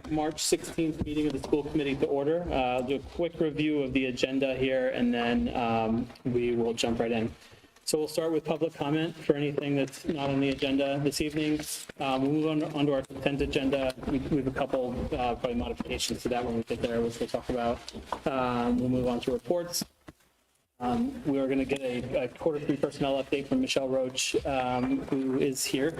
March 16th meeting of the school committee to order. I'll do a quick review of the agenda here, and then we will jump right in. So we'll start with public comment for anything that's not on the agenda this evening. We'll move on to our consent agenda. We have a couple probably modifications to that when we get there, which we'll talk about. We'll move on to reports. We are going to get a Q3 personnel update from Michelle Roach, who is here.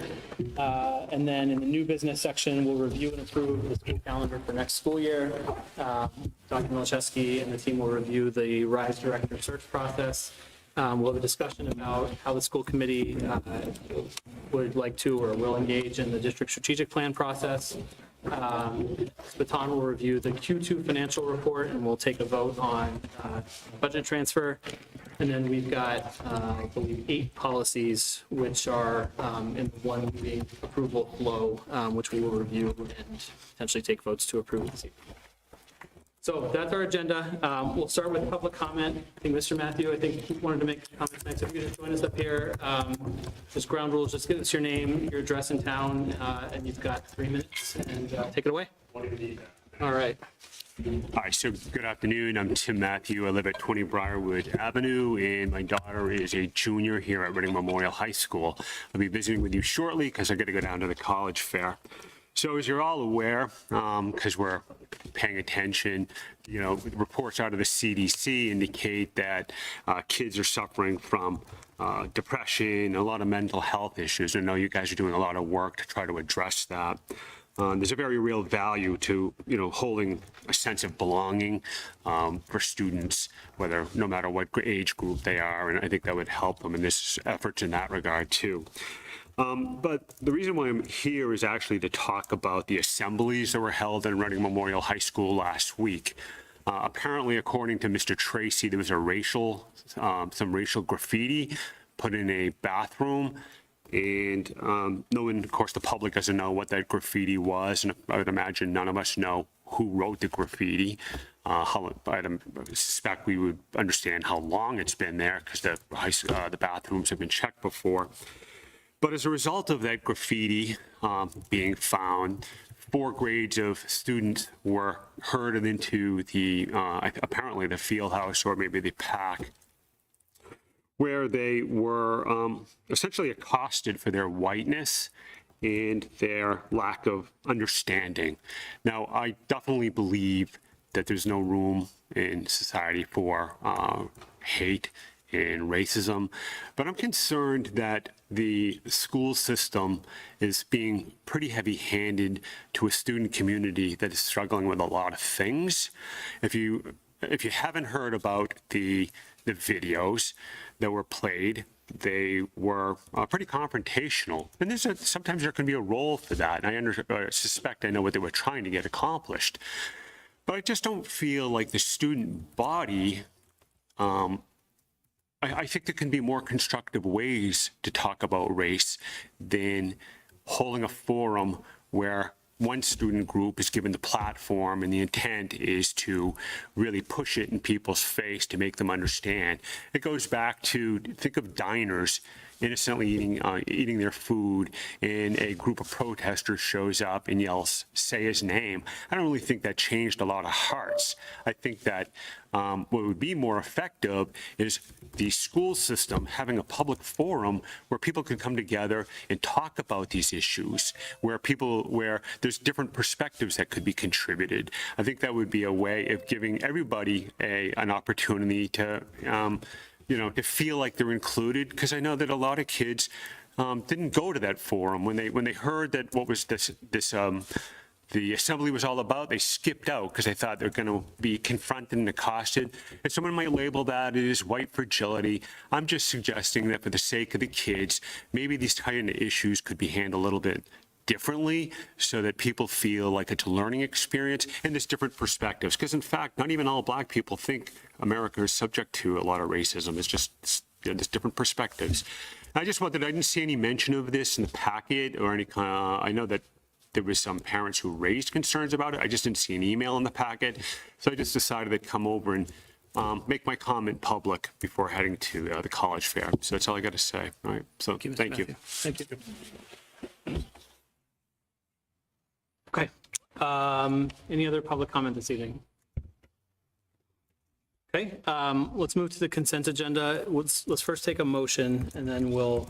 And then in the new business section, we'll review and approve the school calendar for next school year. Dr. Milczewski and the team will review the RISE director search process. We'll have a discussion about how the school committee would like to or will engage in the district strategic plan process. Baton will review the Q2 financial report, and we'll take a vote on budget transfer. And then we've got, I believe, 8 policies, which are in the one meeting approval flow, which we will review and potentially take votes to approve this evening. So that's our agenda. We'll start with public comment. I think Mr. Matthew, I think you wanted to make comments next. If you could just join us up here. Just ground rules, just give us your name, your address in town, and you've got 3 minutes, and take it away. All right. Hi, so good afternoon. I'm Tim Matthew. I live at 20 Briarwood Avenue, and my daughter is a junior here at Reading Memorial High School. I'll be visiting with you shortly because I got to go down to the college fair. So as you're all aware, because we're paying attention, you know, reports out of the CDC indicate that kids are suffering from depression, a lot of mental health issues. I know you guys are doing a lot of work to try to address that. There's a very real value to, you know, holding a sense of belonging for students, whether no matter what age group they are, and I think that would help them in this efforts in that regard too. But the reason why I'm here is actually to talk about the assemblies that were held at Reading Memorial High School last week. Apparently, according to Mr. Tracy, there was some racial graffiti put in a bathroom. And no one, of course, the public doesn't know what that graffiti was. And I would imagine none of us know who wrote the graffiti. I suspect we would understand how long it's been there because the bathrooms have been checked before. But as a result of that graffiti being found, 4 grades of students were herded into the, apparently the field house or maybe the PAC, where they were essentially accosted for their whiteness and their lack of understanding. Now, I definitely believe that there's no room in society for hate and racism, but I'm concerned that the school system is being pretty heavy-handed to a student community that is struggling with a lot of things. If you haven't heard about the videos that were played, they were pretty confrontational, and sometimes there can be a role for that, and I suspect I know what they were trying to get accomplished, but I just don't feel like the student body. I think there can be more constructive ways to talk about race than holding a forum where one student group is given the platform and the intent is to really push it in people's face to make them understand. It goes back to, think of diners innocently eating their food, and a group of protesters shows up and yells, "Say his name." I don't really think that changed a lot of hearts. I think that what would be more effective is the school system having a public forum where people can come together and talk about these issues, where there's different perspectives that could be contributed. I think that would be a way of giving everybody an opportunity to to feel like they're included, because I know that a lot of kids didn't go to that forum when they heard that what was the assembly was all about. They skipped out because they thought they're going to be confronted and accosted. And someone might label that as white fragility. I'm just suggesting that for the sake of the kids, maybe these kind of issues could be handled a little bit differently so that people feel like it's a learning experience and there's different perspectives. Because in fact, not even all Black people think America is subject to a lot of racism. It's just there's different perspectives. I didn't see any mention of this in the packet or any kind of, I know that there was some parents who raised concerns about it. I just didn't see an email in the packet. So I just decided to come over and make my comment public before heading to the college fair. So that's all I got to say. All right. So thank you. Thank you. Okay. Any other public comment this evening? Okay, let's move to the consent agenda. Let's first take a motion and then we'll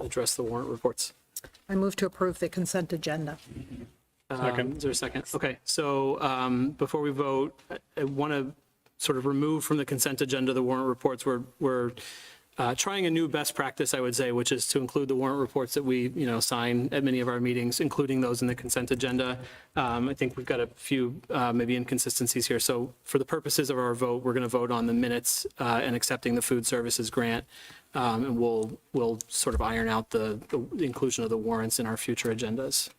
address the warrant reports. I move to approve the consent agenda. Is there a second? Okay, so before we vote, I want to sort of remove from the consent agenda the warrant reports. We're trying a new best practice, I would say, which is to include the warrant reports that we, sign at many of our meetings, including those in the consent agenda. I think we've got a few maybe inconsistencies here. So for the purposes of our vote, we're going to vote on the minutes and accepting the food services grant. And we'll sort of iron out the inclusion of the warrants in our future agendas.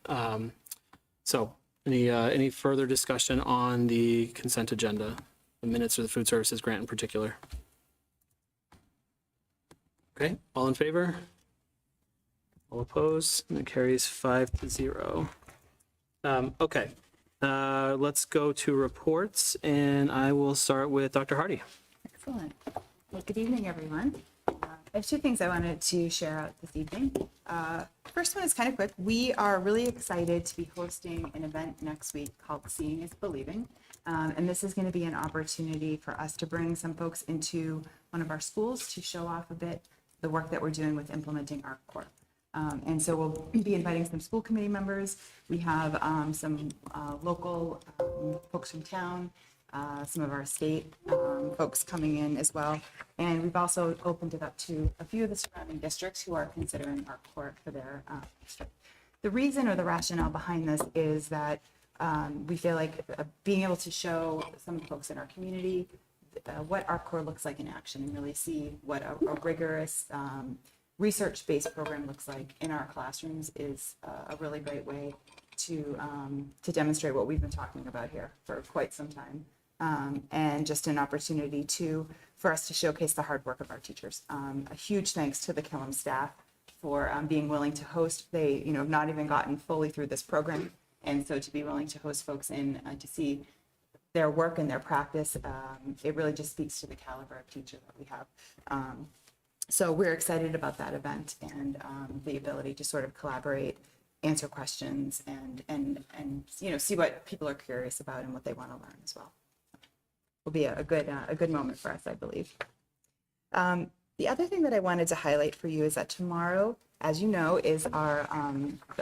So any further discussion on the consent agenda, the minutes or the food services grant in particular? Okay, all in favor? All opposed? And it carries 5-0. Okay, let's go to reports, and I will start with Dr. Hardy. Excellent. Well, good evening, everyone. I have two things I wanted to share out this evening. First one is kind of quick. We are really excited to be hosting an event next week called Seeing is Believing. And this is going to be an opportunity for us to bring some folks into one of our schools to show off a bit the work that we're doing with implementing ArcCore. And so we'll be inviting some school committee members. We have some local folks from town, some of our state folks coming in as well. And we've also opened it up to a few of the surrounding districts who are considering ArcCore for their district. The reason or the rationale behind this is that we feel like being able to show some of the folks in our community what ArcCore looks like in action and really see what a rigorous research-based program looks like in our classrooms is a really great way to demonstrate what we've been talking about here for quite some time. And just an opportunity for us to showcase the hard work of our teachers. A huge thanks to the Killam staff for being willing to host. They, have not even gotten fully through this program. And so to be willing to host folks in to see their work and their practice, it really just speaks to the caliber of teacher that we have. So we're excited about that event and the ability to sort of collaborate, answer questions, and see what people are curious about and what they want to learn as well. Will be a good moment for us, I believe. The other thing that I wanted to highlight for you is that tomorrow, as you know, is our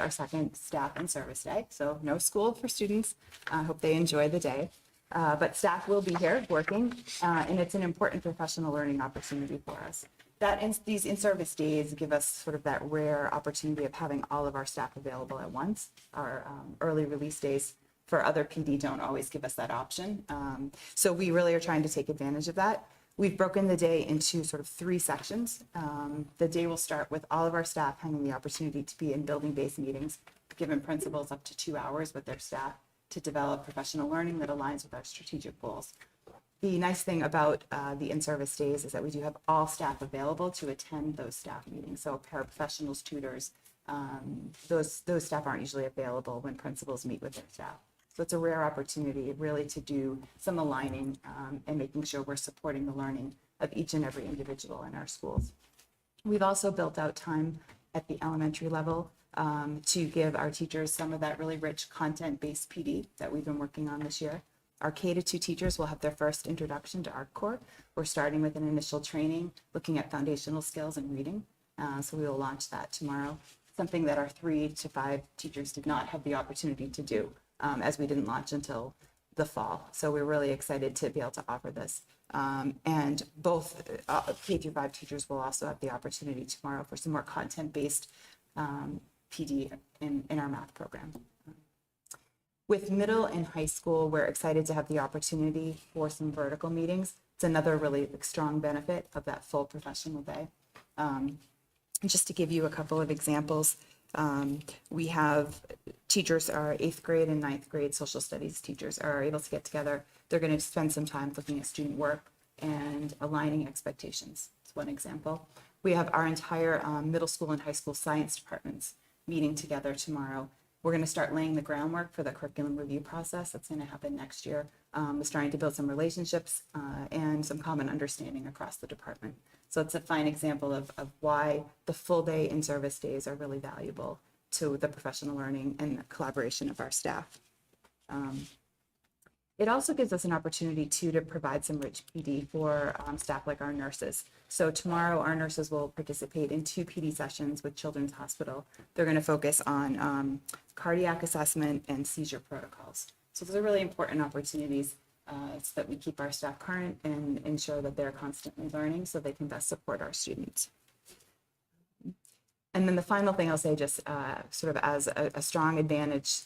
second staff and service day. So no school for students. I hope they enjoy the day. But staff will be here working, and it's an important professional learning opportunity for us. These in-service days give us sort of that rare opportunity of having all of our staff available at once. Our early release days for other PD don't always give us that option. So we really are trying to take advantage of that. We've broken the day into sort of 3 sections. The day will start with all of our staff having the opportunity to be in building-based meetings, giving principals up to 2 hours with their staff to develop professional learning that aligns with our strategic goals. The nice thing about the in-service days is that we do have all staff available to attend those staff meetings. So paraprofessionals, tutors, those staff aren't usually available when principals meet with their staff. So it's a rare opportunity really to do some aligning and making sure we're supporting the learning of each and every individual in our schools. We've also built out time at the elementary level to give our teachers some of that really rich content-based PD that we've been working on this year. Our K-2 teachers will have their first introduction to ArcCore. We're starting with an initial training, looking at foundational skills and reading. So we will launch that tomorrow, something that our 3 to 5 teachers did not have the opportunity to do as we didn't launch until the fall. So we're really excited to be able to offer this. And both K-5 teachers will also have the opportunity tomorrow for some more content-based PD in our math program. With middle and high school, we're excited to have the opportunity for some vertical meetings. It's another really strong benefit of that full professional day. Just to give you a couple of examples, we have teachers, our 8th grade and 9th grade social studies teachers are able to get together. They're going to spend some time looking at student work and aligning expectations. That's one example. We have our entire middle school and high school science departments meeting together tomorrow. We're going to start laying the groundwork for the curriculum review process that's going to happen next year. We're starting to build some relationships and some common understanding across the department. So it's a fine example of why the full day in-service days are really valuable to the professional learning and the collaboration of our staff. It also gives us an opportunity too to provide some rich PD for staff like our nurses. So tomorrow, our nurses will participate in 2 PD sessions with Children's Hospital. They're going to focus on cardiac assessment and seizure protocols. So those are really important opportunities so that we keep our staff current and ensure that they're constantly learning so they can best support our students. And then the final thing I'll say, just sort of as a strong advantage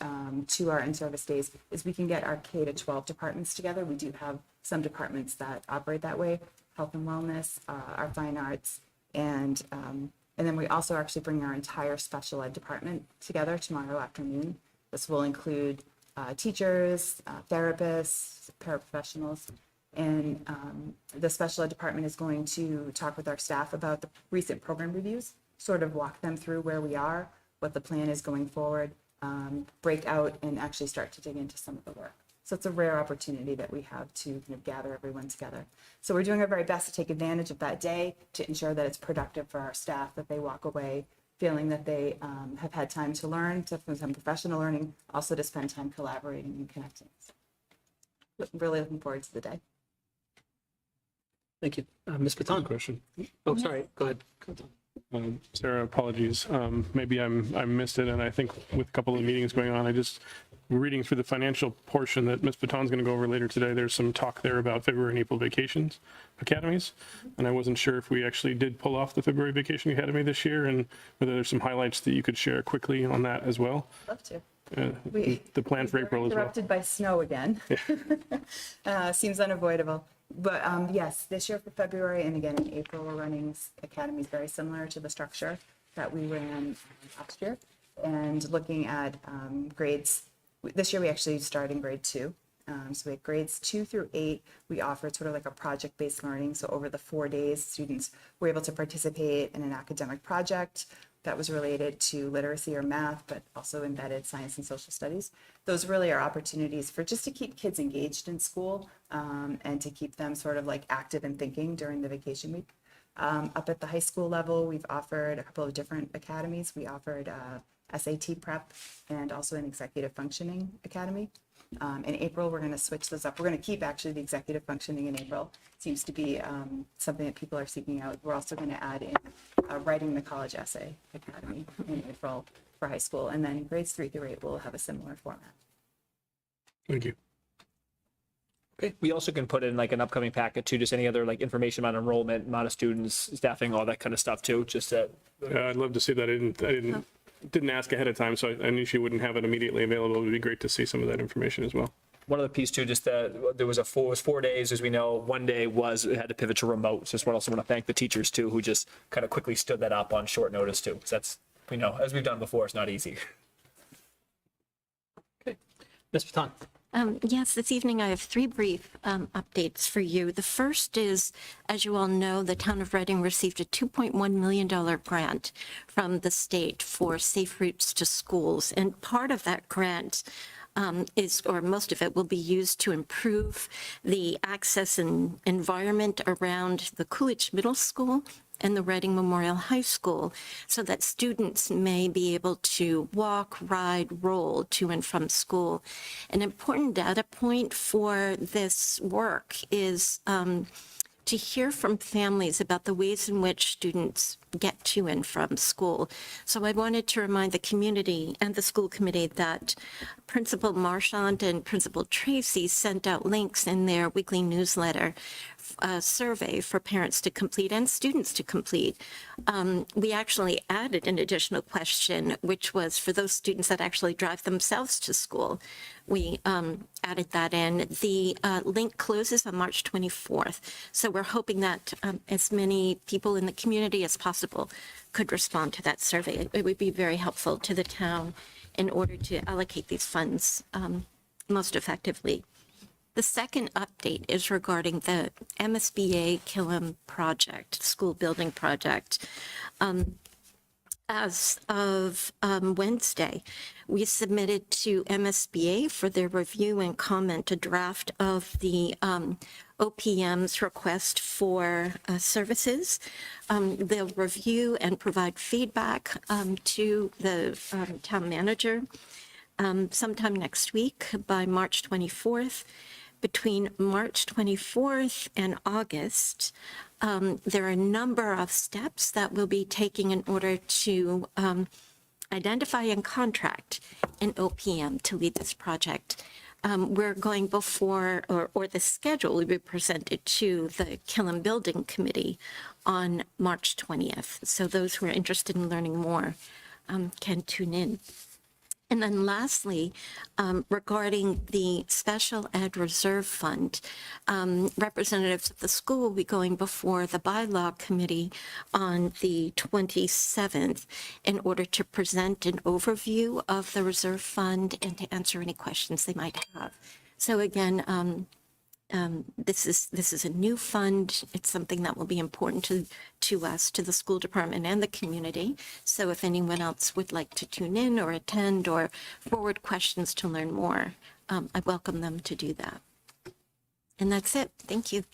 to our in-service days, is we can get our K to 12 departments together. We do have some departments that operate that way: health and wellness, our fine arts, and then we also actually bring our entire special ed department together tomorrow afternoon. This will include teachers, therapists, paraprofessionals, and the special ed department is going to talk with our staff about the recent program reviews, sort of walk them through where we are, what the plan is going forward, break out and actually start to dig into some of the work. So it's a rare opportunity that we have to kind of gather everyone together. So we're doing our very best to take advantage of that day to ensure that it's productive for our staff, that they walk away feeling that they have had time to learn, to have some professional learning, also to spend time collaborating and connecting. So really looking forward to the day. Thank you. Ms. Baton. Question. Oh, sorry. Go ahead. Sarah, apologies. Maybe I missed it, and I think with a couple of meetings going on, reading through the financial portion that Ms. Baton's going to go over later today, there's some talk there about February and April vacations academies, and I wasn't sure if we actually did pull off the February vacation academy this year, and whether there's some highlights that you could share quickly on that as well. Love to. The plan for April as well. Interrupted by snow again. Seems unavoidable. But yes, this year for February and again in April, we're running academies very similar to the structure that we ran last year. And looking at grades, this year we actually start in grade 2. So we have grades 2 through 8. We offer sort of like a project-based learning. So over the 4 days, students were able to participate in an academic project that was related to literacy or math, but also embedded science and social studies. Those really are opportunities for just to keep kids engaged in school and to keep them sort of like active and thinking during the vacation week. Up at the high school level, we've offered a couple of different academies. We offered SAT prep and also an executive functioning academy. In April, we're going to switch those up. We're going to keep actually the executive functioning in April. Seems to be something that people are seeking out. We're also going to add in writing the college essay academy in April for high school. And then grades 3 through 8 will have a similar format. Thank you. Okay. We also can put in like an upcoming packet too, just any other like information on enrollment, amount of students, staffing, all that kind of stuff too. Just that. I'd love to see that. I didn't ask ahead of time, so I knew she wouldn't have it immediately available. It would be great to see some of that information as well. One other piece too, just that there was it was 4 days, as we know. One day it had to pivot to remote. So I also want to thank the teachers too, who just kind of quickly stood that up on short notice too. Because that's, as we've done before, it's not easy. Okay. Ms. Baton. Yes, this evening I have 3 brief updates for you. The first is, as you all know, the town of Reading received a $2.1 million grant from the state for safe routes to schools. And part of that grant most of it will be used to improve the access and environment around the Coolidge Middle School and the Reading Memorial High School, so that students may be able to walk, ride, roll to and from school. An important data point for this work is to hear from families about the ways in which students get to and from school. So I wanted to remind the community and the school committee that Principal Marchand and Principal Tracy sent out links in their weekly newsletter, a survey for parents to complete and students to complete. We actually added an additional question, which was for those students that actually drive themselves to school. We added that in. The link closes on March 24th. So we're hoping that as many people in the community as possible could respond to that survey. It would be very helpful to the town in order to allocate these funds most effectively. The second update is regarding the MSBA Killam project, school building project. As of Wednesday, we submitted to MSBA for their review and comment a draft of the OPM's request for services. They'll review and provide feedback to the town manager. sometime next week by March 24th. Between March 24th and August, there are a number of steps that we'll be taking in order to identify and contract an OPM to lead this project. We're going before, or the schedule will be presented to the Killam Building Committee on March 20th. So those who are interested in learning more can tune in. And then lastly, regarding the Special Ed Reserve Fund, representatives of the school will be going before the Bylaw Committee on the 27th in order to present an overview of the reserve fund and to answer any questions they might have. So again, this is a new fund. It's something that will be important to us, to the school department and the community. So if anyone else would like to tune in or attend or forward questions to learn more, I welcome them to do that. And that's it. Thank you.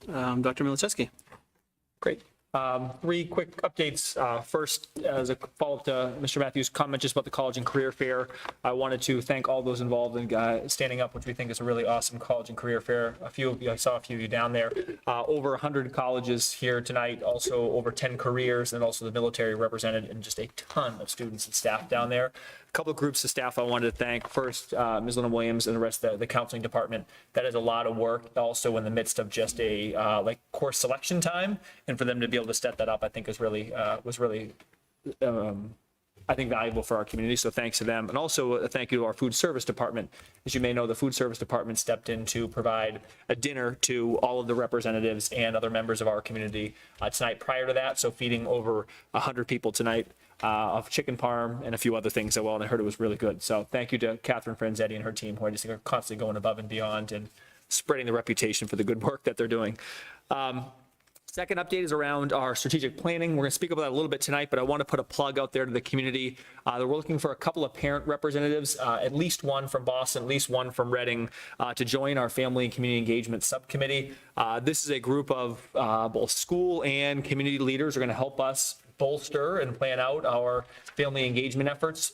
Dr. Milichewski. Great. Three quick updates. First, as a follow-up to Mr. Matthews' comment just about the College and Career Fair, I wanted to thank all those involved in standing up, which we think is a really awesome College and Career Fair. A few of you, I saw a few of you down there. Over 100 colleges here tonight, also over 10 careers, and also the military represented, and just a ton of students and staff down there. A couple of groups of staff I wanted to thank. First, Ms. Lynn Williams and the rest of the counseling department. That is a lot of work, also in the midst of just a like course selection time, and for them to be able to set that up, I think was really I think valuable for our community. So thanks to them, and also a thank you to our food service department. As you may know, the food service department stepped in to provide a dinner to all of the representatives and other members of our community tonight. Prior to that, so feeding over 100 people tonight. Of chicken parm and a few other things as well, and I heard it was really good. So thank you to Catherine Franzetti and her team, who I just think are constantly going above and beyond and spreading the reputation for the good work that they're doing. Second update is around our strategic planning. We're going to speak about that a little bit tonight, but I want to put a plug out there to the community. We're looking for a couple of parent representatives, at least one from Boston, at least one from Reading, to join our Family and Community Engagement Subcommittee. This is a group of both school and community leaders who are going to help us bolster and plan out our family engagement efforts,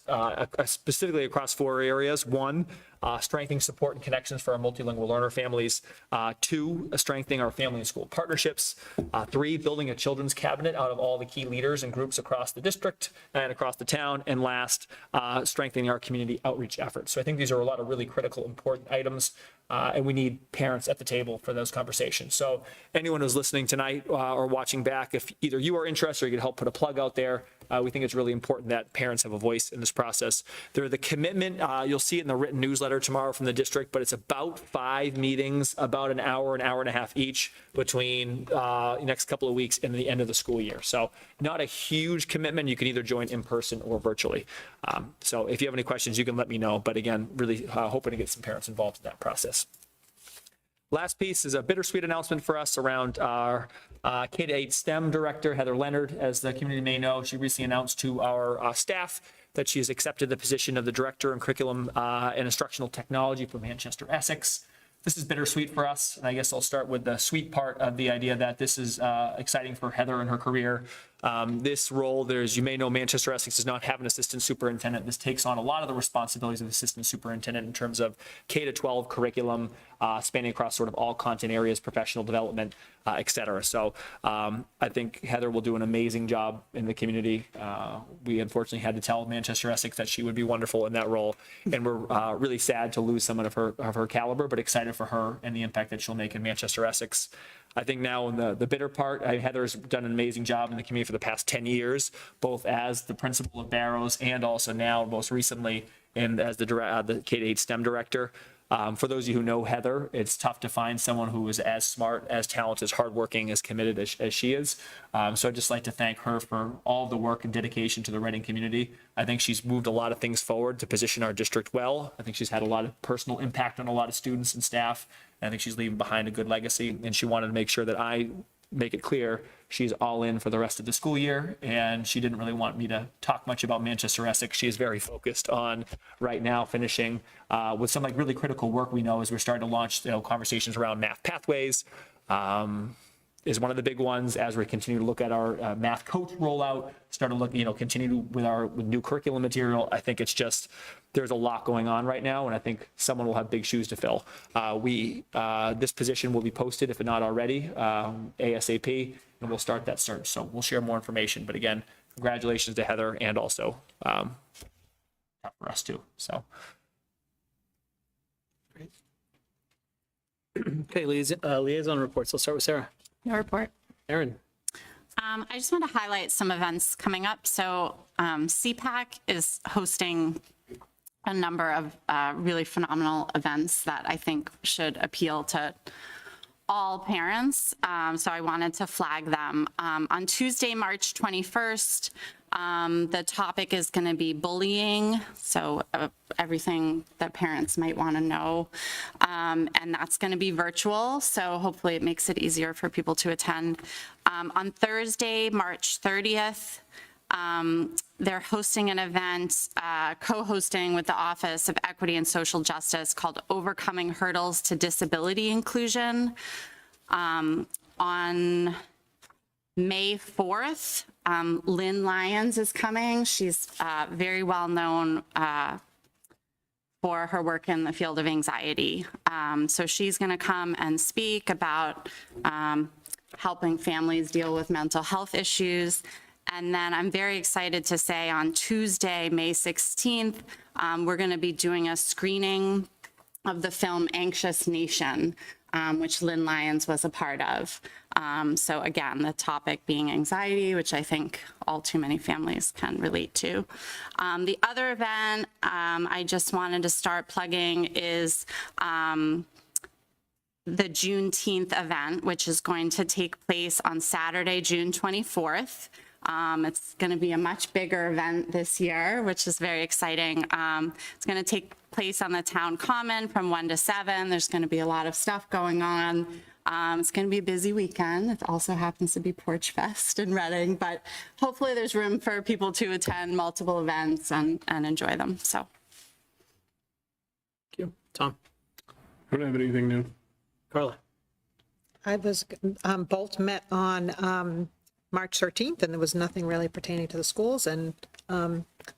specifically across 4 areas. 1, strengthening support and connections for our multilingual learner families. 2, strengthening our family and school partnerships. 3, building a children's cabinet out of all the key leaders and groups across the district and across the town. And last, strengthening our community outreach efforts. So I think these are a lot of really critical, important items, and we need parents at the table for those conversations. So anyone who's listening tonight or watching back, if either you are interested or you can help put a plug out there, we think it's really important that parents have a voice in this process. The commitment, you'll see it in the written newsletter tomorrow from the district, but it's about 5 meetings, about an hour and a half each between the next couple of weeks and the end of the school year. So not a huge commitment. You can either join in person or virtually. So if you have any questions, you can let me know. But again, really hoping to get some parents involved in that process. Last piece is a bittersweet announcement for us around our K-8 STEM director, Heather Leonard. As the community may know, she recently announced to our staff that she has accepted the position of the Director in Curriculum and Instructional Technology for Manchester Essex. This is bittersweet for us, and I guess I'll start with the sweet part of the idea that this is exciting for Heather and her career. This role, as you may know, Manchester Essex does not have an assistant superintendent. This takes on a lot of the responsibilities of the assistant superintendent in terms of K-12 curriculum, spanning across sort of all content areas, professional development, et cetera. So I think Heather will do an amazing job in the community. We unfortunately had to tell Manchester Essex that she would be wonderful in that role, and we're really sad to lose someone of her caliber, but excited for her and the impact that she'll make in Manchester Essex. I think now in the bitter part, Heather's done an amazing job in the community for the past 10 years, both as the principal of Barrows and also now most recently as the K-8 STEM director. For those of you who know Heather, it's tough to find someone who is as smart, as talented, as hardworking, as committed as she is. So I'd just like to thank her for all the work and dedication to the Reading community. I think she's moved a lot of things forward to position our district well. I think she's had a lot of personal impact on a lot of students and staff. And I think she's leaving behind a good legacy, and she wanted to make sure that I make it clear she's all in for the rest of the school year, and she didn't really want me to talk much about Manchester Essex. She is very focused on right now finishing with some really critical work we know as we're starting to launch conversations around math pathways, is one of the big ones as we continue to look at our math coach rollout, start to look, continue with new curriculum material. I think it's just, there's a lot going on right now, and I think someone will have big shoes to fill. This position will be posted, if not already, ASAP, and we'll start that search. So we'll share more information. But again, congratulations to Heather, and also for us too. So. Okay, liaison reports. I'll start with Sarah. No report. Erin. I just want to highlight some events coming up. So CPAC is hosting a number of really phenomenal events that I think should appeal to all parents. So I wanted to flag them. On Tuesday, March 21st, the topic is going to be bullying. So everything that parents might want to know. And that's going to be virtual. So hopefully it makes it easier for people to attend. On Thursday, March 30th, they're hosting an event, co-hosting with the Office of Equity and Social Justice called Overcoming Hurdles to Disability Inclusion. On May 4th, Lynn Lyons is coming. She's very well known for her work in the field of anxiety. So she's going to come and speak about helping families deal with mental health issues. And then I'm very excited to say on Tuesday, May 16th, we're going to be doing a screening of the film Anxious Nation, which Lynn Lyons was a part of. So again, the topic being anxiety, which I think all too many families can relate to. The other event I just wanted to start plugging is the Juneteenth event, which is going to take place on Saturday, June 24th. It's going to be a much bigger event this year, which is very exciting. It's going to take place on the town common from 1 to 7. There's going to be a lot of stuff going on. It's going to be a busy weekend. It also happens to be Porch Fest in Reading, but hopefully there's room for people to attend multiple events and enjoy them. So. Thank you. Tom. I don't have anything new. Carla. I was, Bolt met on March 13th, and there was nothing really pertaining to the schools. And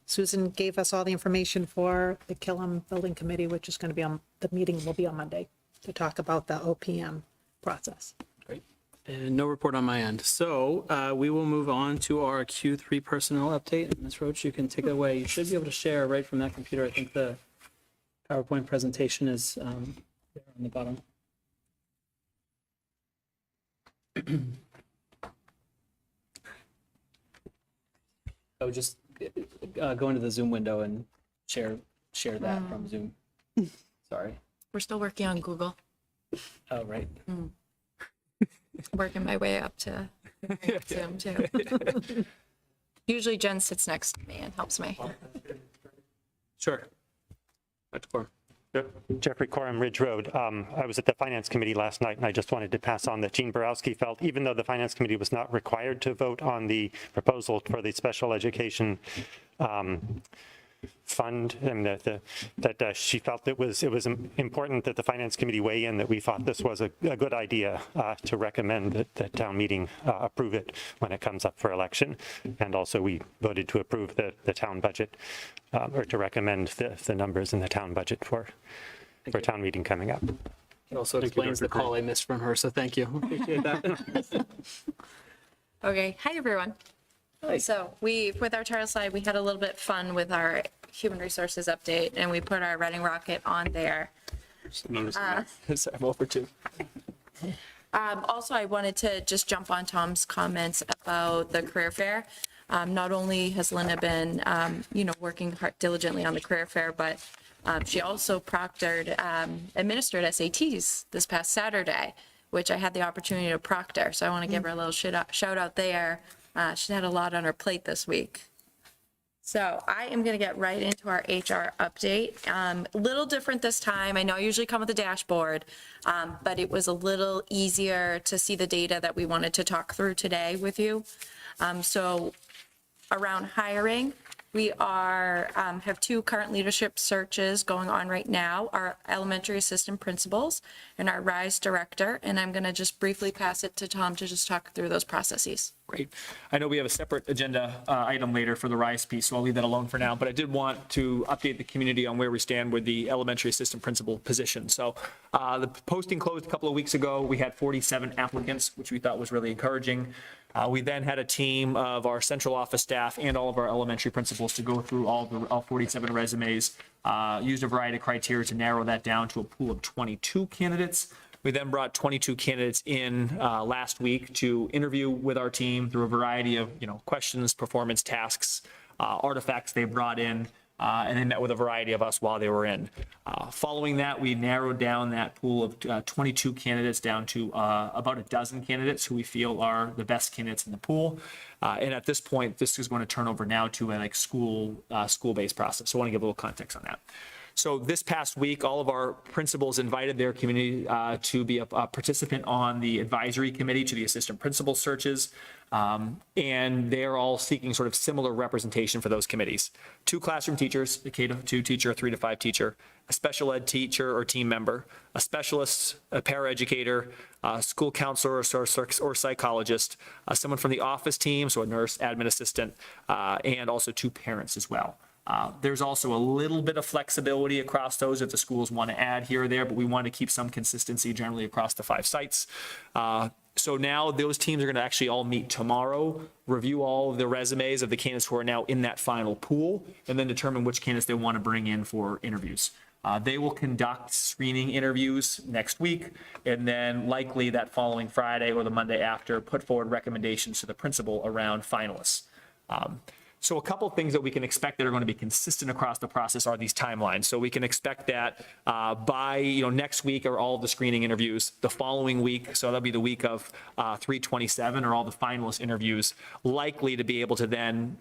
Susan gave us all the information for the Killam Building Committee, which is going to be on, the meeting will be on Monday to talk about the OPM process. Great. And no report on my end. So we will move on to our Q3 personnel update. Ms. Roach, you can take it away. You should be able to share right from that computer. I think the PowerPoint presentation is there on the bottom. Oh, just go into the Zoom window and share that from Zoom. Sorry. We're still working on Google. Oh, right. Working my way up to Zoom too. Usually Jen sits next to me and helps me. Sure. Dr. Corum. Jeffrey Corum, Ridge Road. I was at the Finance Committee last night, and I just wanted to pass on that Jean Borowski felt, even though the Finance Committee was not required to vote on the proposal for the special education fund, and that she felt it was important that the Finance Committee weigh in, that we thought this was a good idea to recommend that the town meeting approve it when it comes up for election. And also we voted to approve the town budget, or to recommend the numbers in the town budget for town meeting coming up. It also explains the call I missed from her, so thank you. Appreciate that. Okay, hi everyone. So with our title slide, we had a little bit fun with our human resources update, and we put our Reading Rocket on there. I'm over too. Also, I wanted to just jump on Tom's comments about the career fair. Not only has Linda been, working hard, diligently on the career fair, but she also administered SATs this past Saturday, which I had the opportunity to proctor. So I want to give her a little shout out there. She had a lot on her plate this week. So I am going to get right into our HR update. A little different this time. I know I usually come with a dashboard, but it was a little easier to see the data that we wanted to talk through today with you. So around hiring, We have 2 current leadership searches going on right now, our elementary assistant principals and our RISE director. And I'm going to just briefly pass it to Tom to just talk through those processes. Great. I know we have a separate agenda item later for the RISE piece, so I'll leave that alone for now. But I did want to update the community on where we stand with the elementary assistant principal position. So the posting closed a couple of weeks ago. We had 47 applicants, which we thought was really encouraging. We then had a team of our central office staff and all of our elementary principals to go through all 47 resumes, used a variety of criteria to narrow that down to a pool of 22 candidates. We then brought 22 candidates in last week to interview with our team through a variety of questions, performance tasks, artifacts they brought in, and they met with a variety of us while they were in. Following that, we narrowed down that pool of 22 candidates down to about a dozen candidates who we feel are the best candidates in the pool. And at this point, this is going to turn over now to a school-based process. So I want to give a little context on that. So this past week, all of our principals invited their community to be a participant on the advisory committee to the assistant principal searches. And they're all seeking sort of similar representation for those committees. 2 classroom teachers, a K-2 teacher, a 3 to 5 teacher, a special ed teacher or team member, a specialist, a paraeducator, a school counselor or psychologist, someone from the office team, so a nurse, admin assistant, and also 2 parents as well. There's also a little bit of flexibility across those if the schools want to add here or there, but we want to keep some consistency generally across the 5 sites. So now those teams are going to actually all meet tomorrow, review all of the resumes of the candidates who are now in that final pool, and then determine which candidates they want to bring in for interviews. They will conduct screening interviews next week, and then likely that following Friday or the Monday after, put forward recommendations to the principal around finalists. So a couple of things that we can expect that are going to be consistent across the process are these timelines. So we can expect that by next week are all the screening interviews. The following week, so that'll be the week of 3/27, are all the finalist interviews, likely to be able to then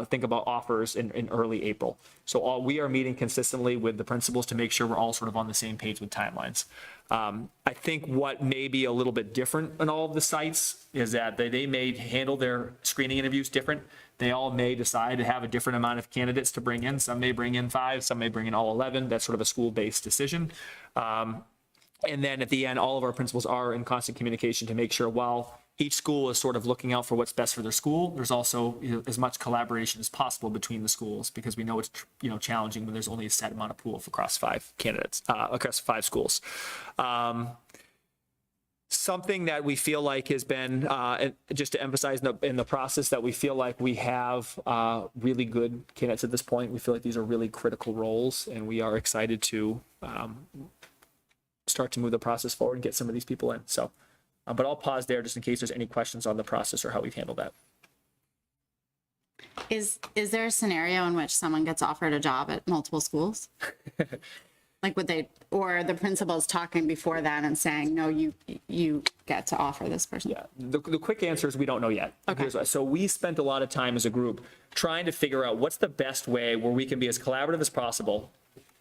think about offers in early April. So we are meeting consistently with the principals to make sure we're all sort of on the same page with timelines. I think what may be a little bit different in all of the sites is that they may handle their screening interviews different. They all may decide to have a different amount of candidates to bring in. Some may bring in 5, some may bring in all 11. That's sort of a school-based decision. And then at the end, all of our principals are in constant communication to make sure while each school is sort of looking out for what's best for their school, there's also as much collaboration as possible between the schools, because we know it's challenging when there's only a set amount of pool across 5 candidates, across 5 schools. Something that we feel like has been, just to emphasize in the process, that we feel like we have really good candidates at this point. We feel like these are really critical roles, and we are excited to start to move the process forward and get some of these people in. So, but I'll pause there just in case there's any questions on the process or how we've handled that. Is there a scenario in which someone gets offered a job at multiple schools? Like would they, or the principal's talking before that and saying, no, you get to offer this person? Yeah, the quick answer is we don't know yet. Okay. So we spent a lot of time as a group trying to figure out what's the best way where we can be as collaborative as possible,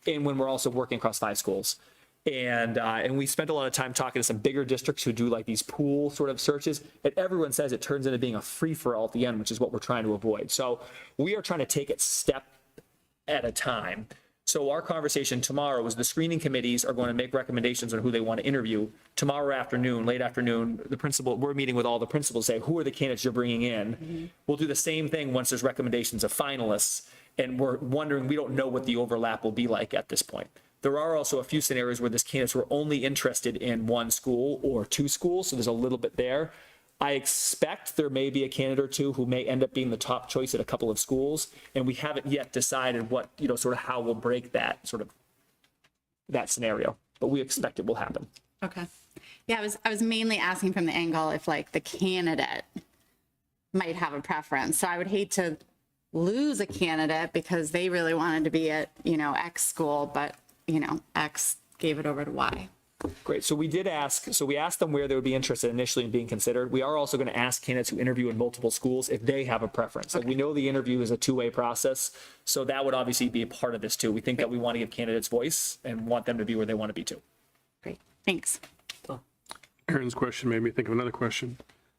and when we're also working across 5 schools. And we spent a lot of time talking to some bigger districts who do like these pool sort of searches, and everyone says it turns into being a free-for-all at the end, which is what we're trying to avoid. So we are trying to take it step at a time. So our conversation tomorrow is the screening committees are going to make recommendations on who they want to interview. Tomorrow afternoon, late afternoon, we're meeting with all the principals, say, who are the candidates you're bringing in? Mm-hmm. We'll do the same thing once there's recommendations of finalists, and we're wondering, we don't know what the overlap will be like at this point. There are also a few scenarios where this candidates were only interested in 1 school or 2 schools, so there's a little bit there. I expect there may be a candidate or 2 who may end up being the top choice at a couple of schools, and we haven't yet decided what, sort of how we'll break that scenario, but we expect it will happen. Okay. Yeah, I was mainly asking from the angle if like the candidate might have a preference. So I would hate to lose a candidate because they really wanted to be at, X school, but, X gave it over to Y. Great. So we asked them where they would be interested initially in being considered. We are also going to ask candidates who interview in multiple schools if they have a preference. Okay. So we know the interview is a 2-way process. So that would obviously be a part of this too. We think that we want to give candidates voice and want them to be where they want to be too. Great. Thanks. Aaron's question made me think of another question.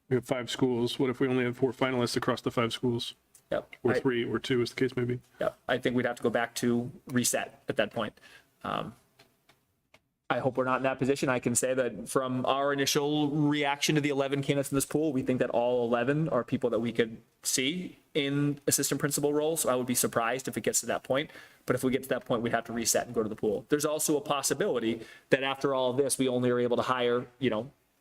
We have 5 schools. What if we only have 4 finalists across the 5 schools? Yep. or 3 or 2 as the case may be. Yep. I think we'd have to go back to reset at that point. I hope we're not in that position. I can say that from our initial reaction to the 11 candidates in this pool, we think that all 11 are people that we could see in assistant principal roles. So I would be surprised if it gets to that point. But if we get to that point, we'd have to reset and go to the pool. There's also a possibility that after all of this, we only are able to hire,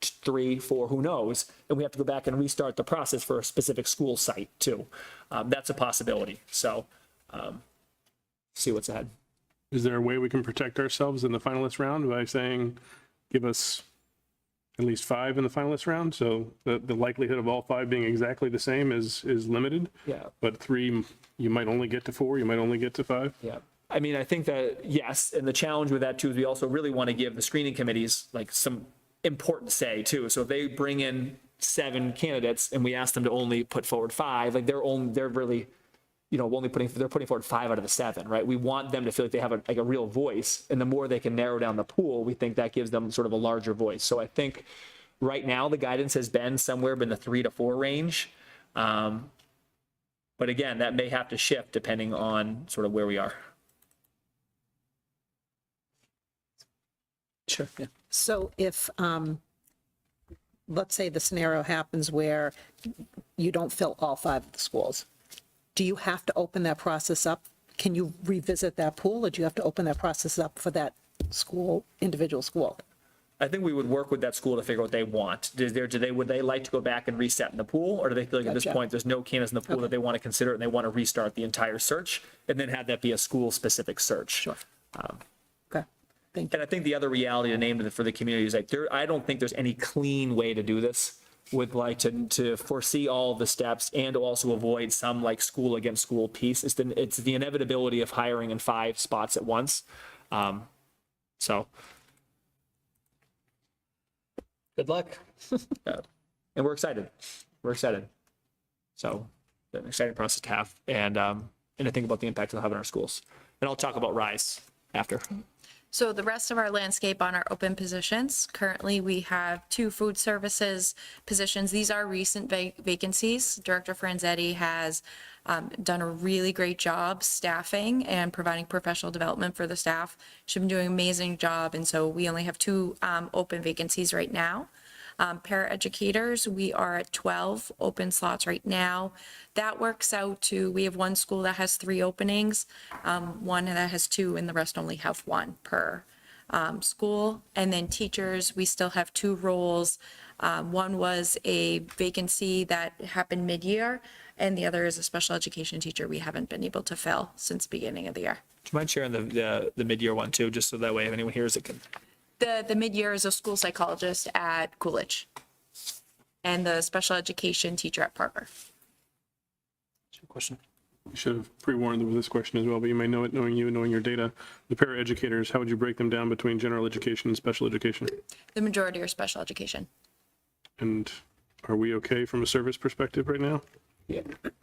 3, 4, who knows, and we have to go back and restart the process for a specific school site too. That's a possibility. So see what's ahead. Is there a way we can protect ourselves in the finalist round by saying, give us at least 5 in the finalist round? So the likelihood of all 5 being exactly the same is limited. Yeah. But 3, you might only get to 4, you might only get to 5. Yeah. I mean, I think that, yes, and the challenge with that too is we also really want to give the screening committees like some important say too. So if they bring in 7 candidates and we ask them to only put forward 5, like they're really, they're putting forward 5 out of the 7, right? We want them to feel like they have a real voice, and the more they can narrow down the pool, we think that gives them sort of a larger voice. So I think right now the guidance has been somewhere in the 3 to 4 range. But again, that may have to shift depending on sort of where we are. Sure. Yeah. So if, let's say the scenario happens where you don't fill all 5 of the schools, do you have to open that process up? Can you revisit that pool, or do you have to open that process up for that school, individual school? I think we would work with that school to figure out what they want. Would they like to go back and reset in the pool, or do they feel like at this Gotcha. point there's no candidates in the pool that they want to consider and they want to restart the entire search and then have that be a school-specific search? Sure. Okay, thank you. And I think the other reality to name for the community is like I don't think there's any clean way to do this with like to foresee all the steps and to also avoid some like school against school piece. It's the inevitability of hiring in 5 spots at once. So good luck. And we're excited. We're excited. So it's an exciting process to have and to think about the impact it'll have on our schools. And I'll talk about RISE after. So the rest of our landscape on our open positions, currently we have 2 food services positions. These are recent vacancies. Director Franzetti has done a really great job staffing and providing professional development for the staff. She's been doing an amazing job, and so we only have 2 open vacancies right now. Paraeducators, we are at 12 open slots right now. That works out to, we have 1 school that has 3 openings, 1 that has 2, and the rest only have 1 per school. And then teachers, we still have 2 roles. One was a vacancy that happened mid-year, and the other is a special education teacher we haven't been able to fill since the beginning of the year. Do you mind sharing the mid-year one too, just so that way if anyone hears it can. The mid-year is a school psychologist at Coolidge, and the special education teacher at Parker. Question. You should have pre-warned them with this question as well, but you may know it knowing you and knowing your data. The paraeducators, how would you break them down between general education and special education? The majority are special education. And are we okay from a service perspective right now? Yeah,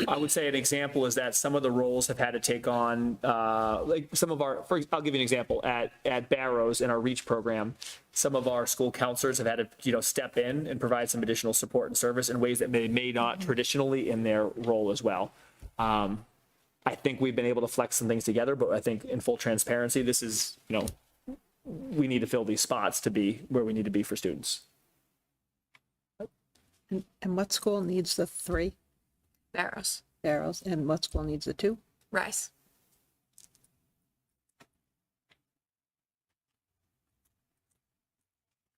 I would say an example is that some of the roles have had to take on, like some of our, I'll give you an example, at Barrows in our REACH program, some of our school counselors have had to, step in and provide some additional support and service in ways that they may not traditionally in their role as well. I think we've been able to flex some things together, but I think in full transparency, this is, we need to fill these spots to be where we need to be for students. And what school needs the 3 Barrows. arrows, and what school needs the 2? Rice.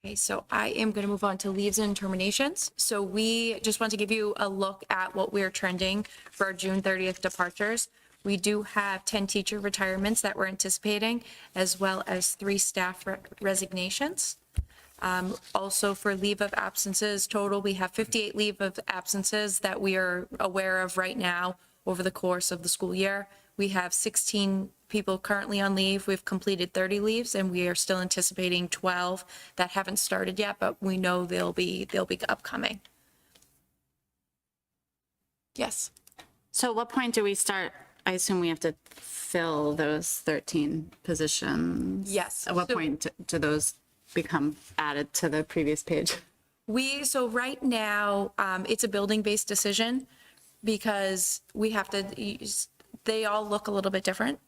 Okay, so I am going to move on to leaves and terminations. So we just want to give you a look at what we're trending for our June 30th departures. We do have 10 teacher retirements that we're anticipating, as well as 3 staff resignations. Also for leave of absences total, we have 58 leave of absences that we are aware of right now over the course of the school year. We have 16 people currently on leave. We've completed 30 leaves, and we are still anticipating 12 that haven't started yet, but we know they'll be upcoming. Yes. So at what point do we start? I assume we have to fill those 13 positions. Yes. At what So- point do those become added to the previous page? So right now, it's a building-based decision. because we have to, they all look a little bit different,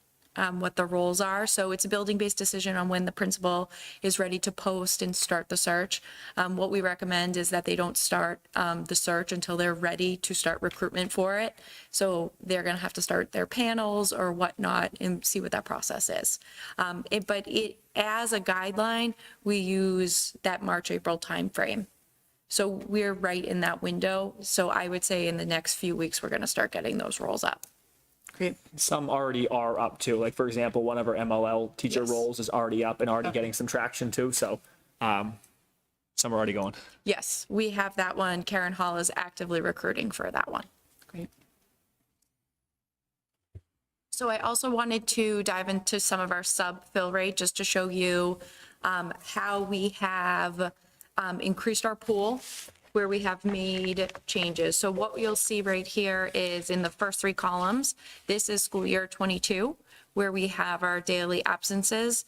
what the roles are. So it's a building-based decision on when the principal is ready to post and start the search. What we recommend is that they don't start the search until they're ready to start recruitment for it. So they're going to have to start their panels or whatnot and see what that process is. But as a guideline, we use that March, April timeframe. So we're right in that window. So I would say in the next few weeks, we're going to start getting those roles up. Great. Some already are up too. Like, for example, one of our MLL teacher Yes. roles is already up and already getting some traction too. So some are already going. Yes, we have that one. Karen Hall is actively recruiting for that one. Great. So I also wanted to dive into some of our sub fill rate just to show you how we have increased our pool, where we have made changes. So what you'll see right here is in the first 3 columns, this is school year 22, where we have our daily absences,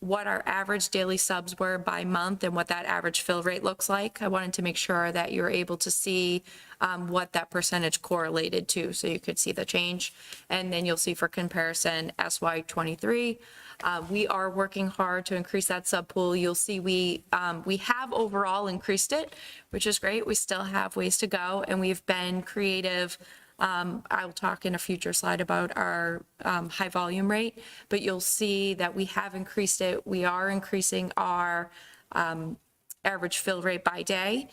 what our average daily subs were by month and what that average fill rate looks like. I wanted to make sure that you're able to see what that percentage correlated to, so you could see the change. And then you'll see for comparison, SY23, we are working hard to increase that sub pool. You'll see we have overall increased it, which is great. We still have ways to go, and we've been creative. I'll talk in a future slide about our high volume rate, but you'll see that we have increased it. We are increasing our average fill rate by day,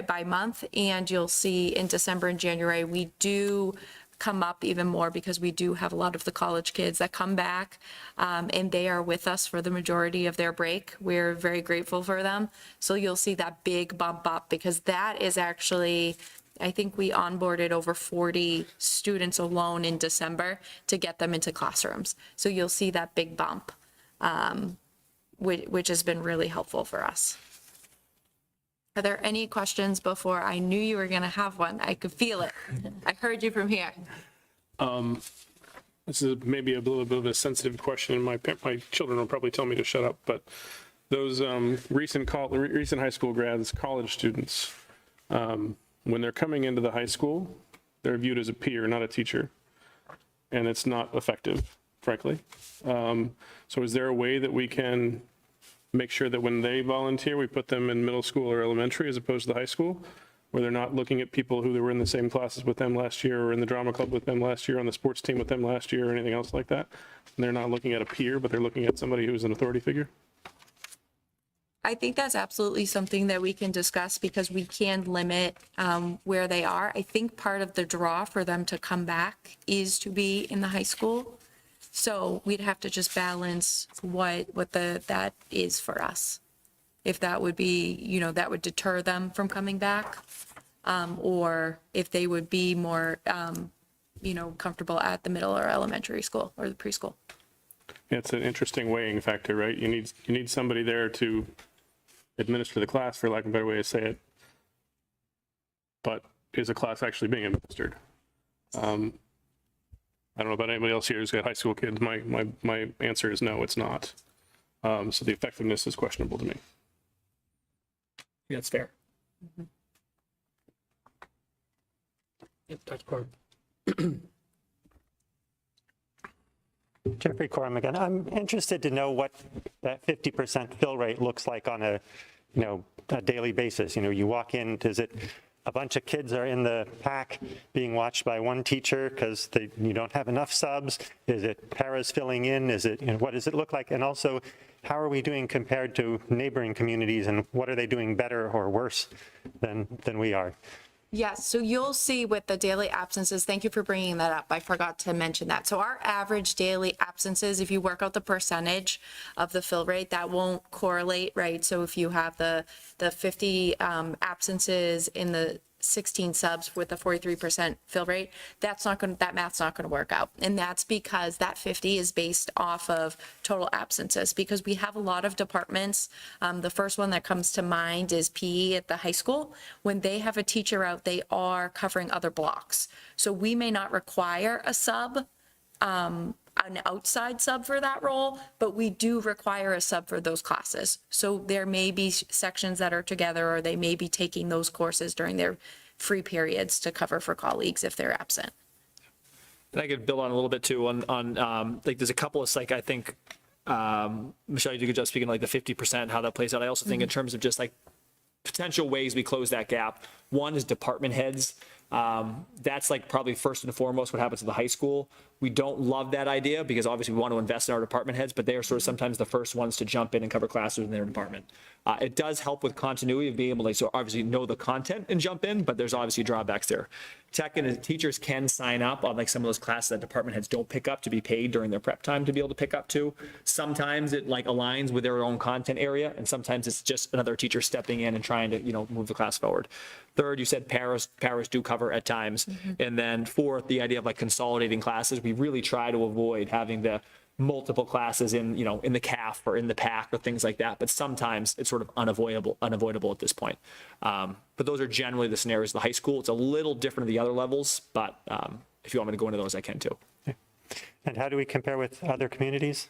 by month, and you'll see in December and January, we do come up even more because we do have a lot of the college kids that come back and they are with us for the majority of their break. We're very grateful for them. So you'll see that big bump up because that is actually, I think we onboarded over 40 students alone in December to get them into classrooms. So you'll see that big bump, which has been really helpful for us. Are there any questions before? I knew you were going to have one. I could feel it. I heard you from here. This is maybe a little bit of a sensitive question, and my children will probably tell me to shut up, but those recent high school grads, college students, when they're coming into the high school, they're viewed as a peer, not a teacher, and it's not effective, frankly. So is there a way that we can make sure that when they volunteer, we put them in middle school or elementary as opposed to the high school, where they're not looking at people who were in the same classes with them last year or in the drama club with them last year, on the sports team with them last year or anything else like that? And they're not looking at a peer, but they're looking at somebody who's an authority figure? I think that's absolutely something that we can discuss because we can limit where they are. I think part of the draw for them to come back is to be in the high school. So we'd have to just balance what that is for us. If that would be, that would deter them from coming back, or if they would be more, comfortable at the middle or elementary school or the preschool. It's an interesting weighing factor, right? You need somebody there to administer the class, for lack of a better way to say it. But is a class actually being administered? I don't know about anybody else here who's got high school kids. My answer is no, it's not. So the effectiveness is questionable to me. Yeah, that's fair. Dr. Corr. Jeffrey Corum again. I'm interested to know what that 50% fill rate looks like on a daily basis. You walk in, is it a bunch of kids are in the pack being watched by one teacher because you don't have enough subs? Is it paras filling in? Is it, what does it look like? And also, how are we doing compared to neighboring communities, and what are they doing better or worse than we are? Yes, so you'll see with the daily absences, thank you for bringing that up. I forgot to mention that. So our average daily absences, if you work out the percentage of the fill rate, that won't correlate, right? So if you have the 50 absences in the 16 subs with a 43% fill rate, that math's not going to work out. And that's because that 50 is based off of total absences, because we have a lot of departments. The first one that comes to mind is PE at the high school. When they have a teacher out, they are covering other blocks. So we may not require a sub, an outside sub for that role, but we do require a sub for those classes. So there may be sections that are together, or they may be taking those courses during their free periods to cover for colleagues if they're absent. And I could build on a little bit too on like there's a couple of like I think Michelle, you did a good job speaking like the 50%, how that plays out. I also think in terms of just like potential ways we close that gap. One is department heads. That's like probably first and foremost what happens at the high school. We don't love that idea because obviously we want to invest in our department heads, but they are sort of sometimes the first ones to jump in and cover classes in their department. It does help with continuity of being able to so obviously know the content and jump in, but there's obviously drawbacks there. Tech and teachers can sign up on like some of those classes that department heads don't pick up to be paid during their prep time to be able to pick up to. Sometimes it like aligns with their own content area, and sometimes it's just another teacher stepping in and trying to, you know, move the class forward. Third, you said paras do cover at times. And then fourth, the idea of like consolidating classes. We really try to avoid having the multiple classes in, you know, in the CAF or in the PAC or things like that. But sometimes it's sort of unavoidable at this point. But those are generally the scenarios of the high school. It's a little different at the other levels, but if you want me to go into those, I can too. And how do we compare with other communities?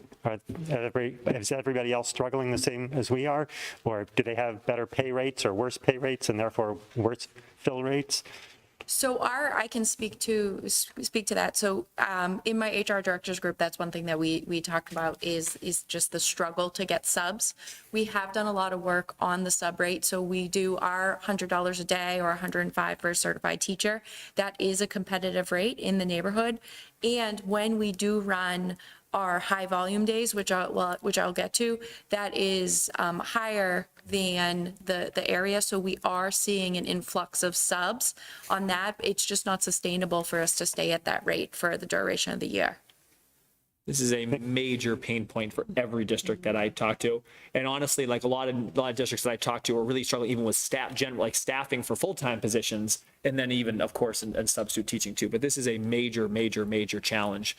Is everybody else struggling the same as we are? Or do they have better pay rates or worse pay rates and therefore worse fill rates? So I can speak to that. So in my HR directors group, that's one thing that we talked about is just the struggle to get subs. We have done a lot of work on the sub rate. So we do our $100 a day or $105 for a certified teacher. That is a competitive rate in the neighborhood. And when we do run our high volume days, which I'll get to, that is higher than the area. So we are seeing an influx of subs on that. It's just not sustainable for us to stay at that rate for the duration of the year. This is a major pain point for every district that I talk to. And honestly, like a lot of districts that I talk to are really struggling even with staffing for full-time positions, and then even, of course, and substitute teaching too. But this is a major challenge.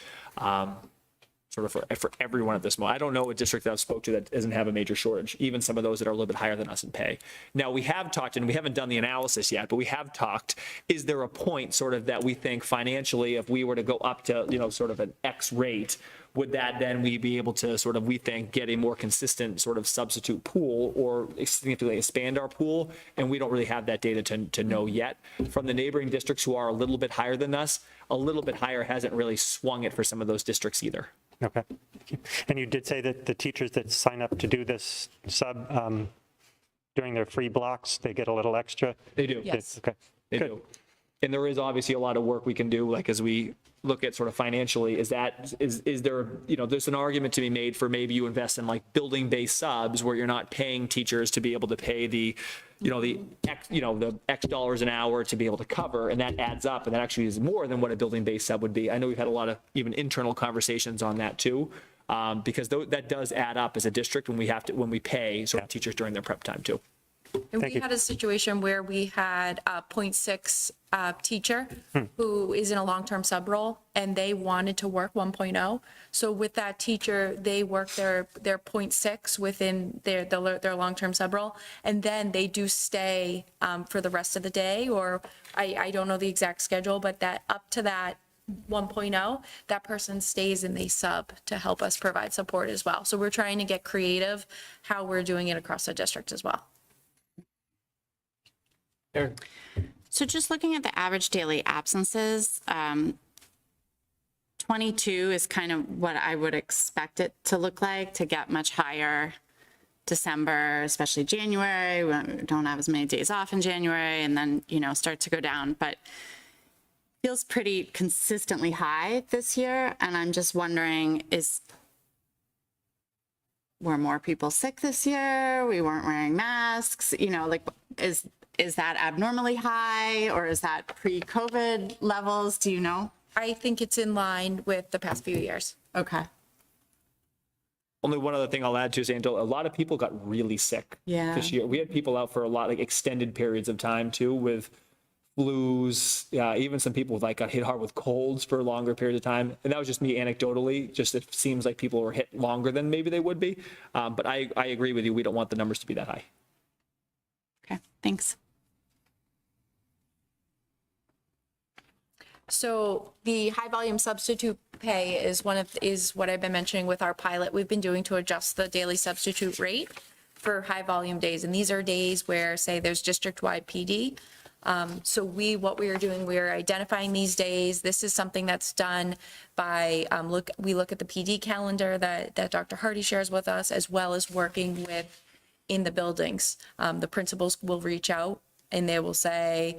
Sort of for everyone at this moment. I don't know a district that I've spoke to that doesn't have a major shortage, even some of those that are a little bit higher than us in pay. Now, we have talked, and we haven't done the analysis yet, but we have talked, is there a point sort of that we think financially, if we were to go up to, you know, sort of an X rate, would that then we be able to sort of, we think, get a more consistent sort of substitute pool or significantly expand our pool? And we don't really have that data to know yet. From the neighboring districts who are a little bit higher than us, a little bit higher hasn't really swung it for some of those districts either. Okay. And you did say that the teachers that sign up to do this sub during their free blocks, they get a little extra? They do. Yes. Okay. They do. And there is obviously a lot of work we can do, like as we look at sort of financially, is there, you know, there's an argument to be made for maybe you invest in like building-based subs where you're not paying teachers to be able to pay the X dollars an hour to be able to cover, and that adds up, and that actually is more than what a building-based sub would be. I know we've had a lot of even internal conversations on that too, because that does add up as a district when we pay sort of teachers during their prep time too. And Thank we you. had a situation where we had a 0.6 teacher who is in a long-term sub role, and they wanted to work 1.0. So with that teacher, they work their 0.6 within their long-term sub role, and then they do stay for the rest of the day, or I don't know the exact schedule, but that up to that 1.0, that person stays and they sub to help us provide support as well. So we're trying to get creative how we're doing it across the district as well. So just looking at the average daily absences, 22 is kind of what I would expect it to look like, to get much higher December, especially January. We don't have as many days off in January, and then, you know, start to go down. But feels pretty consistently high this year. And I'm just wondering, were more people sick this year? We weren't wearing masks, you know, like, is that abnormally high, or is that pre-COVID levels? Do you know? I think it's in line with the past few years. Okay. Only one other thing I'll add to is, Angela, a lot of people got really sick this year. We had people out for a lot, like extended periods of time too, with flus, even some people got hit hard with colds for longer periods of time. And that was just me anecdotally, just it seems like people were hit longer than maybe they would be. But I agree with you. We don't want the numbers to be that high. Okay, thanks. So the high volume substitute pay is what I've been mentioning with our pilot we've been doing to adjust the daily substitute rate for high volume days. And these are days where, say, there's district-wide PD. So what we are doing, we are identifying these days. This is something that's done by, we look at the PD calendar that Dr. Hardy shares with us, as well as working with in the buildings. The principals will reach out and they will say,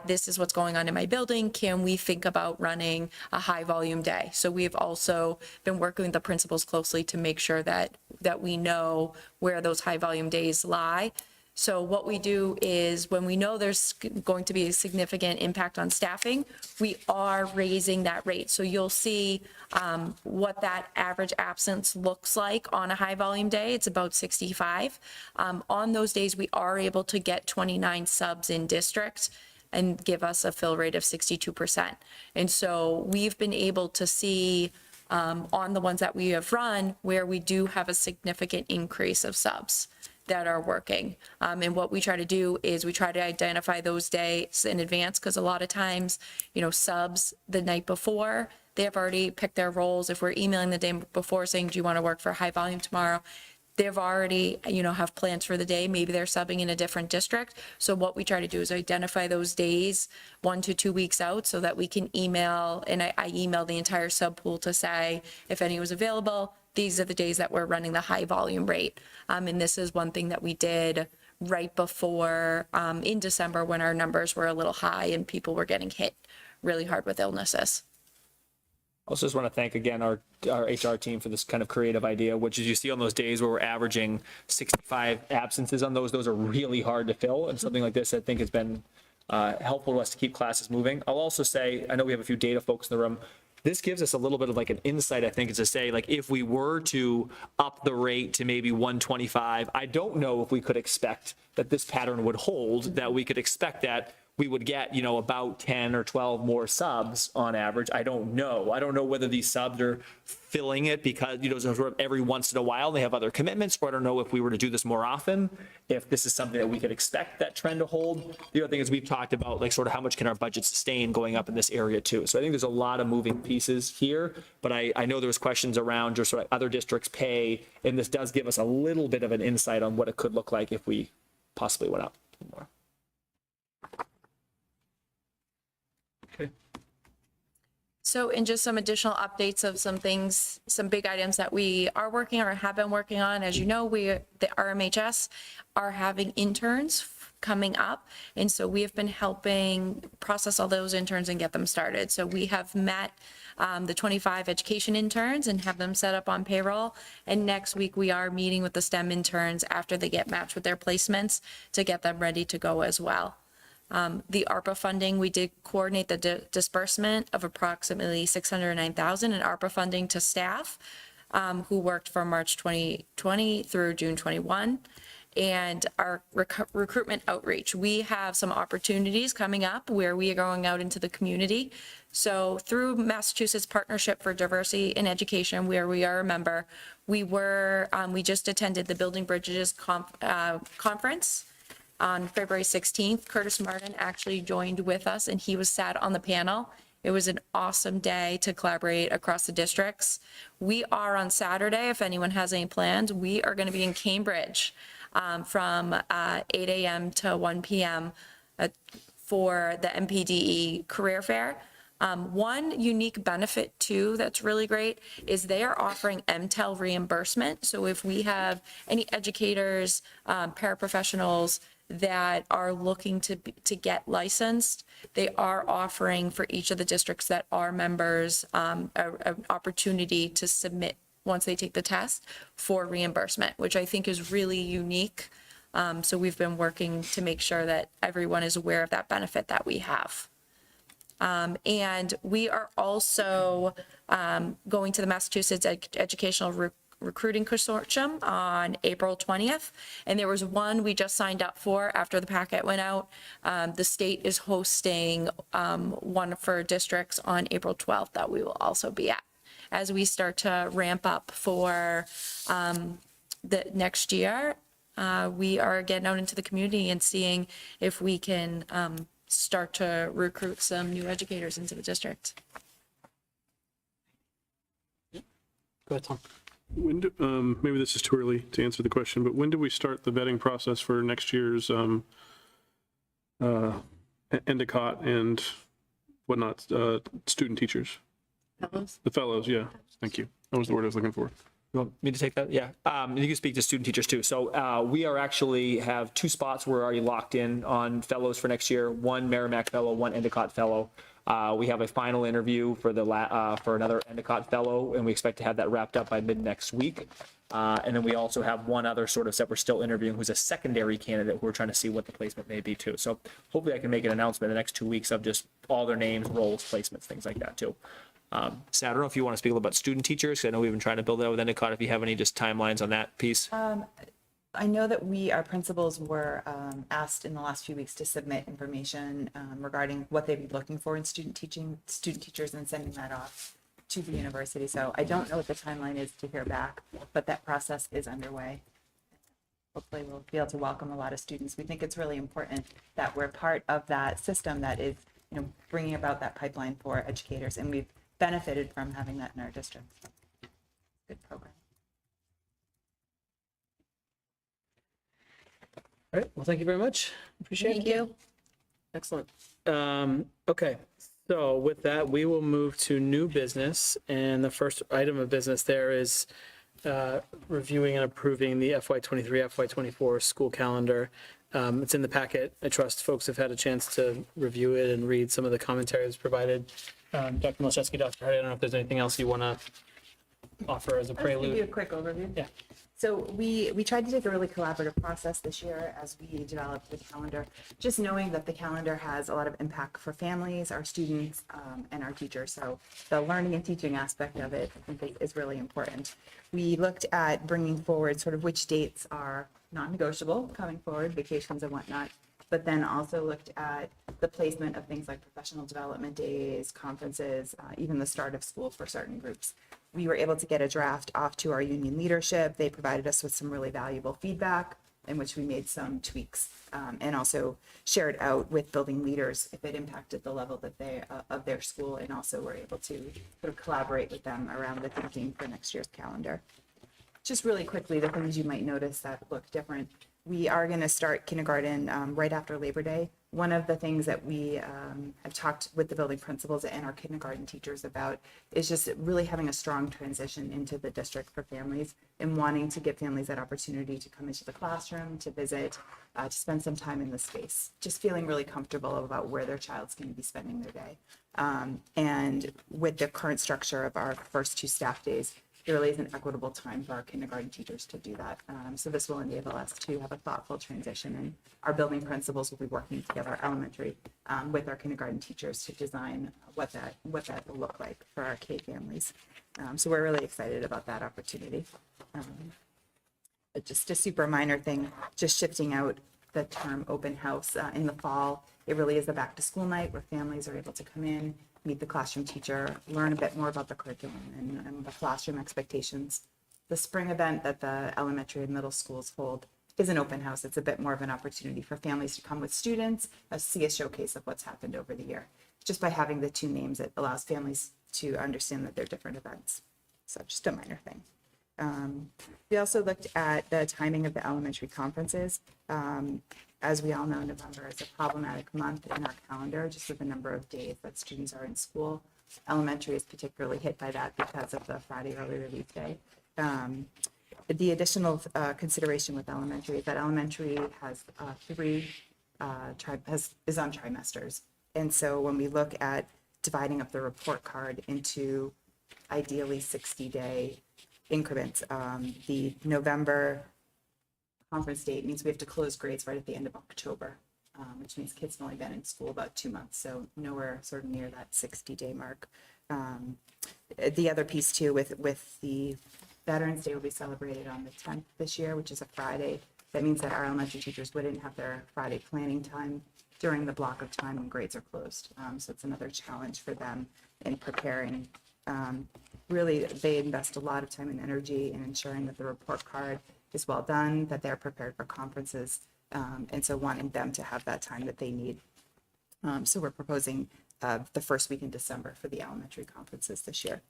this is what's going on in my building. Can we think about running a high volume day? So we've also been working with the principals closely to make sure that we know where those high volume days lie. So what we do is when we know there's going to be a significant impact on staffing, we are raising that rate. So you'll see what that average absence looks like on a high volume day. It's about 65. On those days, we are able to get 29 subs in district and give us a fill rate of 62%. And so we've been able to see on the ones that we have run where we do have a significant increase of subs that are working. And what we try to do is we try to identify those days in advance, because a lot of times, subs the night before, they have already picked their roles. If we're emailing the day before saying, do you want to work for high volume tomorrow? They've already, have plans for the day. Maybe they're subbing in a different district. So what we try to do is identify those days 1 to 2 weeks out so that we can email, and I email the entire sub pool to say, if any was available, these are the days that we're running the high volume rate. And this is one thing that we did right before in December when our numbers were a little high and people were getting hit really hard with illnesses. Also just want to thank again our HR team for this kind of creative idea, which is you see on those days where we're averaging 65 absences on those are really hard to fill. And something like this, I think, has been helpful to us to keep classes moving. I'll also say, I know we have a few data folks in the room. This gives us a little bit of like an insight, I think, is to say, like, if we were to up the rate to maybe 125, I don't know if we could expect that this pattern would hold, that we could expect that we would get, about 10 or 12 more subs on average. I don't know. I don't know whether these subs are filling it because, sort of every once in a while they have other commitments, or I don't know if we were to do this more often, if this is something that we could expect that trend to hold. The other thing is we've talked about, like, sort of how much can our budget sustain going up in this area too. So I think there's a lot of moving pieces here, but I know there was questions around just sort of other districts pay, and this does give us a little bit of an insight on what it could look like if we possibly went up more. So, and just some additional updates of some things, some big items that we are working on or have been working on. As you know, the RMHS are having interns coming up. And so we have been helping process all those interns and get them started. So we have met the 25 education interns and have them set up on payroll. And next week we are meeting with the STEM interns after they get matched with their placements to get them ready to go as well. The ARPA funding, we did coordinate the disbursement of approximately $609,000 in ARPA funding to staff who worked from March 2020 through June 21. And our recruitment outreach, we have some opportunities coming up where we are going out into the community. So through Massachusetts Partnership for Diversity in Education, where we are a member, we just attended the Building Bridges conference on February 16th. Curtis Martin actually joined with us and he was sat on the panel. It was an awesome day to collaborate across the districts. We are on Saturday, if anyone has any plans, we are going to be in Cambridge from 8 a.m. to 1 p.m. For the MPDE Career Fair. One unique benefit too that's really great is they are offering MTEL reimbursement. So if we have any educators, paraprofessionals that are looking to get licensed, they are offering for each of the districts that are members an opportunity to submit once they take the test for reimbursement, which I think is really unique. So we've been working to make sure that everyone is aware of that benefit that we have. And we are also going to the Massachusetts Educational Recruiting Consortium on April 20th. And there was one we just signed up for after the packet went out. The state is hosting one for districts on April 12th that we will also be at as we start to ramp up for the next year. We are getting out into the community and seeing if we can start to recruit some new educators into the district. Go ahead, Tom. When do, maybe this is too early to answer the question, but when do we start the vetting process for next year's Endicott and whatnot, student teachers. The fellows, yeah. Thank you. That was the word I was looking for. You want me to take that? Yeah. You can speak to student teachers too. So we are actually have 2 spots we're already locked in on fellows for next year. 1 Merrimack fellow, 1 Endicott fellow. We have a final interview for for another Endicott fellow, and we expect to have that wrapped up by mid next week. And then we also have 1 other sort of that we're still interviewing, who's a secondary candidate who we're trying to see what the placement may be too. So hopefully I can make an announcement in the next 2 weeks of just all their names, roles, placements, things like that too. So I don't know if you want to speak a little about student teachers, 'cause I know we've been trying to build that with Endicott. If you have any just timelines on that piece. I know that our principals were asked in the last few weeks to submit information regarding what they'd be looking for in student teachers, and sending that off to the university. So I don't know what the timeline is to hear back, but that process is underway. Hopefully we'll be able to welcome a lot of students. We think it's really important that we're part of that system that is, bringing about that pipeline for educators, and we've benefited from having that in our district. Good program. All right, well, thank you very much. Appreciate it. Thank you. Excellent. Okay, so with that, we will move to new business. And the first item of business there is reviewing and approving the FY23, FY24 school calendar. It's in the packet. I trust folks have had a chance to review it and read some of the commentary that's provided. Dr. Malczewski, Dr. Hardy, I don't know if there's anything else you want to offer as a I'll just give you a prelude. quick overview. Yeah. So we tried to take a really collaborative process this year as we developed the calendar, just knowing that the calendar has a lot of impact for families, our students, and our teachers. So the learning and teaching aspect of it, I think, is really important. We looked at bringing forward sort of which dates are non-negotiable coming forward, vacations and whatnot, but then also looked at the placement of things like professional development days, conferences, even the start of school for certain groups. We were able to get a draft off to our union leadership. They provided us with some really valuable feedback in which we made some tweaks, and also shared out with building leaders if it impacted the level that they of their school, and also were able to sort of collaborate with them around the thinking for next year's calendar. Just really quickly, the things you might notice that look different. We are going to start kindergarten right after Labor Day. One of the things that we have talked with the building principals and our kindergarten teachers about is just really having a strong transition into the district for families, and wanting to give families that opportunity to come into the classroom, to visit, to spend some time in the space, just feeling really comfortable about where their child's going to be spending their day. And with the current structure of our first 2 staff days, there really is an equitable time for our kindergarten teachers to do that. So this will enable us to have a thoughtful transition, and our building principals will be working together elementary with our kindergarten teachers to design what that will look like for our K families. So we're really excited about that opportunity. Just a super minor thing, just shifting out the term open house in the fall. It really is a back to school night where families are able to come in, meet the classroom teacher, learn a bit more about the curriculum and the classroom expectations. The spring event that the elementary and middle schools hold is an open house. It's a bit more of an opportunity for families to come with students, see a showcase of what's happened over the year. Just by having the 2 names, it allows families to understand that they're different events. So just a minor thing. We also looked at the timing of the elementary conferences. As we all know, November is a problematic month in our calendar, just with the number of days that students are in school. Elementary is particularly hit by that because of the Friday early release day. The additional consideration with elementary is that elementary has is on trimesters. And so when we look at dividing up the report card into ideally 60-day increments, the November conference date means we have to close grades right at the end of October, which means kids have only been in school about 2 months, so nowhere sort of near that 60-day mark. The other piece too, with the Veterans Day will be celebrated on the 10th this year, which is a Friday. That means that our elementary teachers wouldn't have their Friday planning time during the block of time when grades are closed. So it's another challenge for them in preparing. Really, they invest a lot of time and energy in ensuring that the report card is well done, that they're prepared for conferences, and so wanting them to have that time that they need. So we're proposing the first week in December for the elementary conferences this year.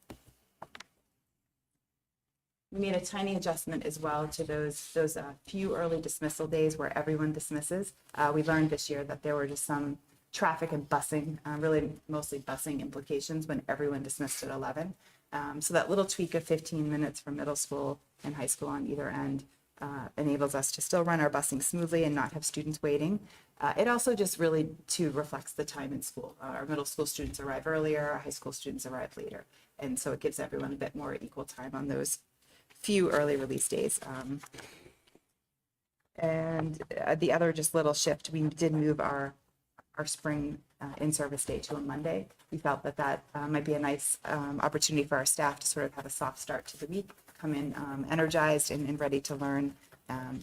We made a tiny adjustment as well to those few early dismissal days where everyone dismisses. We learned this year that there were just some traffic and busing, really mostly busing implications when everyone dismissed at 11. So that little tweak of 15 minutes for middle school and high school on either end enables us to still run our busing smoothly and not have students waiting. It also just really too reflects the time in school. Our middle school students arrive earlier, our high school students arrive later. And so it gives everyone a bit more equal time on those few early release days. And the other just little shift, we did move our spring in-service day to a Monday. We felt that that might be a nice opportunity for our staff to sort of have a soft start to the week, come in energized and ready to learn.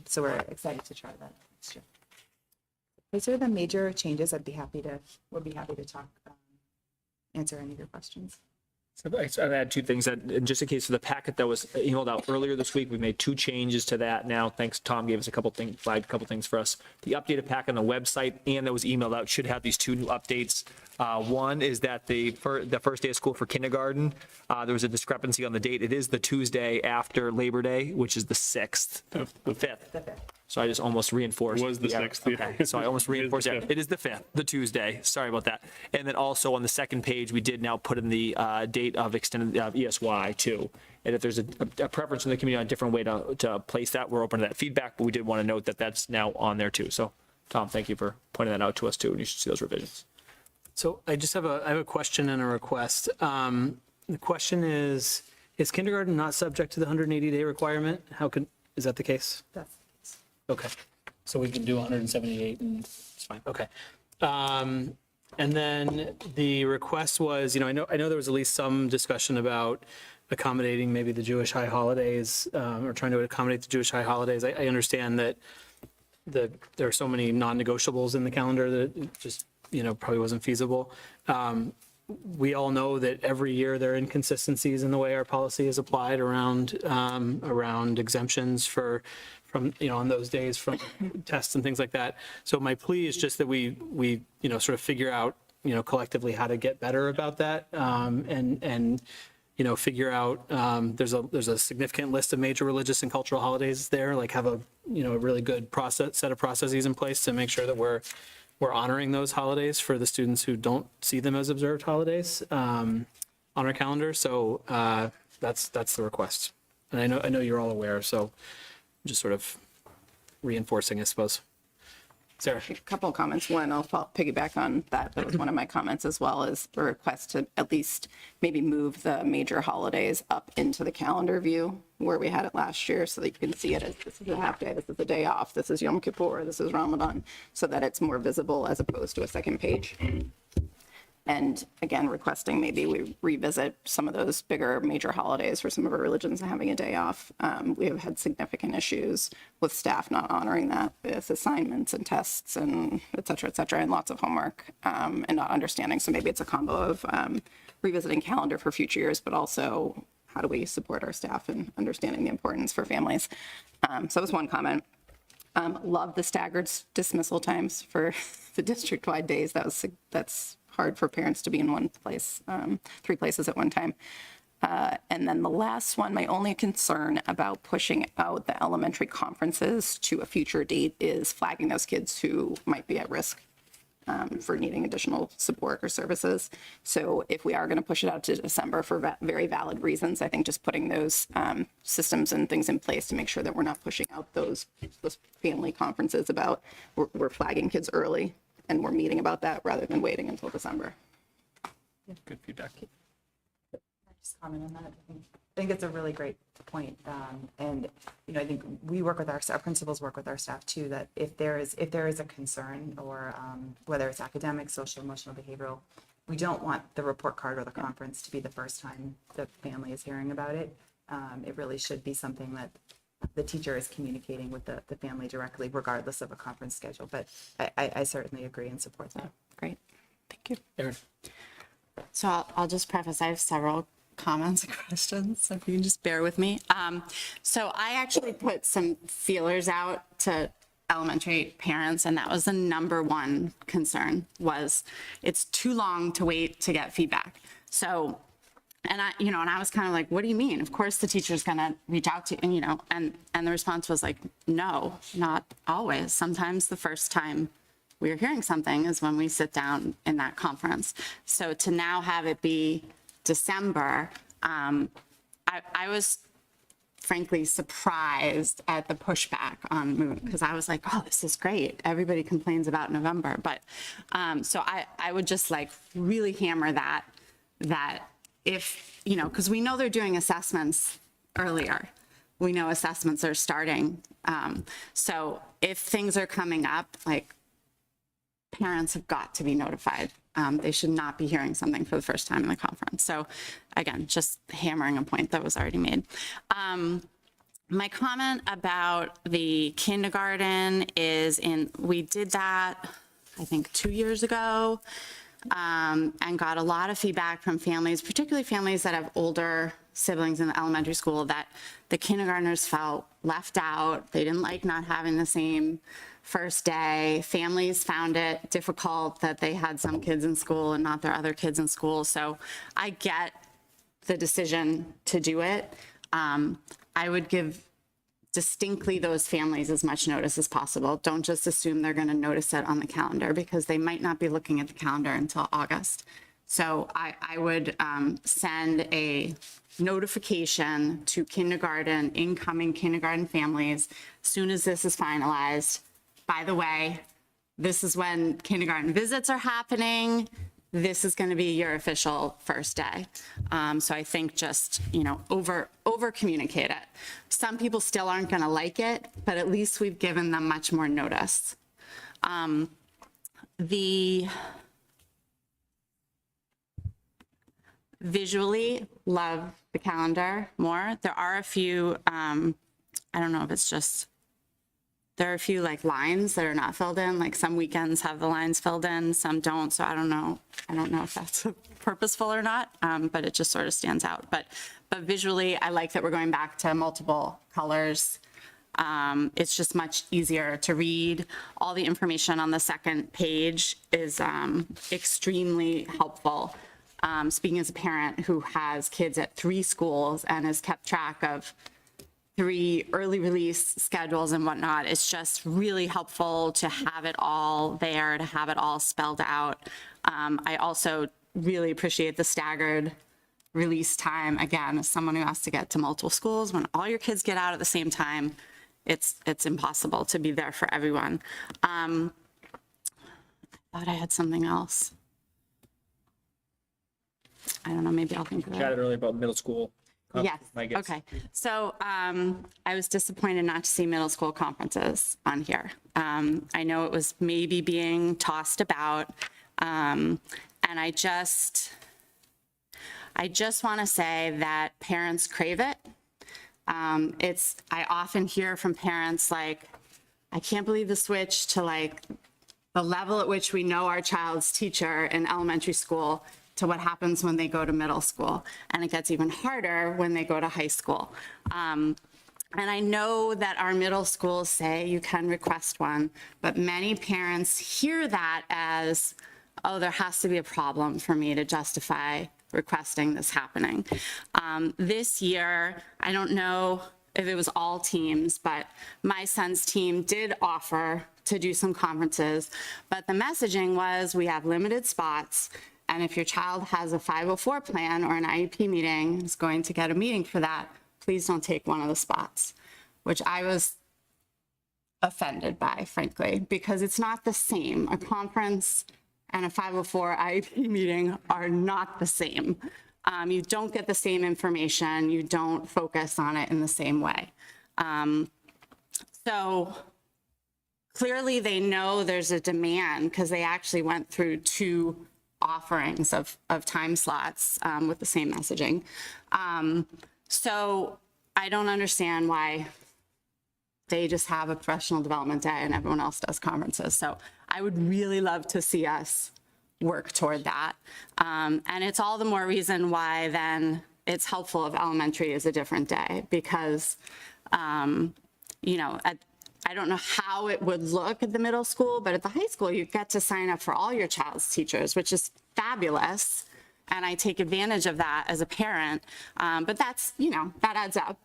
So we're excited to try that next year. These are the major changes. We'll be happy to talk, answer any of your questions. So I've add two things that, and just in case of the packet that was emailed out earlier this week, we made 2 changes to that now. Thanks, Tom gave us flagged a couple things for us. The updated packet on the website and that was emailed out should have these 2 new updates. One is that the first day of school for kindergarten, there was a discrepancy on the date. It is the Tuesday after Labor Day, which is the 6th, the 5th. So I just almost reinforced. It was the 6th, yeah. Okay, so I almost reinforced the that. 5th. It is the 5th, the Tuesday. Sorry about that. And then also on the second page, we did now put in the date of extended ESY too. And if there's a preference in the community on a different way to place that, we're open to that feedback, but we did want to note that that's now on there too. So Tom, thank you for pointing that out to us too, and you should see those revisions. So I just have a question and a request. The question is kindergarten not subject to the 180-day requirement? Is that the case? That's Okay, so we can do 178 and it's fine, okay. And then the request was, I know there was at least some discussion about accommodating maybe the Jewish high holidays, or trying to accommodate the Jewish high holidays. I understand that there are so many non-negotiables in the calendar that it just, probably wasn't feasible. We all know that every year there are inconsistencies in the way our policy is applied around exemptions from on those days from tests and things like that. So my plea is just that we sort of figure out collectively how to get better about that, and figure out there's a significant list of major religious and cultural holidays there. Like have a really good set of processes in place to make sure that we're honoring those holidays for the students who don't see them as observed holidays on our calendar. So that's the request. And I know you're all aware, so just sort of reinforcing, I suppose. Sarah. A couple of comments. One, I'll piggyback on that. That was one of my comments as well, is a request to at least maybe move the major holidays up into the calendar view where we had it last year, so that you can see it as this is a half day, this is a day off, this is Yom Kippur, this is Ramadan, so that it's more visible as opposed to a second page. And again, requesting maybe we revisit some of those bigger major holidays for some of our religions and having a day off. We have had significant issues with staff not honoring that with assignments and tests and et cetera, and lots of homework and not understanding. So maybe it's a combo of revisiting calendar for future years, but also how do we support our staff in understanding the importance for families. So that was one comment. Love the staggered dismissal times for the district-wide days. That's hard for parents to be in one place, 3 places at one time. And then the last one, my only concern about pushing out the elementary conferences to a future date is flagging those kids who might be at risk for needing additional support or services. So if we are going to push it out to December for very valid reasons, I think just putting those systems and things in place to make sure that we're not pushing out those family conferences about we're flagging kids early and we're meeting about that rather than waiting until December. Good feedback. just comment on that. I think it's a really great point. And, I think we work with our principals work with our staff too, that if there is a concern or whether it's academic, social, emotional, behavioral, we don't want the report card or the conference to be the first time the family is hearing about it. It really should be something that the teacher is communicating with the family directly, regardless of a conference schedule. But I certainly agree and support that. Great. Thank you. Erin. So I'll just preface, I have several comments and questions, so if you can just bear with me. So I actually put some feelers out to elementary parents, and that was the number one concern, was it's too long to wait to get feedback. So, and I was kind of like, what do you mean? Of course the teacher's gonna reach out to you, and the response was like, no, not always. Sometimes the first time we're hearing something is when we sit down in that conference. So to now have it be December, I was frankly surprised at the pushback on Moon, because I was like, oh, this is great. Everybody complains about November. But so I would just like really hammer that if, you know, because we know they're doing assessments earlier. We know assessments are starting. So if things are coming up, like, parents have got to be notified. They should not be hearing something for the first time in the conference. So again, just hammering a point that was already made. My comment about the kindergarten is we did that, I think 2 years ago, and got a lot of feedback from families, particularly families that have older siblings in the elementary school, that the kindergartners felt left out. They didn't like not having the same first day. Families found it difficult that they had some kids in school and not their other kids in school. So I get the decision to do it. I would give distinctly those families as much notice as possible. Don't just assume they're going to notice it on the calendar, because they might not be looking at the calendar until August. So I would send a notification to incoming kindergarten families as soon as this is finalized. By the way, this is when kindergarten visits are happening. This is going to be your official first day. So I think just, you know, over communicate it. Some people still aren't going to like it, but at least we've given them much more notice. Visually love the calendar more. There are a few, I don't know if it's just, there are a few like lines that are not filled in. Like some weekends have the lines filled in, some don't. So I don't know if that's purposeful or not, but it just sort of stands out. But visually, I like that we're going back to multiple colors. It's just much easier to read. All the information on the second page is extremely helpful. Speaking as a parent who has kids at 3 schools and has kept track of 3 early release schedules and whatnot, it's just really helpful to have it all there, to have it all spelled out. I also really appreciate the staggered release time. Again, as someone who has to get to multiple schools, when all your kids get out at the same time, it's impossible to be there for everyone. I thought I had something else. I don't know, maybe I'll think of it. Chatted earlier about middle school. Yes, I guess. okay. So I was disappointed not to see middle school conferences on here. I know it was maybe being tossed about, and I just want to say that parents crave it. I often hear from parents like, I can't believe the switch to like the level at which we know our child's teacher in elementary school to what happens when they go to middle school. And it gets even harder when they go to high school. And I know that our middle schools say you can request one, but many parents hear that as, oh, there has to be a problem for me to justify requesting this happening. This year, I don't know if it was all teams, but my son's team did offer to do some conferences, but the messaging was we have limited spots. And if your child has a 504 plan or an IEP meeting, is going to get a meeting for that, please don't take one of the spots, which I was offended by, frankly, because it's not the same. A conference and a 504 IEP meeting are not the same. You don't get the same information. You don't focus on it in the same way. So clearly they know there's a demand because they actually went through 2 offerings of time slots with the same messaging. So I don't understand why they just have a professional development day and everyone else does conferences. So I would really love to see us work toward that. And it's all the more reason why then it's helpful if elementary is a different day, because, you know, I don't know how it would look at the middle school, but at the high school, you get to sign up for all your child's teachers, which is fabulous. And I take advantage of that as a parent. But that's, you know, that adds up.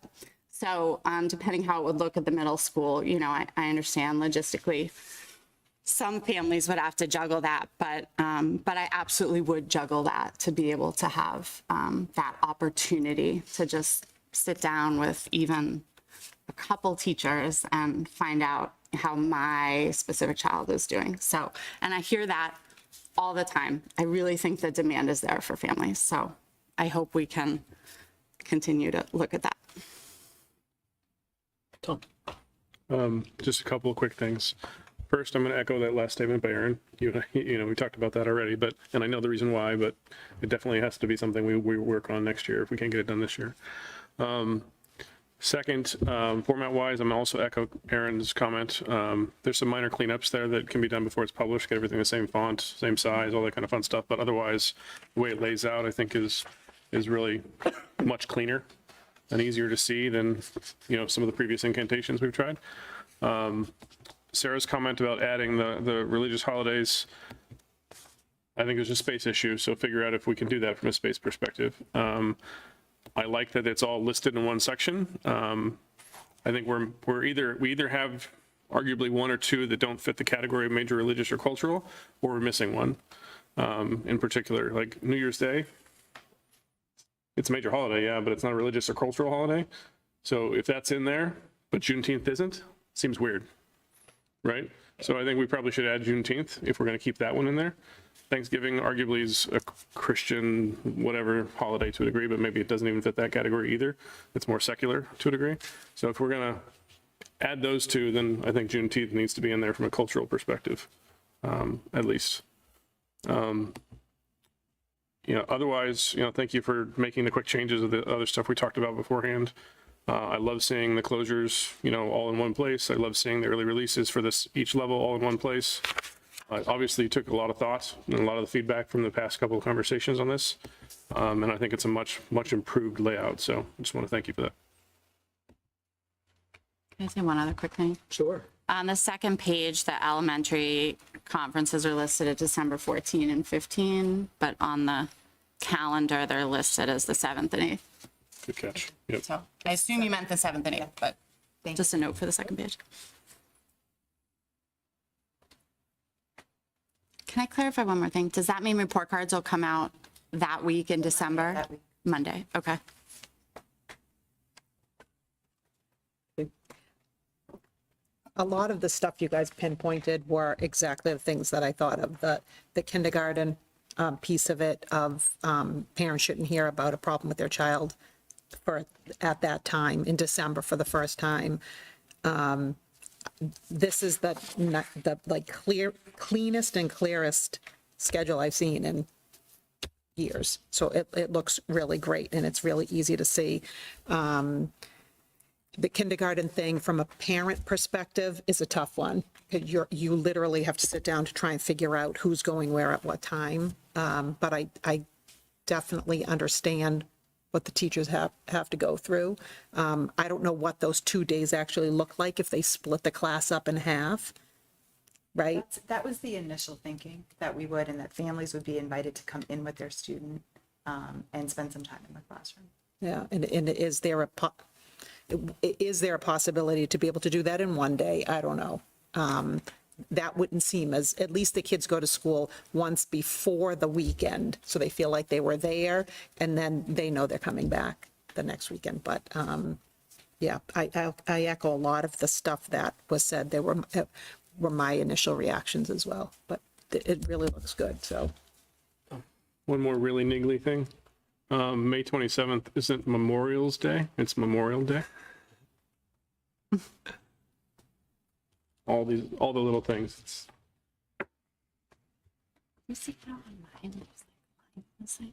So depending how it would look at the middle school, you know, I understand logistically some families would have to juggle that, but I absolutely would juggle that to be able to have that opportunity to just sit down with even a couple teachers and find out how my specific child is doing. So, and I hear that all the time. I really think the demand is there for families. So I hope we can continue to look at that. Tom? Just a couple of quick things. First, I'm going to echo that last statement by Aaron. You know, we talked about that already, and I know the reason why, but it definitely has to be something we work on next year if we can't get it done this year. Second, format-wise, I'm also echo Aaron's comment. There's some minor cleanups there that can be done before it's published, get everything the same font, same size, all that kind of fun stuff. But otherwise, the way it lays out, I think is really much cleaner and easier to see than, you know, some of the previous incantations we've tried. Sarah's comment about adding the religious holidays, I think there's a space issue, so figure out if we can do that from a space perspective. I like that it's all listed in one section. I think we either have arguably one or two that don't fit the category of major religious or cultural, or we're missing one. In particular, like New Year's Day, it's a major holiday, yeah, but it's not a religious or cultural holiday. So if that's in there, but Juneteenth isn't, seems weird, right? So I think we probably should add Juneteenth if we're going to keep that one in there. Thanksgiving arguably is a Christian whatever holiday to a degree, but maybe it doesn't even fit that category either. It's more secular to a degree. So if we're going to add those two, then I think Juneteenth needs to be in there from a cultural perspective, at least. You know, otherwise, you know, thank you for making the quick changes of the other stuff we talked about beforehand. I love seeing the closures, you know, all in one place. I love seeing the early releases for each level all in one place. Obviously, you took a lot of thought and a lot of the feedback from the past couple of conversations on this. And I think it's a much improved layout. So I just want to thank you for that. Can I say one other quick thing? Sure. On the second page, the elementary conferences are listed at December 14 and 15, but on the calendar, they're listed as the 7th and 8th. Good catch. Yep. So I assume you meant the 7th and 8th, but just a note for the second page. Can I clarify one more thing? Does that mean report cards will come out that week in December? That week. Monday, okay. A lot of the stuff you guys pinpointed were exactly the things that I thought of. The kindergarten piece of it, of parents shouldn't hear about a problem with their child at that time in December for the first time. This is the like cleanest and clearest schedule I've seen in years. So it looks really great and it's really easy to see. The kindergarten thing from a parent perspective is a tough one. You literally have to sit down to try and figure out who's going where at what time. But I definitely understand what the teachers have to go through. I don't know what those 2 days actually look like if they split the class up in half, right? That was the initial thinking, that we would, and that families would be invited to come in with their student and spend some time in the classroom. Yeah, and is there a possibility to be able to do that in one day? I don't know. That wouldn't seem as, at least the kids go to school once before the weekend, so they feel like they were there, and then they know they're coming back the next weekend. But yeah, I echo a lot of the stuff that was said. There were my initial reactions as well, but it really looks good, so. One more really niggly thing. May 27th isn't Memorial's Day, it's Memorial Day. All the little things. You see that on mine? It's like,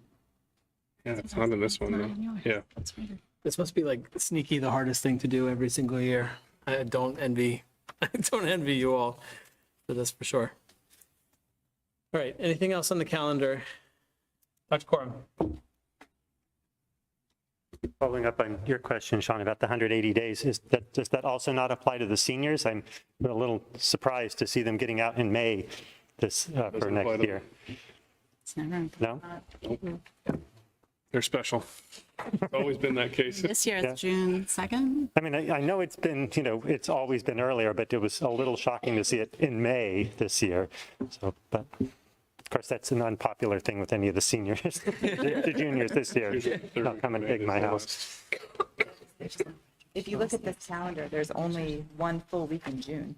Yeah, it's not in this one though. Yeah. that's weird. This must be like sneaky the hardest thing to do every single year. I don't envy you all for this for sure. All right, anything else on the calendar? Dr. Corum. Following up on your question, Sean, about the 180 days, does that also not apply to the seniors? I'm a little surprised to see them getting out in May for apply next to year. It's never. No? They're special. It's always been that case. This year is June 2nd. I mean, I know it's been, it's always been earlier, but it was a little shocking to see it in May this year. So, but of course, that's an unpopular thing with any of the seniors, the juniors this year. They'll come and dig my house. If you look at this calendar, there's only one full week in June.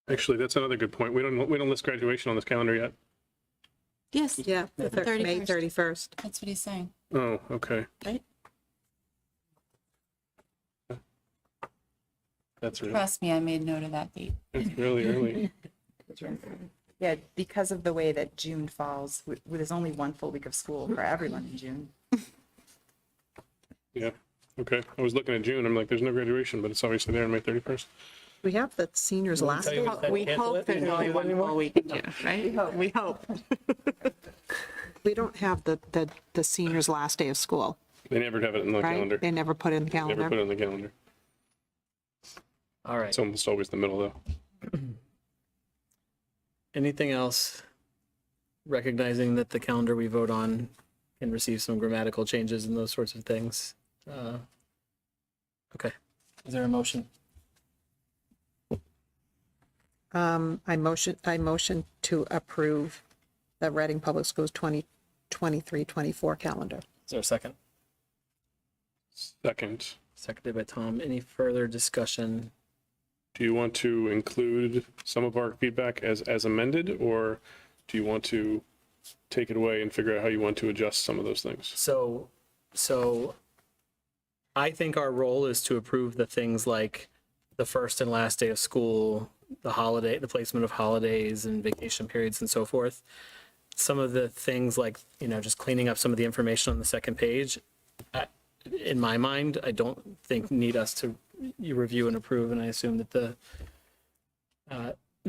Actually, that's another good point. We don't list graduation on this calendar yet. Yes. Yeah, May 31st. That's what he's saying, Oh, okay. right? That's really, Trust me, I made note of that date. it's really early. Yeah, because of the way that June falls, there's only one full week of school for everyone in June. Yeah. Okay. I was looking at June. I'm like, there's no graduation, but it's obviously there on May 31st. We have the seniors last day. We hope there's only one full week in June, right? We hope. We don't have the seniors' last day of school, They never have it in the right? calendar. They never put it in the Never put calendar. it in the calendar. All right. It's almost always the middle, though. Anything else? Recognizing that the calendar we vote on can receive some grammatical changes and those sorts of things. Okay. Is there a motion? I motion to approve the Reading Public Schools 2023-24 calendar. Is there a second? Second, Seconded by Tom. Any further discussion? do you want to include some of our feedback as amended, or do you want to take it away and figure out how you want to adjust some of those things? So I think our role is to approve the things like the first and last day of school, the placement of holidays and vacation periods and so forth. Some of the things like, just cleaning up some of the information on the second page, in my mind, I don't think need us to review and approve, and I assume that the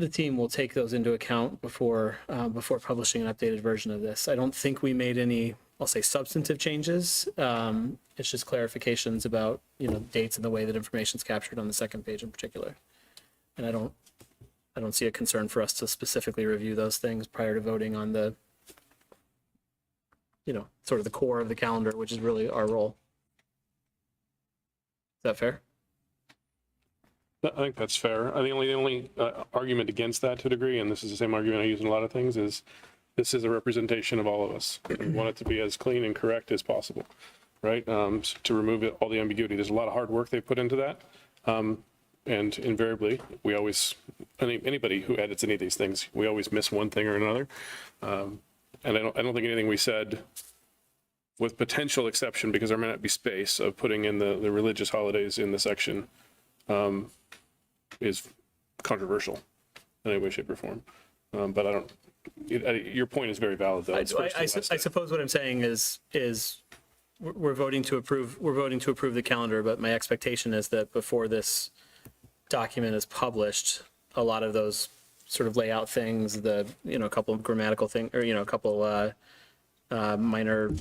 team will take those into account before publishing an updated version of this. I don't think we made any, I'll say, substantive changes. It's just clarifications about, dates and the way that information is captured on the second page in particular. And I don't see a concern for us to specifically review those things prior to voting on the, sort of the core of the calendar, which is really our role. Is that fair? I think that's fair. The only argument against that to a degree, and this is the same argument I use in a lot of things, is this is a representation of all of us. We want it to be as clean and correct as possible, right? To remove all the ambiguity. There's a lot of hard work they put into that. And invariably, we always, anybody who edits any of these things, we always miss one thing or another. And I don't think anything we said, with potential exception, because there may not be space, of putting in the religious holidays in the section, is controversial in any way, shape, or form. But your point is very valid, though. It's first and last I day. suppose what I'm saying is we're voting to approve the calendar, but my expectation is that before this document is published, a lot of those sort of layout things, a couple of grammatical things, or, a couple minor,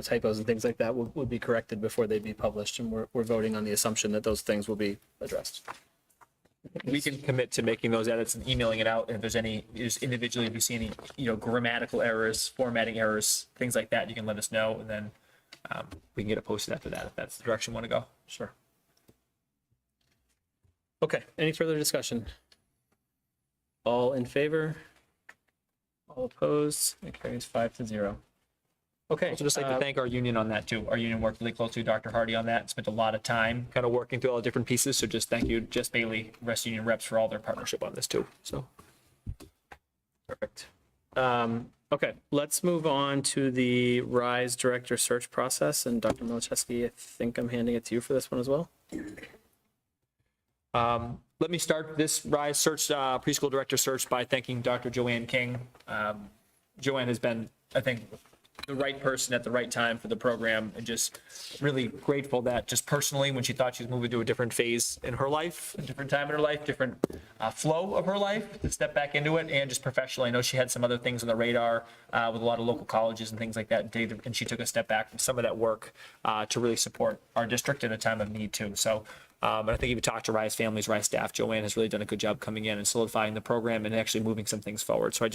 typos and things like that would be corrected before they'd be published. And we're voting on the assumption that those things will be addressed. We can commit to making those edits and emailing it out. And if there's any, just individually, if you see any, grammatical errors, formatting errors, things like that, you can let us know. And then we can get it posted after that, if that's the direction you want to go. Sure. Okay, any further discussion? All in favor? All opposed? It carries 5-0. Okay. So just like to thank our union on that too. Our union worked really closely with Dr. Hardy on that, spent a lot of time kind of working through all the different pieces. So just thank you, Jess Bailey, rest union reps, for all their partnership on this too. So. Perfect. Okay, let's move on to the RISE director search process. And Dr. Milczewski, I think I'm handing it to you for this one as well. Let me start this RISE search, preschool director search, by thanking Dr. Joanne King. Joanne has been, I think, the right person at the right time for the program, and just really grateful that just personally, when she thought she was moving to a different phase in her life, a different time in her life, different flow of her life, to step back into it. And just professionally, I know she had some other things on the radar with a lot of local colleges and things like that, and she took a step back from some of that work to really support our district in a time of need too. So And I think if you talk to Rise families, Rise staff, Joanne has really done a good job coming in and solidifying the program and actually moving some things forward. So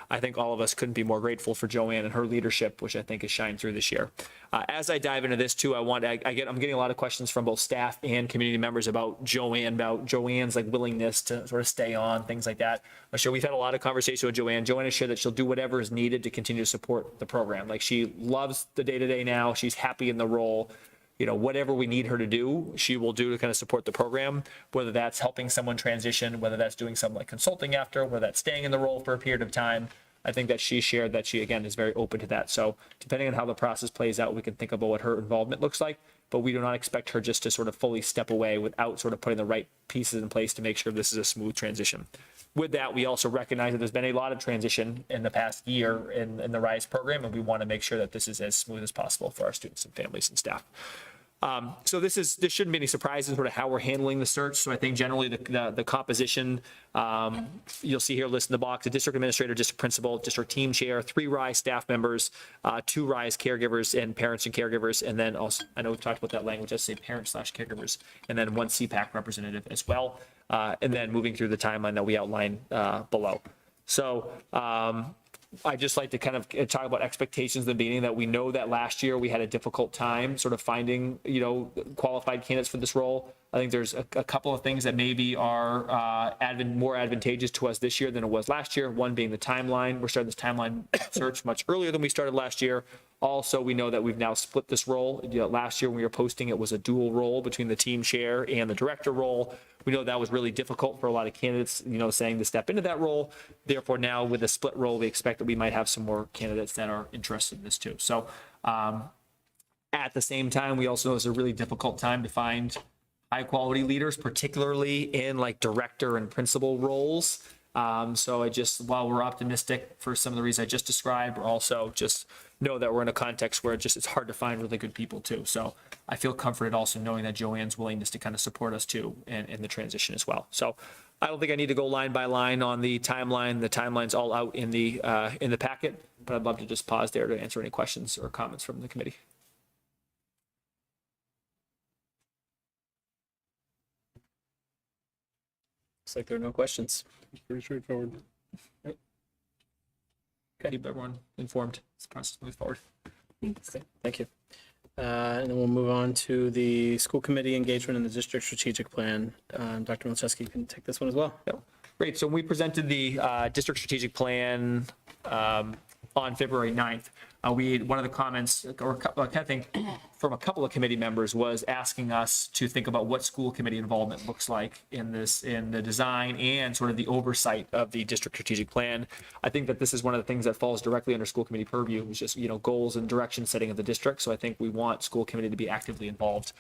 I think all of us couldn't be more grateful for Joanne and her leadership, which I think has shined through this year. As I dive into this too, I'm getting a lot of questions from both staff and community members about Joanne's like willingness to sort of stay on, things like that. I'm sure we've had a lot of conversation with Joanne. Joanne has shared that she'll do whatever is needed to continue to support the program. Like she loves the day-to-day now. She's happy in the role. You know, whatever we need her to do, she will do to kind of support the program, whether that's helping someone transition, whether that's doing some like consulting after, whether that's staying in the role for a period of time. I think that she shared that she, again, is very open to that. So depending on how the process plays out, we can think about what her involvement looks like, but we do not expect her just to sort of fully step away without sort of putting the right pieces in place to make sure this is a smooth transition. With that, we also recognize that there's been a lot of transition in the past year in the RISE program, and we want to make sure that this is as smooth as possible for our students and families and staff. So this shouldn't be any surprises sort of how we're handling the search. So I think generally the composition, you'll see here listed in the box: a district administrator, district principal, district team chair, 3 RISE staff members, 2 RISE caregivers and parents and caregivers, and then also, I know we've talked about that language, let's say parents/caregivers, and then 1 CPAC representative as well. And then moving through the timeline that we outlined below. So I'd just like to kind of talk about expectations in the beginning, that we know that last year we had a difficult time sort of finding, qualified candidates for this role. I think there's a couple of things that maybe are more advantageous to us this year than it was last year. One being the timeline. We're starting this timeline search much earlier than we started last year. Also, we know that we've now split this role. Last year when we were posting, it was a dual role between the team chair and the director role. We know that was really difficult for a lot of candidates, saying to step into that role. Therefore, now with a split role, we expect that we might have some more candidates that are interested in this too. So at the same time, we also know it's a really difficult time to find high quality leaders, particularly in like director and principal roles. So while we're optimistic for some of the reasons I just described, we're also just know that we're in a context where it's hard to find really good people too. So I feel comforted also knowing that Joanne's willingness to kind of support us too in the transition as well. So I don't think I need to go line by line on the timeline. The timeline's all out in the packet, but I'd love to just pause there to answer any questions or comments from the committee. Looks like there are no questions. Pretty straightforward. Okay, keep everyone informed as the process moves forward. Thanks. Thank you. And then we'll move on to the school committee engagement and the district strategic plan. Dr. Malczewski can take this one as well. Yep. Great. So we presented the district strategic plan on February 9th. One of the comments, or I think from a couple of committee members, was asking us to think about what school committee involvement looks like in the design and sort of the oversight of the district strategic plan. I think that this is one of the things that falls directly under school committee purview, which is goals and direction setting of the district. So I think we want school committee to be actively involved.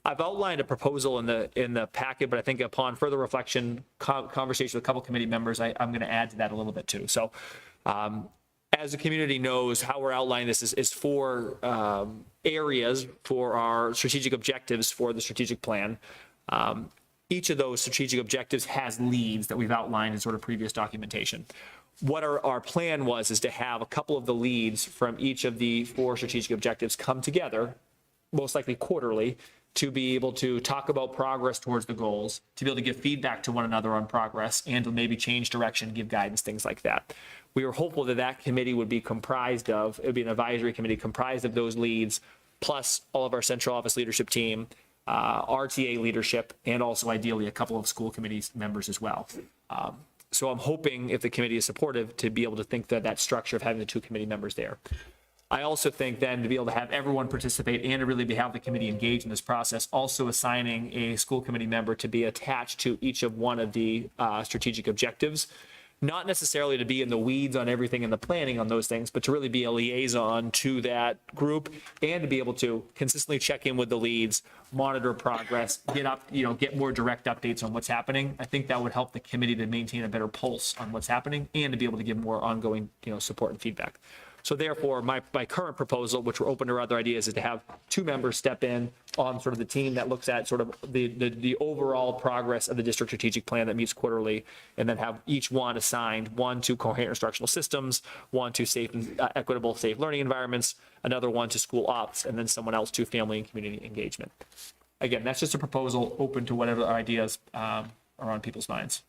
I've outlined a proposal in the packet, but I think upon further reflection, conversation with a couple committee members, I'm going to add to that a little bit too. So as the community knows, how we're outlining this is 4 areas for our strategic objectives for the strategic plan. Each of those strategic objectives has leads that we've outlined in sort of previous documentation. What our plan is to have a couple of the leads from each of the 4 strategic objectives come together, most likely quarterly, to be able to talk about progress towards the goals, to be able to give feedback to one another on progress, and to maybe change direction, give guidance, things like that. We were hopeful that committee would be it would be an advisory committee comprised of those leads, plus all of our central office leadership team, RTA leadership, and also ideally a couple of school committee members as well. So I'm hoping, if the committee is supportive, to be able to think that structure of having the 2 committee members there. I also think then to be able to have everyone participate and to really have the committee engaged in this process, also assigning a school committee member to be attached to each of one of the strategic objectives, not necessarily to be in the weeds on everything in the planning on those things, but to really be a liaison to that group and to be able to consistently check in with the leads, monitor progress, get more direct updates on what's happening. I think that would help the committee to maintain a better pulse on what's happening and to be able to give more ongoing, support and feedback. So therefore, my current proposal, which we're open to other ideas, is to have 2 members step in on sort of the team that looks at sort of the overall progress of the district strategic plan that meets quarterly, and then have each one assigned, 1 to coherent instructional systems, 1 to safe and equitable, safe learning environments, another 1 to school ops, and then someone else to family and community engagement. again, that's just a proposal open to whatever ideas are on people's minds.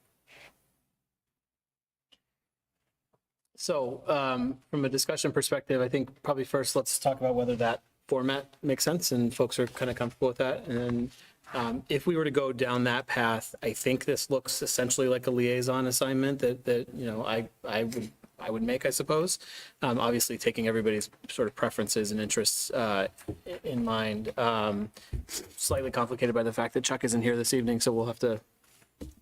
So from a discussion perspective, I think probably first let's talk about whether that format makes sense and folks are kind of comfortable with that. And then if we were to go down that path, I think this looks essentially like a liaison assignment that you know, I would make, I suppose. Obviously taking everybody's sort of preferences and interests in mind. Slightly complicated by the fact that Chuck isn't here this evening, so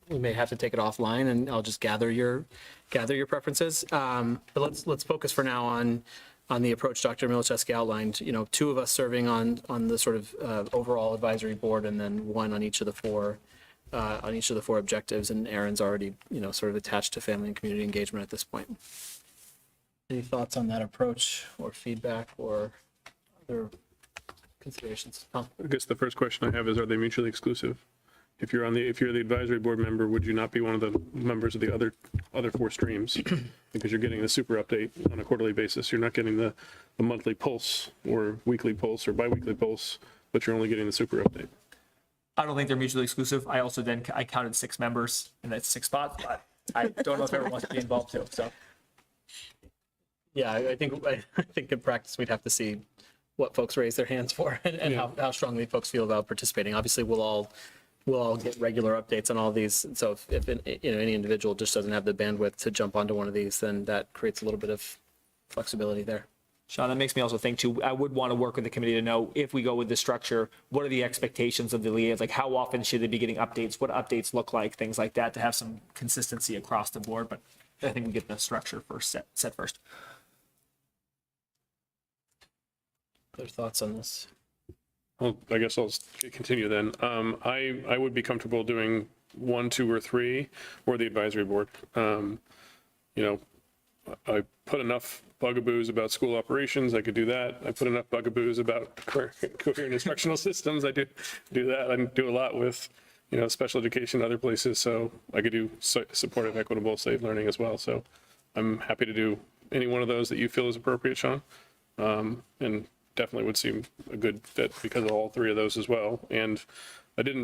we may have to take it offline and I'll just gather your preferences. But let's focus for now on the approach Dr. Milichewski outlined. You know, 2 of us serving on the sort of overall advisory board, and then 1 on each of the 4 objectives. And Aaron's already, you know, sort of attached to family and community engagement at this point. Any thoughts on that approach or feedback or other considerations? Tom? I guess the first question I have is, are they mutually exclusive? If you're the advisory board member, would you not be one of the members of the other 4 streams? Because you're getting the super update on a quarterly basis. You're not getting the monthly pulse or weekly pulse or biweekly pulse, but you're only getting the super update. I don't think they're mutually exclusive. I also I counted 6 members in that 6 spots, but I don't know if everyone wants to be involved too. So Yeah, I think in practice we'd have to see what folks raise their hands for and how strongly folks feel about participating. Obviously, we'll all get regular updates on all these. So if you know, any individual just doesn't have the bandwidth to jump onto one of these, then that creates a little bit of flexibility there. Sean, that makes me also think too, I would want to work with the committee to know if we go with this structure, what are the expectations of the liaisons? Like how often should they be getting updates? What updates look like? Things like that to have some consistency across the board. But I think we get the structure first set first. Other thoughts on this? Well, I guess I'll continue then. I would be comfortable doing 1, 2, or 3, or the advisory board. You know, I put enough bugaboos about school operations, I could do that. I put enough bugaboos about coherent instructional systems, I do that. I do a lot with, you know, special education and other places, so I could do supportive, equitable, safe learning as well. So I'm happy to do any one of those that you feel is appropriate, Sean. And definitely would seem a good fit because of all 3 of those as well. And I didn't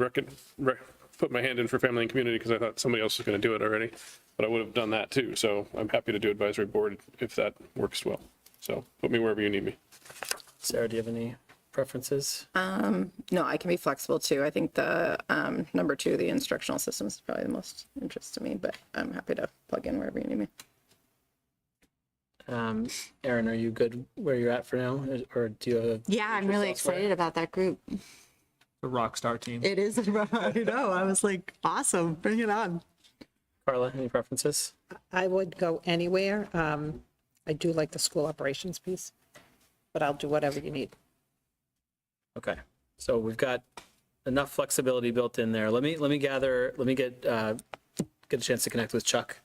put my hand in for family and community because I thought somebody else was going to do it already, but I would have done that too. So I'm happy to do advisory board if that works well. So put me wherever you need me. Sarah, do you have any preferences? No, I can be flexible too. I think the number 2, the instructional systems is probably the most interest to me, but I'm happy to plug in wherever you need me. Aaron, are you good where you're at for now? Or do you have? Yeah, I'm really excited about that group. The rock star team. It is, I know, I was like, awesome, bring it on. Carla, any preferences? I would go anywhere. I do like the school operations piece, but I'll do whatever you need. Okay, so we've got enough flexibility built in there. Let me get a chance to connect with Chuck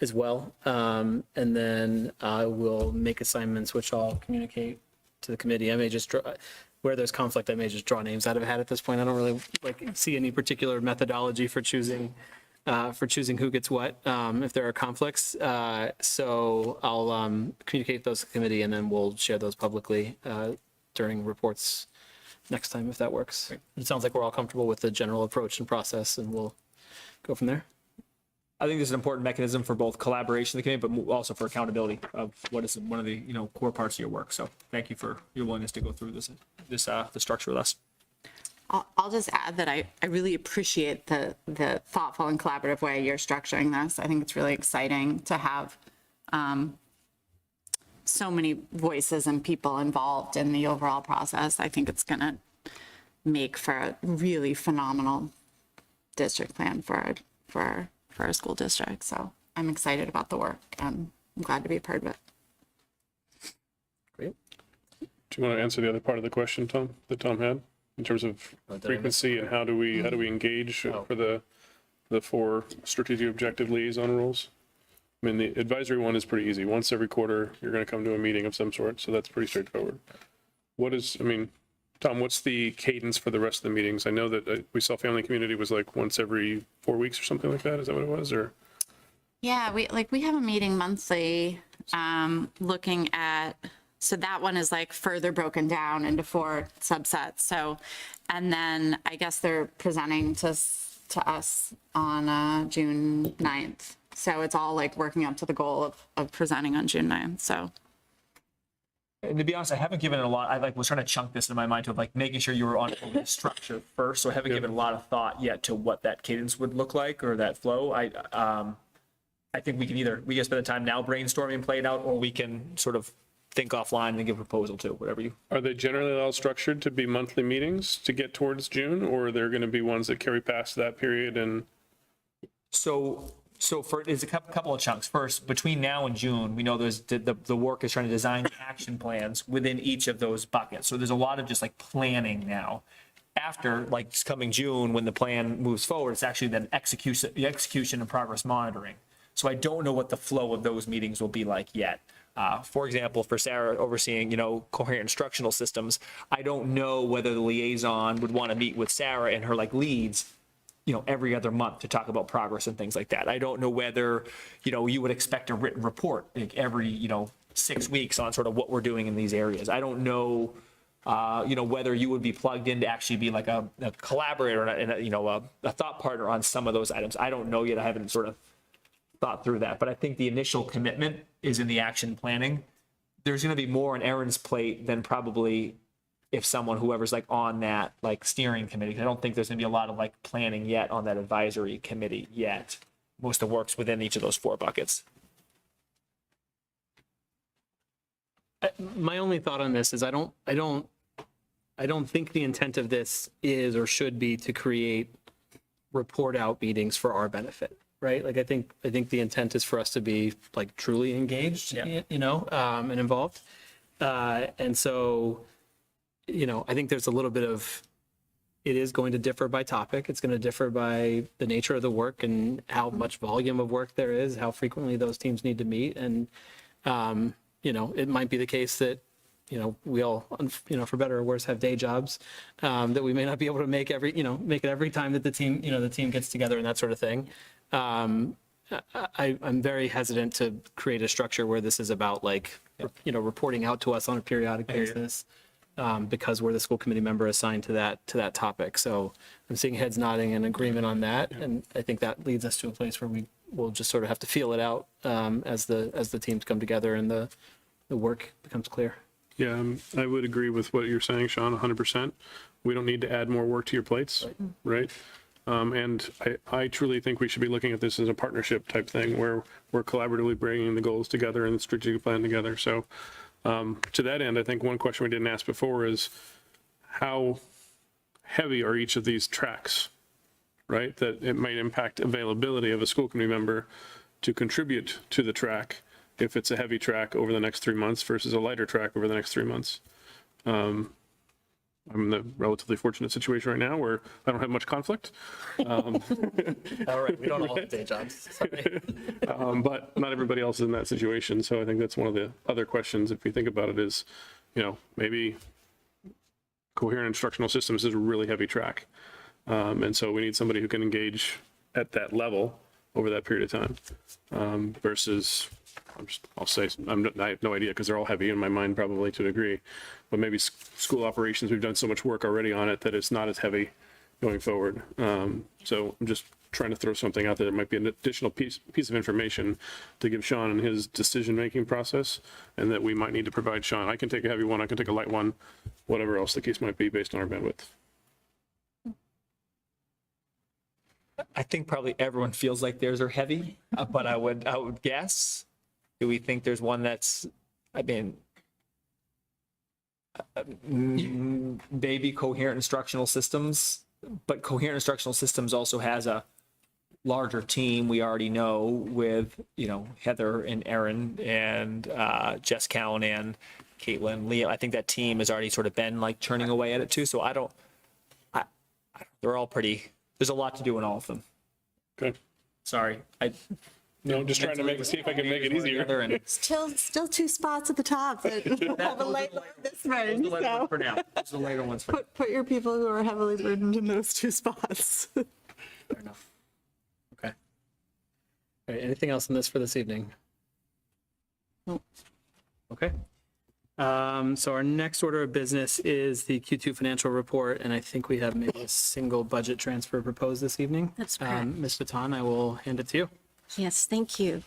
as well. And then I will make assignments, which I'll communicate to the committee. I may just draw, where there's conflict, I may just draw names out of a hat at this point. I don't really see any particular methodology for choosing who gets what, if there are conflicts. So I'll communicate those to the committee and then we'll share those publicly during reports next time, if that works. It sounds like we're all comfortable with the general approach and process, and we'll go from there. I think this is an important mechanism for both collaboration of the committee, but also for accountability of what is one of the core parts of your work. So thank you for your willingness to go through the structure with us. I'll just add that I really appreciate the thoughtful and collaborative way you're structuring this. I think it's really exciting to have so many voices and people involved in the overall process. I think it's going to make for a really phenomenal district plan for our school district. So I'm excited about the work and I'm glad to be a part of it. Great. Do you want to answer the other part of the question, Tom, that Tom had in terms of frequency and how do we engage for the 4 strategic objective liaison roles? I mean, the advisory one is pretty easy. Once every quarter, you're going to come to a meeting of some sort. So that's pretty straightforward. Tom, what's the cadence for the rest of the meetings? I know that we saw family community was like once every 4 weeks or something like that. Is that what it was? Or Yeah, we have a meeting monthly looking at So that one is like further broken down into 4 subsets. So, and then I guess they're presenting to us on June 9th. So it's all like working up to the goal of presenting on June 9th. So. And to be honest, I haven't given it a lot. I like was trying to chunk this in my mind to like making sure you were on the structure first. So I haven't given a lot of thought yet to what that cadence would look like or that flow. I think we can spend the time now brainstorming and play it out, or we can sort of think offline and give a proposal to whatever you. Are they generally all structured to be monthly meetings to get towards June, or are there going to be ones that carry past that period? And So for it's a couple of chunks. First, between now and June, we know there's the work is trying to design action plans within each of those buckets. So there's a lot of just like planning now. After like this coming June, when the plan moves forward, it's actually then execution and progress monitoring. So I don't know what the flow of those meetings will be like yet. For example, for Sarah overseeing, coherent instructional systems, I don't know whether the liaison would want to meet with Sarah and her like leads every other month to talk about progress and things like that. I don't know whether, you would expect a written report like every, 6 weeks on sort of what we're doing in these areas. I don't know, whether you would be plugged in to actually be like a collaborator and a thought partner on some of those items. I don't know yet. I haven't sort of thought through that, but I think the initial commitment is in the action planning. There's going to be more on Erin's plate than probably if whoever's like on that like steering committee. I don't think there's gonna be a lot of like planning yet on that advisory committee yet. Most of the work's within each of those 4 buckets. My only thought on this is I don't think the intent of this is or should be to create report out meetings for our benefit, right? Like I think the intent is for us to be like truly engaged, and involved. And so, I think there's a little bit of, it is going to differ by topic. It's going to differ by the nature of the work and how much volume of work there is, how frequently those teams need to meet. And, it might be the case that, we all, for better or worse, have day jobs that we may not be able to make make it every time that the team gets together and that sort of thing. I'm very hesitant to create a structure where this is about like, reporting out to us on a periodic basis. Because we're the school committee member assigned to that topic. So I'm seeing heads nodding in agreement on that. And I think that leads us to a place where we will just sort of have to feel it out as the teams come together and the work becomes clear. yeah, I would agree with what you're saying, Sean, 100%. We don't need to add more work to your plates, right? And I truly think we should be looking at this as a partnership type thing where we're collaboratively bringing the goals together and the strategic plan together. So to that end, I think one question we didn't ask before is how heavy are each of these tracks, right? That it might impact availability of a school committee member to contribute to the track if it's a heavy track over the next 3 months versus a lighter track over the next 3 months. I'm in the relatively fortunate situation right now where I don't have much conflict. All right, we don't all have day jobs. Sorry. But not everybody else is in that situation. So I think that's one of the other questions, if you think about it, is, maybe coherent instructional systems is a really heavy track. And so we need somebody who can engage at that level over that period of time versus, I have no idea because they're all heavy in my mind probably to a degree, but maybe school operations, we've done so much work already on it that it's not as heavy going forward. So I'm just trying to throw something out there that might be an additional piece of information to give Sean in his decision-making process, and that we might need to provide Sean. I can take a heavy one, I can take a light one, whatever else the case might be based on our bandwidth. I think probably everyone feels like theirs are heavy, but I would guess. Do we think there's one that's, maybe coherent instructional systems, but coherent instructional systems also has a larger team we already know with, Heather and Erin and Jess Cowan and Caitlin, Liam. I think that team has already sort of been like churning away at it too. So they're all pretty, there's a lot to do in all of them. Okay. Sorry. No, I'm just trying to see if I can make it easier. Still 2 spots at the top that have a light load this range. So For now. Those are the later ones for put your people who are heavily burdened in those 2 spots. Fair enough. Okay. All right, anything else in this for this evening? Nope. Okay. So our next order of business is the Q2 financial report, and I think we have maybe a single budget transfer proposed this evening. That's correct. Ms. Baton, I will hand it to you. Yes, thank you.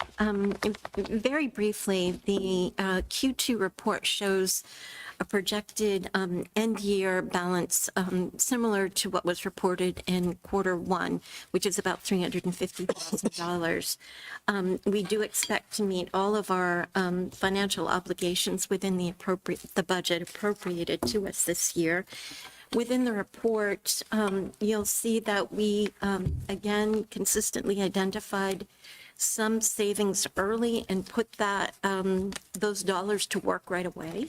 Very briefly, the Q2 report shows a projected end-year balance similar to what was reported in quarter one, which is about $350,000. We do expect to meet all of our financial obligations within the budget appropriated to us this year. Within the report, you'll see that we, again, consistently identified some savings early and put those dollars to work right away,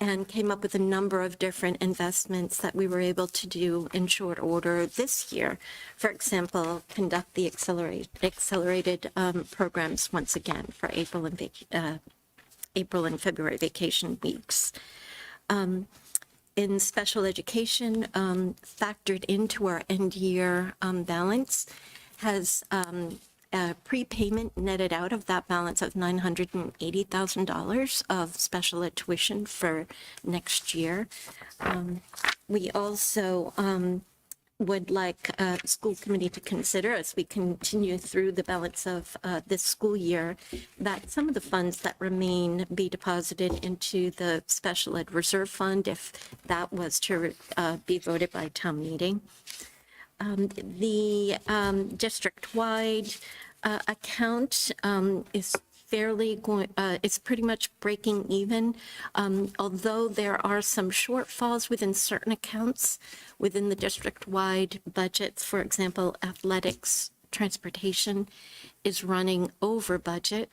and came up with a number of different investments that we were able to do in short order this year. For example, conduct the accelerated programs once again for April and February vacation weeks. In special education, factored into our end-year balance, has prepayment netted out of that balance of $980,000 of special ed tuition for next year. We also would like school committee to consider, as we continue through the balance of this school year, that some of the funds that remain be deposited into the special ed reserve fund if that was to be voted by town meeting. The district-wide account is it's pretty much breaking even, although there are some shortfalls within certain accounts within the district-wide budgets. For example, athletics, transportation is running over budget.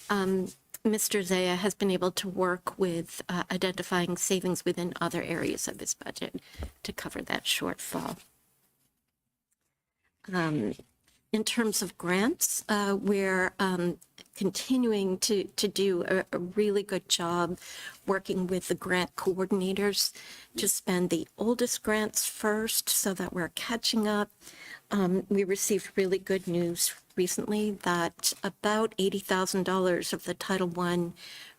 Mr. Zaya has been able to work with identifying savings within other areas of his budget to cover that shortfall. In terms of grants, we're continuing to do a really good job working with the grant coordinators to spend the oldest grants first so that we're catching up. We received really good news recently that about $80,000 of the Title I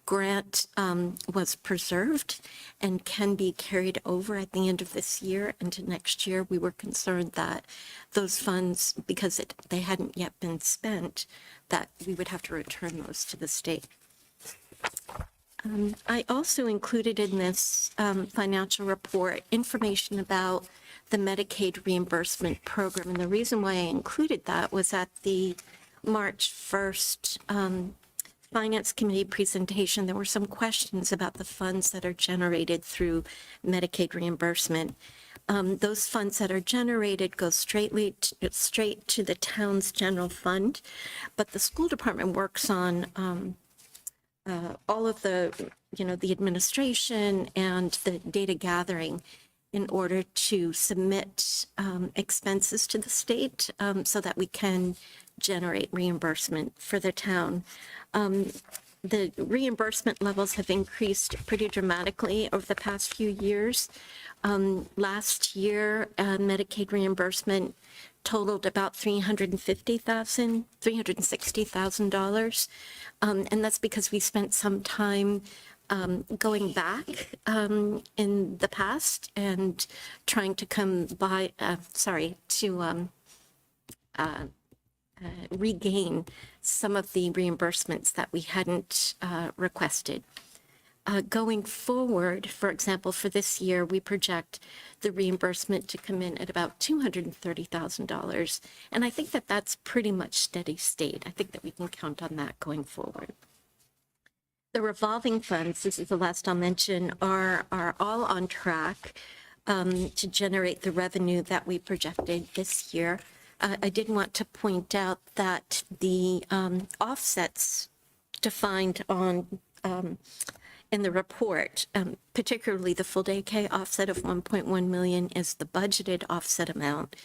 grant was preserved and can be carried over at the end of this year into next year. We were concerned that those funds, because they hadn't yet been spent, that we would have to return those to the state. I also included in this financial report information about the Medicaid reimbursement program. And the reason why I included that was at the March 1st Finance Committee presentation, there were some questions about the funds that are generated through Medicaid reimbursement. Those funds that are generated go straight to the town's general fund, but the school department works on all of the administration and the data gathering in order to submit expenses to the state so that we can generate reimbursement for the town. The reimbursement levels have increased pretty dramatically over the past few years. Last year, Medicaid reimbursement totaled about $360,000. And that's because we spent some time going back in the past and trying to regain some of the reimbursements that we hadn't requested. Going forward, for example, for this year, we project the reimbursement to come in at about $230,000. And I think that that's pretty much steady state. I think that we can count on that going forward. The revolving funds, this is the last I'll mention, are all on track to generate the revenue that we projected this year. I did want to point out that the offsets defined in the report, particularly the full day K offset of 1.1 million is the budgeted offset amount,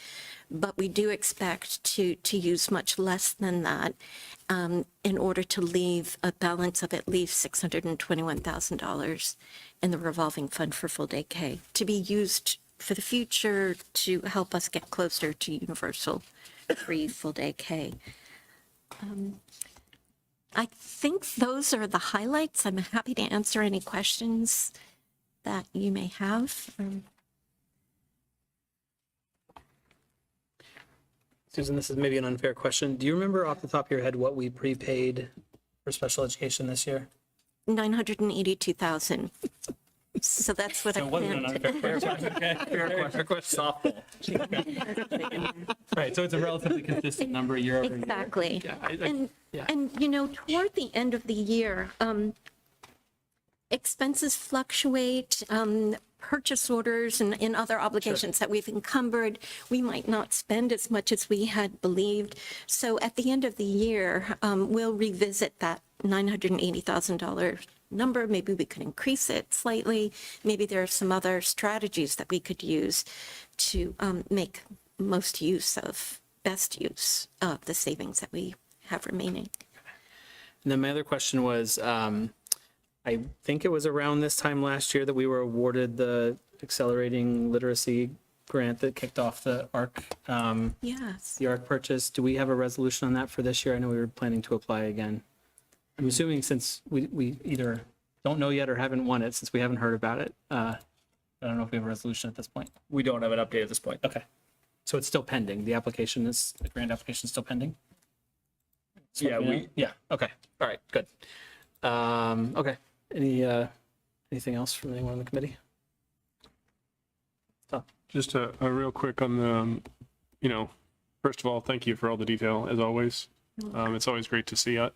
but we do expect to use much less than that in order to leave a balance of at least $621,000 in the revolving fund for full day K to be used for the future to help us get closer to universal free full day K. I think those are the highlights. I'm happy to answer any questions that you may have. Susan, this is maybe an unfair question. Do you remember off the top of your head what we prepaid for special education this year? 982,000. So that's what I So it wasn't an planned. unfair question. Okay, fair question. Softball. Right, so it's a relatively consistent number year over year. Exactly. Yeah, And, you know, toward the end of the year, expenses fluctuate, purchase orders and other obligations that we've encumbered, we might not spend as much as we had believed. So at the end of the year, we'll revisit that $980,000 number. Maybe we could increase it slightly. Maybe there are some other strategies that we could use to make best use of the savings that we have remaining. And then my other question was, I think it was around this time last year that we were awarded the accelerating literacy grant that kicked off the ARC, Yes. the ARC purchase. Do we have a resolution on that for this year? I know we were planning to apply again. I'm assuming since we either don't know yet or haven't won it, since we haven't heard about it. I don't know if we have a resolution at this point. We don't have an update at this point. Okay. So it's still pending. The grant application is still pending? So Yeah, yeah, okay. All right, good. Okay. Anything else from anyone on the committee? Just a real quick on the, first of all, thank you for all the detail as always. It's always great to see it.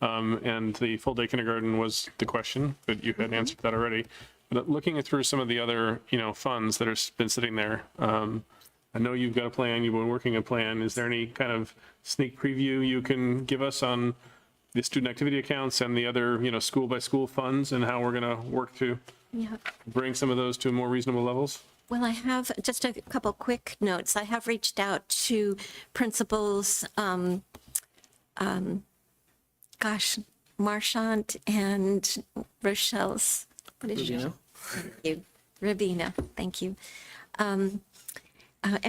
And the full day kindergarten was the question, but you had answered that already. But looking through some of the other, funds that have been sitting there, I know you've got a plan, you've been working a plan. Is there any kind of sneak preview you can give us on the student activity accounts and the other, school by school funds and how we're going to work to Yeah. bring some of those to more reasonable levels? Well, I have just a couple quick notes. I have reached out to principals, Marchant and Rochelle's, what is your? Rubino. Thank you. Rubino, thank you. And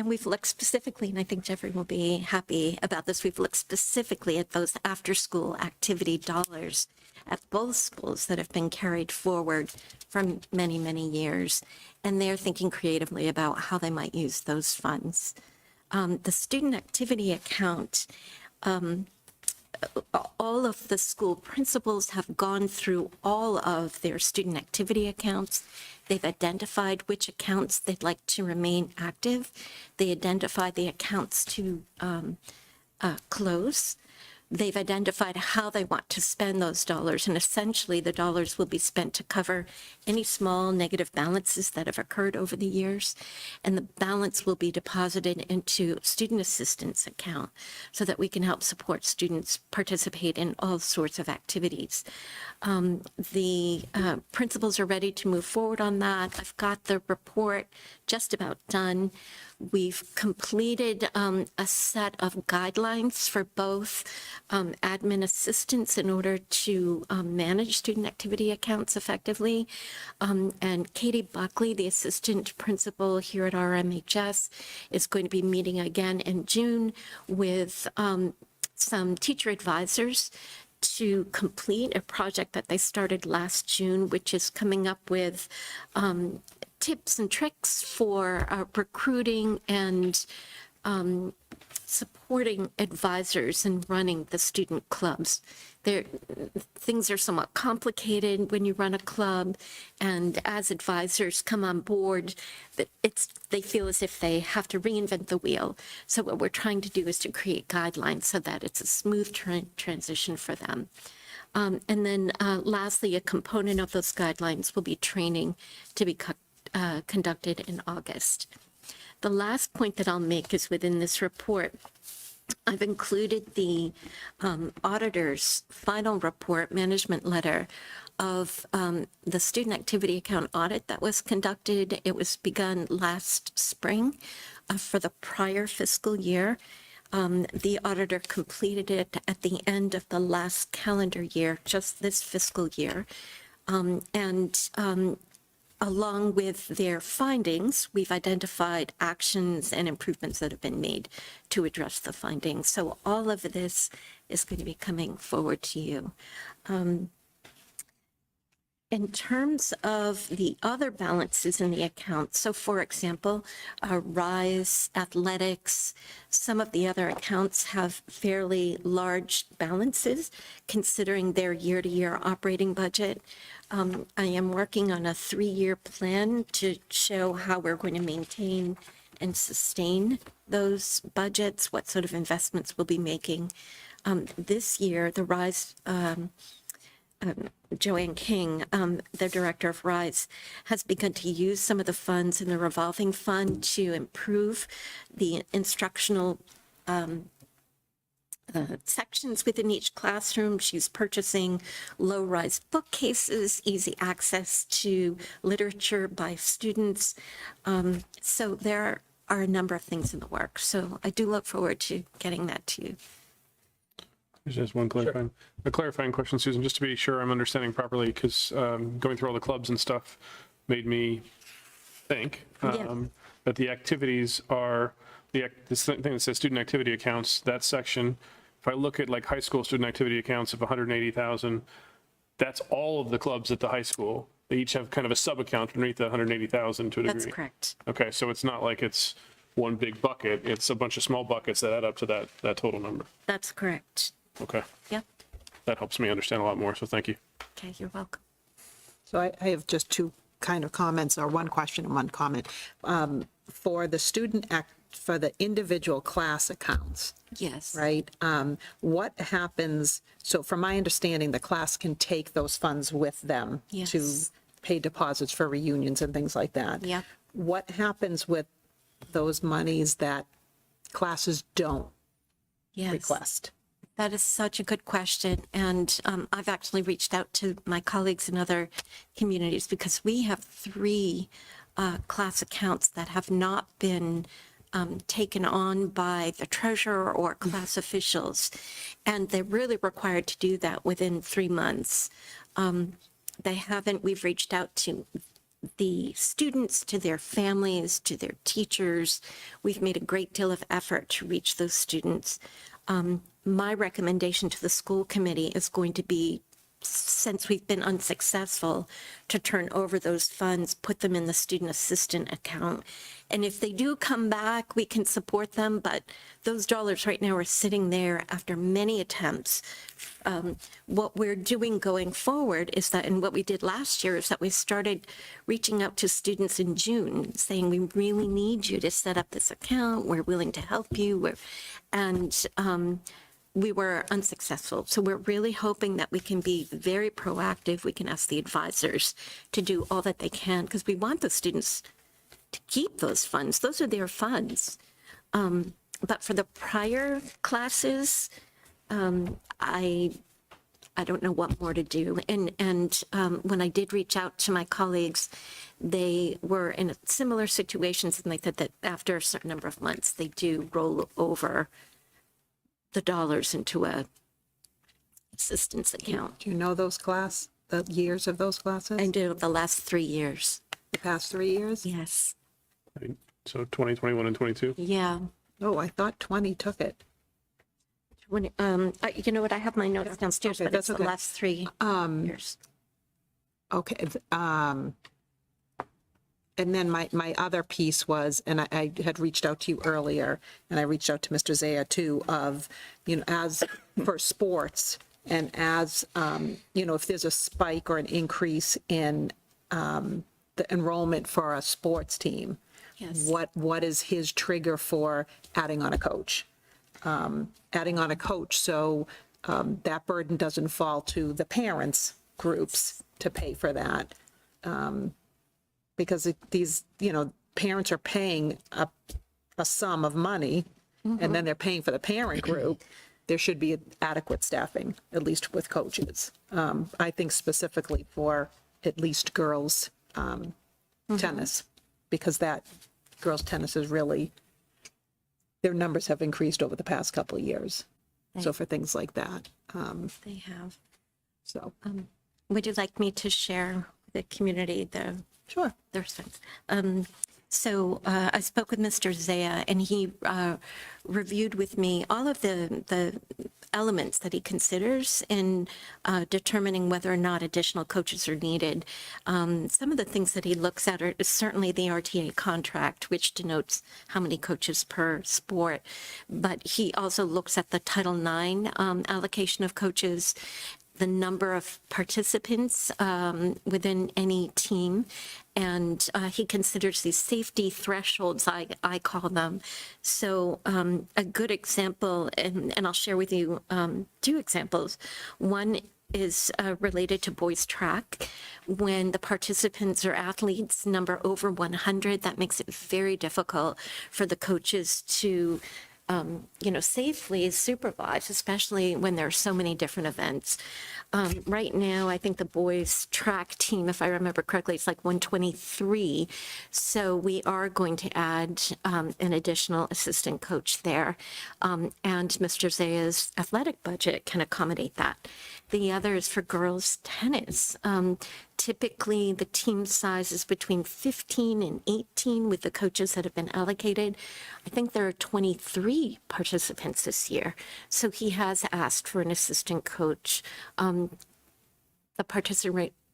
we've looked specifically, and I think Jeffrey will be happy about this, we've looked specifically at those after-school activity dollars at both schools that have been carried forward from many, many years. And they're thinking creatively about how they might use those funds. The student activity account, all of the school principals have gone through all of their student activity accounts. They've identified which accounts they'd like to remain active. They identified the accounts to close. They've identified how they want to spend those dollars, and essentially the dollars will be spent to cover any small negative balances that have occurred over the years, and the balance will be deposited into student assistance account so that we can help support students participate in all sorts of activities. The principals are ready to move forward on that. I've got the report just about done. We've completed a set of guidelines for both admin assistants in order to manage student activity accounts effectively. And Katie Buckley, the assistant principal here at RMHS, is going to be meeting again in June with some teacher advisors to complete a project that they started last June, which is coming up with tips and tricks for recruiting and supporting advisors in running the student clubs. Things are somewhat complicated when you run a club, and as advisors come on board, they feel as if they have to reinvent the wheel. So what we're trying to do is to create guidelines so that it's a smooth transition for them. And then lastly, a component of those guidelines will be training to be conducted in August. The last point that I'll make is within this report, I've included the auditor's final report management letter of the student activity account audit that was conducted. It was begun last spring for the prior fiscal year. The auditor completed it at the end of the last calendar year, just this fiscal year. along with their findings, we've identified actions and improvements that have been made to address the findings. So all of this is going to be coming forward to you. In terms of the other balances in the account, so for example, RISE, athletics, some of the other accounts have fairly large balances considering their year-to-year operating budget. I am working on a 3-year plan to show how we're going to maintain and sustain those budgets, what sort of investments we'll be making. This year, the RISE Joanne King, the director of RISE, has begun to use some of the funds in the revolving fund to improve the instructional sections within each classroom. She's purchasing low-rise bookcases, easy access to literature by students. So there are a number of things in the works. So I do look forward to getting that to you. There's just one clarifying question, Susan, just to be sure I'm understanding properly, because going through all the clubs and stuff made me think that the activities are, this thing that says student activity accounts, that section, if I look at like high school student activity accounts of 180,000, that's all of the clubs at the high school. They each have kind of a sub-account underneath the 180,000 to a degree. That's correct. Okay, so it's not like it's one big bucket, it's a bunch of small buckets that add up to that total number. That's correct. Okay, Yep. that helps me understand a lot more, so thank you. Okay, you're welcome. So I have just two kind of comments, or one question and one comment. For the for the individual class accounts, Yes. right? What happens, so from my understanding, the class can take those funds with them to Yes. pay deposits for reunions and things like that. Yep. What happens with those monies that classes don't Yes. request? That is such a good question. And I've actually reached out to my colleagues in other communities because we have 3 class accounts that have not been taken on by the treasurer or class officials. And they're really required to do that within 3 months. They haven't, we've reached out to the students, to their families, to their teachers. We've made a great deal of effort to reach those students. My recommendation to the school committee is going to be, since we've been unsuccessful, to turn over those funds, put them in the student assistant account. And if they do come back, we can support them, but those dollars right now are sitting there after many attempts. What we're doing going forward is that, and what we did last year, is that we started reaching out to students in June, saying, we really need you to set up this account, we're willing to help you, we were unsuccessful. So we're really hoping that we can be very proactive. We can ask the advisors to do all that they can, because we want the students to keep those funds. Those are their funds. But for the prior classes, I don't know what more to do. And when I did reach out to my colleagues, they were in similar situations, and they said that after a certain number of months, they do roll over the dollars into a assistance account. Do you know the years of those classes? I do the last 3 years. The past 3 years? Yes. So 2021 and 22? Yeah. Oh, I thought 20 took it. You know what? I have my notes downstairs, Okay, but it's that's the okay. last 3 years. Okay. And then my other piece was, and I had reached out to you earlier, and I reached out to Mr. Zaya too, of, as for sports, and as, if there's a spike or an increase in the enrollment for a sports team, Yes. what is his trigger for adding on a coach? Adding on a coach, so that burden doesn't fall to the parents' groups to pay for that. Because these, parents are paying a sum of money, and then they're paying for the parent group. There should be adequate staffing, at least with coaches. I think specifically for at least girls tennis, because that girls tennis is really, their numbers have increased over the past couple of years. So for things like that. They have. So Would you like me to share with the community the Sure. There's things. So I spoke with Mr. Zaya, and he reviewed with me all of the elements that he considers in determining whether or not additional coaches are needed. Some of the things that he looks at are certainly the RTA contract, which denotes how many coaches per sport. But he also looks at the Title IX allocation of coaches, the number of participants within any team, and he considers these safety thresholds, I call them. So a good example, and I'll share with you 2 examples. One is related to boys track. When the participants or athletes number over 100, that makes it very difficult for the coaches to safely supervise, especially when there are so many different events. Right now, I think the boys track team, if I remember correctly, it's like 123. So we are going to add an additional assistant coach there. And Mr. Zaya's athletic budget can accommodate that. The other is for girls tennis. Typically, the team size is between 15 and 18 with the coaches that have been allocated. I think there are 23 participants this year. So he has asked for an assistant coach. The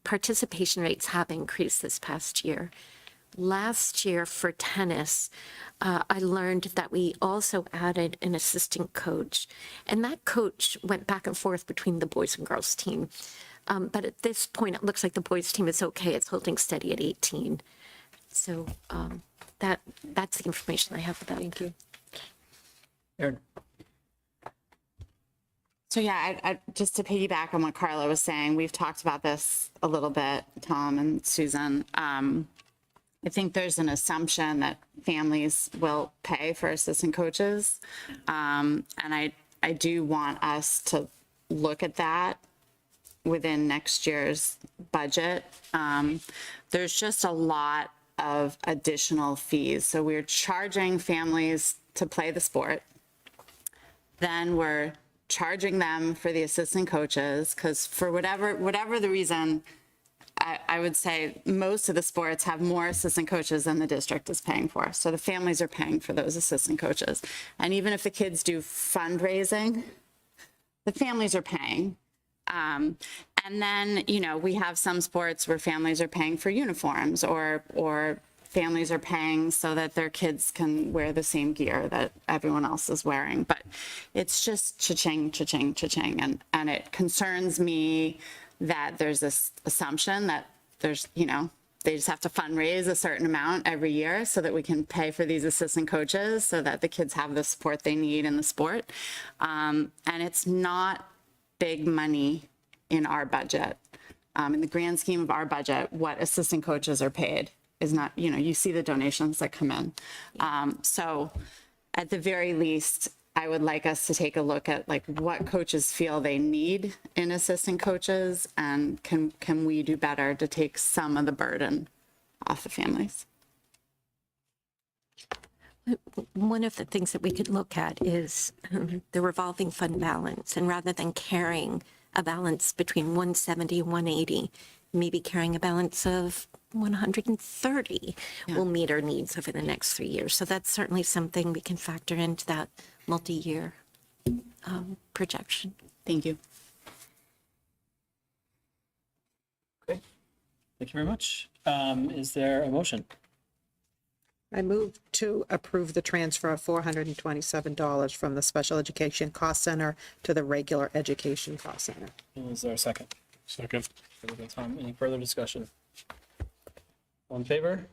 participation rates have increased this past year. Last year for tennis, I learned that we also added an assistant coach, and that coach went back and forth between the boys and girls team. But at this point, it looks like the boys team is okay. It's holding steady at 18. So that's the information I have about it. Thank you. Aaron? So yeah, I just to piggyback on what Carla was saying, we've talked about this a little bit, Tom and Susan. I think there's an assumption that families will pay for assistant coaches. And I do want us to look at that within next year's budget. There's just a lot of additional fees. So we're charging families to play the sport. Then we're charging them for the assistant coaches, because for whatever the reason, I would say most of the sports have more assistant coaches than the district is paying for. So the families are paying for those assistant coaches. And even if the kids do fundraising, the families are paying. And then, we have some sports where families are paying for uniforms or families are paying so that their kids can wear the same gear that everyone else is wearing. But it's just cha-ching, cha-ching, cha-ching. And it concerns me that there's this assumption that there's, they just have to fundraise a certain amount every year so that we can pay for these assistant coaches so that the kids have the support they need in the sport. And it's not big money in our budget. In the grand scheme of our budget, what assistant coaches are paid is not, you see the donations that come in. So at the very least, I would like us to take a look at what coaches feel they need in assistant coaches, and can we do better to take some of the burden off the families? One of the things that we could look at is the revolving fund balance, and rather than carrying a balance between 170 and 180, maybe carrying a balance of 130 will meet our needs over the next 3 years. So that's certainly something we can factor into that multi-year projection. Thank you. Okay, thank you very much. Is there a motion? I move to approve the transfer of $427 from the Special Education Cost Center to the regular Education Cost Center. Is there a second? Second. Tom, any further discussion? All in favor?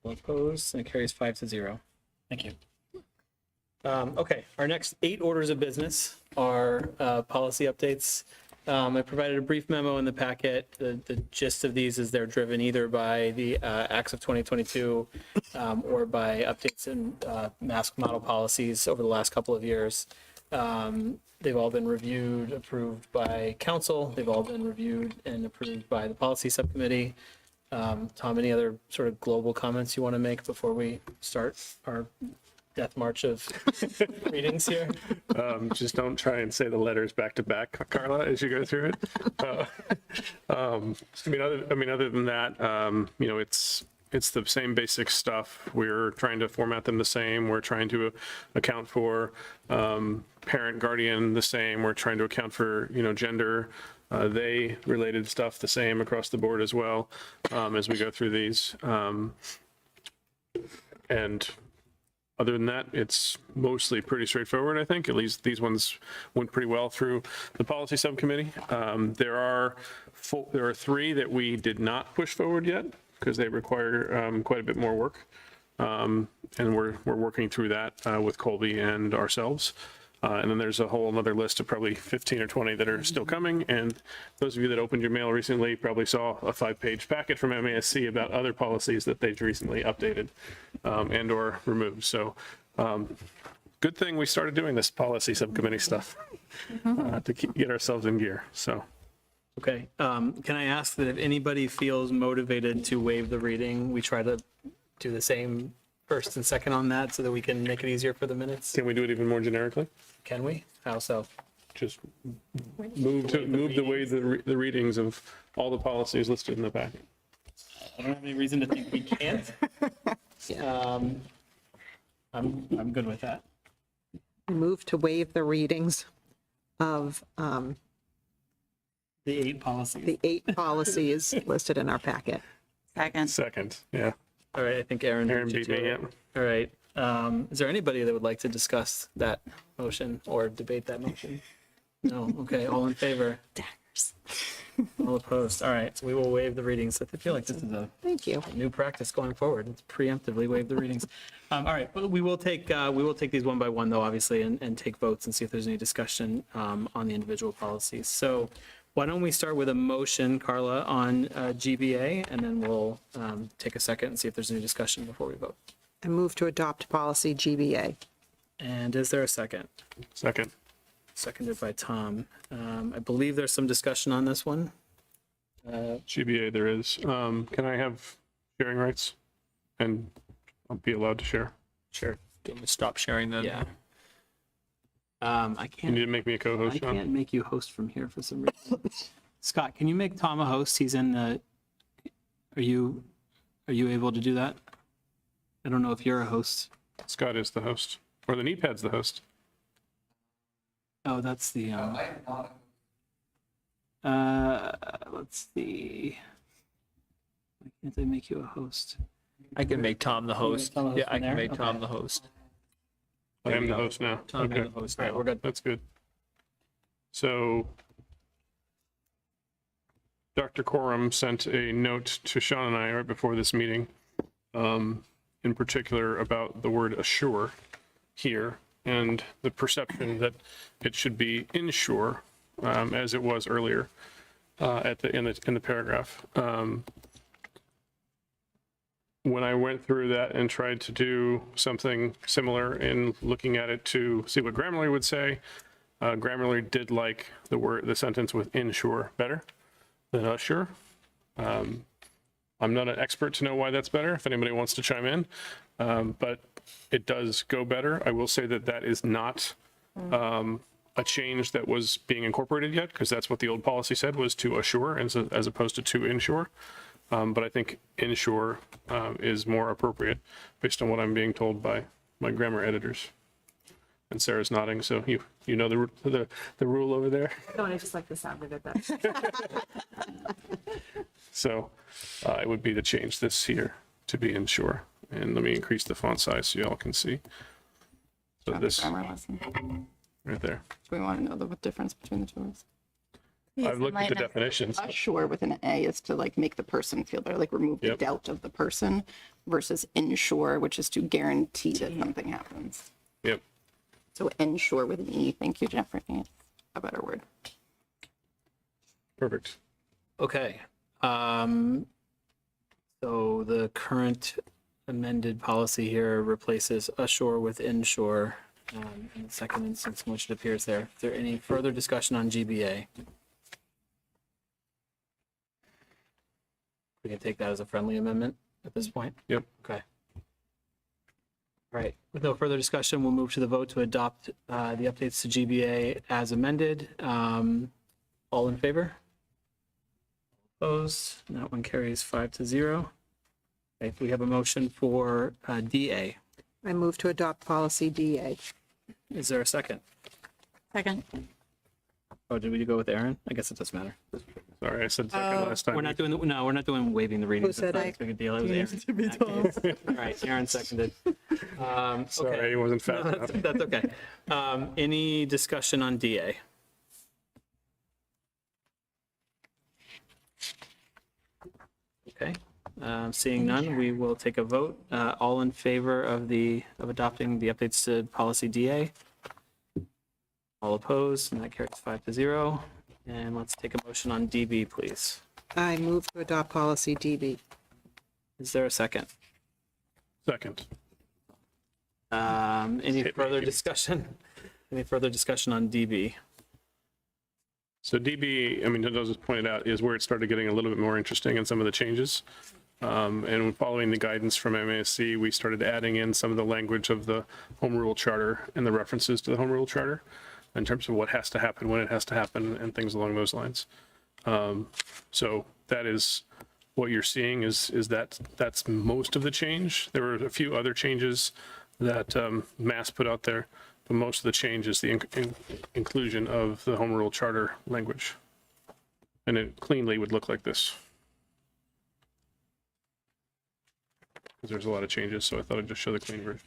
All opposed? And it carries 5-0. Thank you. Okay, our next 8 orders of business are policy updates. I provided a brief memo in the packet. The gist of these is they're driven either by the Acts of 2022 or by updates in mask model policies over the last couple of years. They've all been reviewed, approved by council. They've all been reviewed and approved by the policy subcommittee. Tom, any other sort of global comments you want to make before we start our death march of readings here. Just don't try and say the letters back to back, Carla, as you go through it. Other than that, it's the same basic stuff. We're trying to format them the same. We're trying to account for parent, guardian the same. We're trying to account for, gender, they related stuff the same across the board as well as we go through these. And other than that, it's mostly pretty straightforward, I think. At least these ones went pretty well through the policy subcommittee. There are 3 that we did not push forward yet because they require quite a bit more work. And we're working through that with Colby and ourselves. And then there's a whole other list of probably 15 or 20 that are still coming. And those of you that opened your mail recently probably saw a 5-page packet from MASC about other policies that they've recently updated and or removed. So good thing we started doing this policy subcommittee stuff to get ourselves in gear. So. Okay, can I ask that if anybody feels motivated to waive the reading, we try to do the same first and second on that so that we can make it easier for the minutes? Can we do it even more generically? Can we? How so? Just move the way the readings of all the policies listed in the packet. I don't have any reason to think we can't. I'm good with that. Move to waive the readings of The 8 policies. the 8 policies listed in our packet. Second, yeah. All right, I think Aaron Beat me, yeah. All right. Is there anybody that would like to discuss that motion or debate that motion? No, okay, all in favor? All opposed? All right, so we will waive the readings. I feel like this is a Thank you. new practice going forward. It's preemptively waive the readings. All right, but we will take these one by one though, obviously, and take votes and see if there's any discussion on the individual policies. So why don't we start with a motion, Carla, on GBA, and then we'll take a second and see if there's any discussion before we vote. I move to adopt policy GBA. And is there a second? Second. Seconded by Tom. I believe there's some discussion on this one. GBA there is. Can I have sharing rights? And I'll be allowed to share. Sure. Do you want me to stop sharing then? Yeah. I You can't. need to make me a co-host, I John. can't make you host from here for some reason. Scott, can you make Tom a host? He's in the. Are you able to do that? I don't know if you're a host. Scott is the host. Or the Kneepad's the host. Oh, that's the. Let's see. Why can't I make you a host? I can make Tom the host. Tom a host Yeah, I from can there? make Tom Okay. the host. I am the host now. Tom, Okay. you're the host. All right, we're good. That's good. So Dr. Coram sent a note to Sean and I right before this meeting, in particular about the word assure here and the perception that it should be ensure, as it was earlier in the paragraph. When I went through that and tried to do something similar in looking at it to see what Grammarly would say, Grammarly did like the sentence with ensure better than assure. I'm not an expert to know why that's better, if anybody wants to chime in, but it does go better. I will say that that is not a change that was being incorporated yet, because that's what the old policy said, was to assure as opposed to ensure. But I think ensure is more appropriate based on what I'm being told by my grammar editors. And Sarah's nodding, so you know the rule over there. No, I just like the sound of it better. So it would be to change this here to be ensure. And let me increase the font size so y'all can see. So this Grammar lesson. right there. Do we want to know the difference between the two words? I've looked at the definitions. Assure with an A is to like make the person feel better, like remove the Yep. doubt of the person, versus ensure, which is to guarantee that something happens. Yep. So ensure with an E. Thank you, Jeffrey. A better word. Perfect. Okay. So the current amended policy here replaces assure with ensure in the second instance in which it appears there. Is there any further discussion on GBA? We can take that as a friendly amendment at this point? Yep. Okay. All right, with no further discussion, we'll move to the vote to adopt the updates to GBA as amended. All in favor? Opposed? And that one carries 5-0. Okay, we have a motion for DA. I move to adopt policy DA. Is there a second? Second. Oh, did we go with Aaron? I guess it doesn't matter. Sorry, I said second last time. We're not doing, no, we're not doing waiving the readings. Who said That's it? not a big deal. It was Aaron. All right, Aaron seconded. Sorry, Okay. it wasn't fast No, enough. that's okay. Any discussion on DA? Okay, seeing none, we will take a vote. All in favor of adopting the updates to policy DA? All opposed, and that carries 5-0. And let's take a motion on DB, please. I move to adopt policy DB. Is there a second? Second. Any Hit further me. discussion? Any further discussion on DB? So DB, I mean, as was pointed out, is where it started getting a little bit more interesting in some of the changes. And following the guidance from MASC, we started adding in some of the language of the home rule charter and the references to the home rule charter in terms of what has to happen, when it has to happen, and things along those lines. So that is what you're seeing is that's most of the change. There were a few other changes that Mass put out there, but most of the change is the inclusion of the home rule charter language. And it cleanly would look like this. Because there's a lot of changes, so I thought I'd just show the clean version.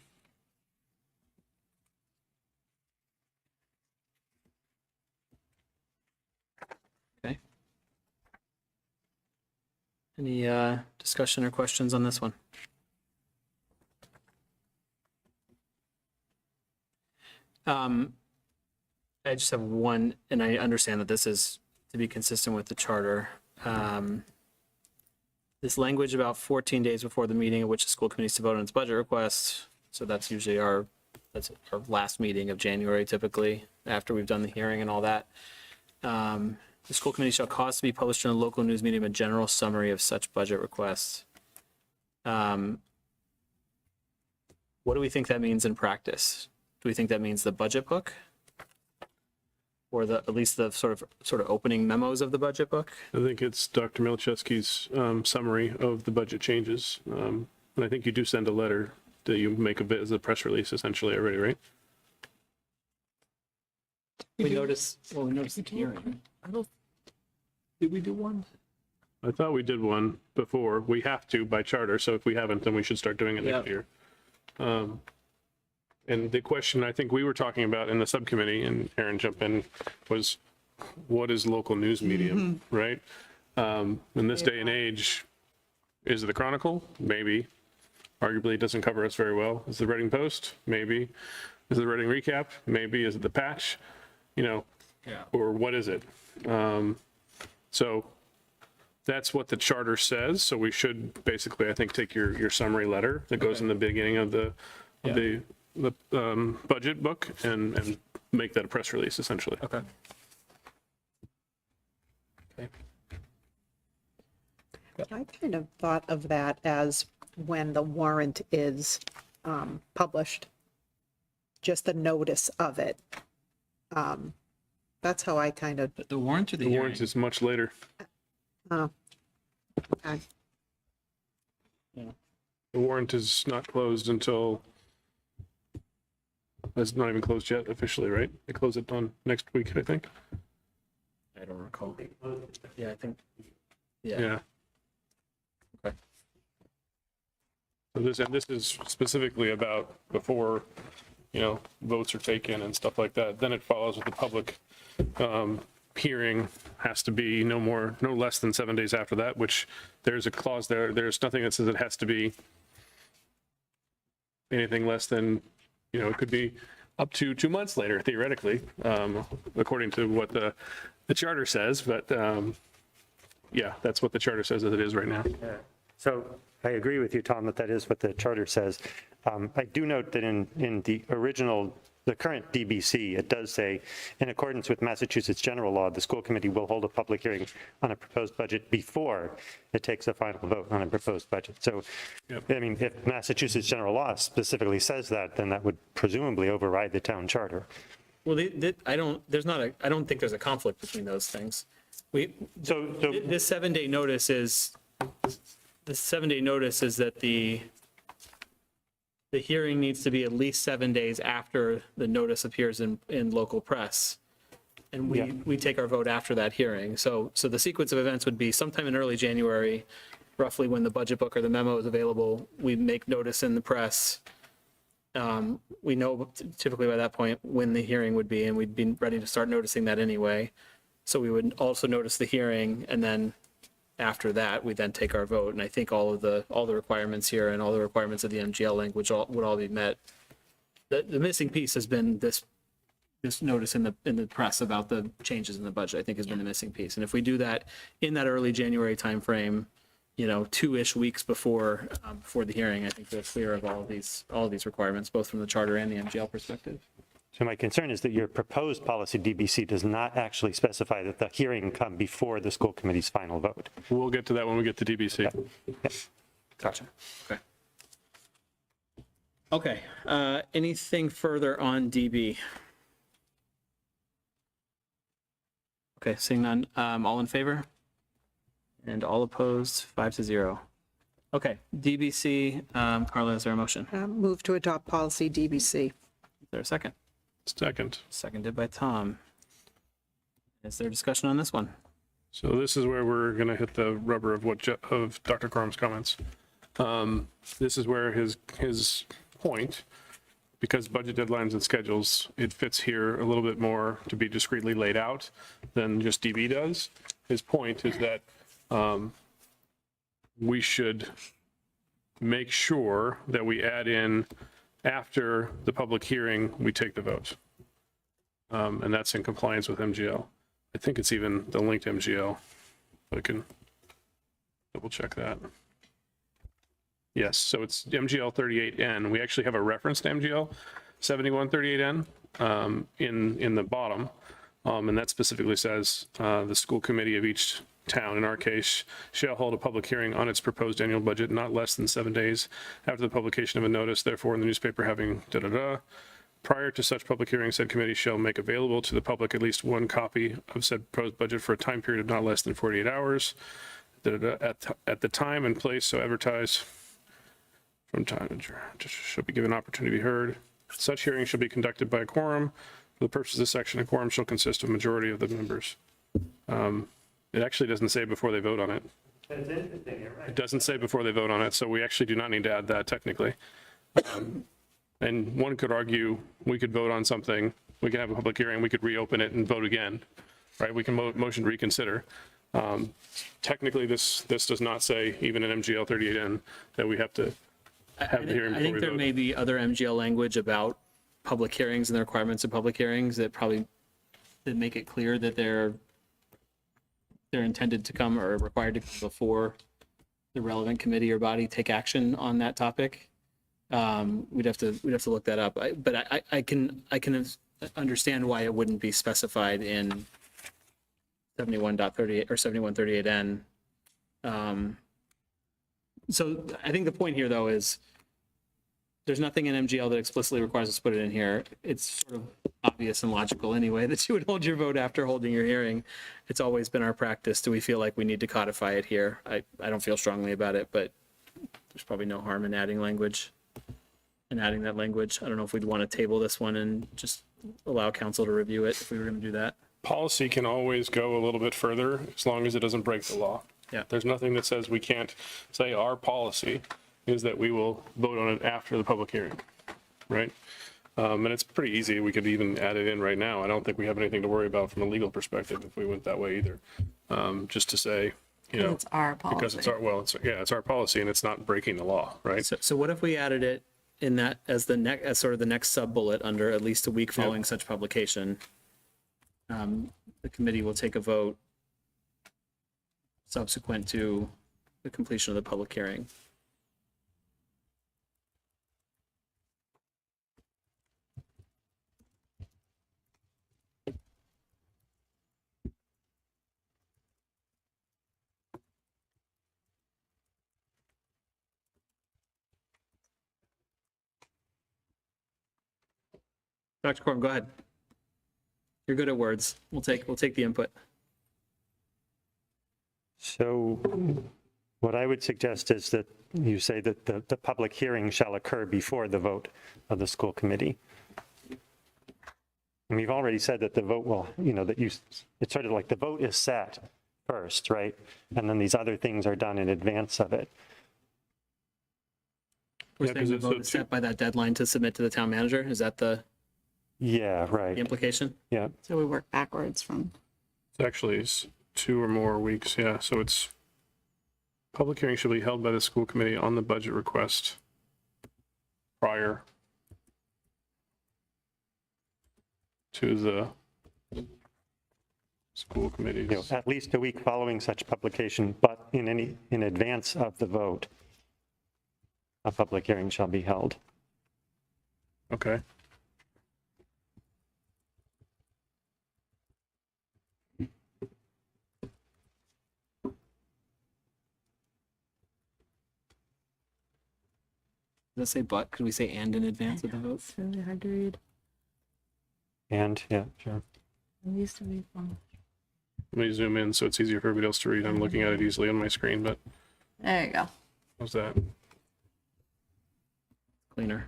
Okay. Any discussion or questions on this one? I just have one, and I understand that this is to be consistent with the charter. This language about 14 days before the meeting at which the school committee is to vote on its budget request. So that's usually our last meeting of January typically, after we've done the hearing and all that. The school committee shall cause to be published in a local news medium a general summary of such budget requests. What do we think that means in practice? Do we think that means the budget book? Or at least the sort of opening memos of the budget book? I think it's Dr. Milchewski's summary of the budget changes. And I think you do send a letter that you make a bit as a press release essentially already, right? We noticed the hearing. Did we do one? I thought we did one before. We have to by charter, so if we haven't, then we should start doing it next Yeah. year. And the question I think we were talking about in the subcommittee, and Aaron jump in, was what is local news medium, right? In this day and age, is it the Chronicle? Maybe. Arguably, it doesn't cover us very well. Is it the Reading Post? Maybe. Is it the Reading Recap? Maybe. Is it the Patch? Or what is it? So that's what the charter says. So we should basically, I think, take your summary letter that goes in the beginning of the budget book and make that a press release essentially. Okay. Okay. I kind of thought of that as when the warrant is published, just the notice of it. That's how I kind of, The warrant or the The hearing? warrant is much later. okay. The warrant is not closed until, it's not even closed yet officially, right? They close it on next week, I think. I don't recall. Yeah, I think, yeah. Yeah. Okay. So this is specifically about before, votes are taken and stuff like that. Then it follows with the public hearing has to be no less than 7 days after that, which there's a clause there. There's nothing that says it has to be anything less than, it could be up to 2 months later, theoretically, according to what the charter says. But yeah, that's what the charter says as it is right now. So I agree with you, Tom, that is what the charter says. I do note that in the original the current DBC, it does say, in accordance with Massachusetts general law, the school committee will hold a public hearing on a proposed budget before it takes a final vote on a proposed budget. So, I mean, if Massachusetts general law specifically says that, then that would presumably override the town charter. Well, I don't think there's a conflict between those things. So This 7-day notice is that the hearing needs to be at least 7 days after the notice appears in local press. And we take our vote after that hearing. So the sequence of events would be sometime in early January, roughly when the budget book or the memo is available, we make notice in the press. We know typically by that point when the hearing would be, and we'd be ready to start noticing that anyway. So we would also notice the hearing, and then after that, we then take our vote. And I think all the requirements here and all the requirements of the MGL language would all be met. The missing piece has been this notice in the press about the changes in the budget, I think has been the missing piece. And if we do that in that early January timeframe, 2-ish weeks before the hearing, I think they're clear of all of these requirements, both from the charter and the MGL perspective. So my concern is that your proposed policy DBC does not actually specify that the hearing come before the school committee's final vote. We'll get to that when we get to DBC. Gotcha. Okay. Anything further on DB? Okay, seeing none. All in favor? And all opposed, 5-0. Okay, DBC, Carla, is there a motion? Move to adopt policy DBC. Is there a second? Second. Seconded by Tom. Is there discussion on this one? So this is where we're going to hit the rubber of of Dr. Corum's comments. This is where his point, because budget deadlines and schedules, it fits here a little bit more to be discreetly laid out than just DB does. His point is that we should make sure that we add in after the public hearing, we take the vote. And that's in compliance with MGL. I think it's even the link to MGL. I can double check that. Yes, so it's MGL 38N. We actually have a reference to MGL 7138N in the bottom. And that specifically says the school committee of each town, in our case, shall hold a public hearing on its proposed annual budget not less than 7 days after the publication of a notice, therefore in the newspaper having da-da-da. Prior to such public hearing, said committee shall make available to the public at least one copy of said proposed budget for a time period of not less than 48 hours at the time and place so advertised from time shall be given opportunity to be heard. Such hearing shall be conducted by a quorum. For the purpose of this section, a quorum shall consist of a majority of the members. It actually doesn't say before they vote on it. It doesn't say before they vote on it, so we actually do not need to add that technically. And one could argue we could vote on something, we can have a public hearing, we could reopen it and vote again, right? We can motion to reconsider. Technically, this does not say, even in MGL 38N, that we have to have the hearing before we vote. I think there may be other MGL language about public hearings and the requirements of public hearings that make it clear that they're intended to come or required to come before the relevant committee or body take action on that topic. We'd have to look that up. But I can understand why it wouldn't be specified in 71.38 or 7138N. So I think the point here, though, is there's nothing in MGL that explicitly requires us to put it in here. It's sort of obvious and logical anyway that you would hold your vote after holding your hearing. It's always been our practice. Do we feel like we need to codify it here? I don't feel strongly about it, but there's probably no harm in adding language and adding that language. I don't know if we'd want to table this one and just allow council to review it if we were going to do that. Policy can always go a little bit further as long as it doesn't break the law. Yeah. There's nothing that says we can't say our policy is that we will vote on it after the public hearing, right? And it's pretty easy. We could even add it in right now. I don't think we have anything to worry about from a legal perspective if we went that way either. Just to say, It's our policy. because it's our policy and it's not breaking the law, right? So what if we added it in that as sort of the next sub bullet under at least a week following such publication? The committee will take a vote subsequent to the completion of the public hearing. Dr. Corum, go ahead. You're good at words. We'll take the input. So what I would suggest is that you say that the public hearing shall occur before the vote of the school committee. And we've already said that the vote will, it's sort of like the vote is set first, right? And then these other things are done in advance of it. We're Yeah, saying 'cause the it's vote is set by that deadline to submit to the town manager. Is that the Yeah, right. implication? Yeah. So we work backwards from. It's actually 2 or more weeks, yeah. So it's, public hearing shall be held by the school committee on the budget request prior to the school committees. At least a week following such publication, but in advance of the vote, a public hearing shall be held. Okay. Does it say but? Could we say and in advance of the vote? It's really hard to read. And, yeah, sure. It used to be fun. Let me zoom in so it's easier for everybody else to read. I'm looking at it easily on my screen, but There you go. how's that? Cleaner.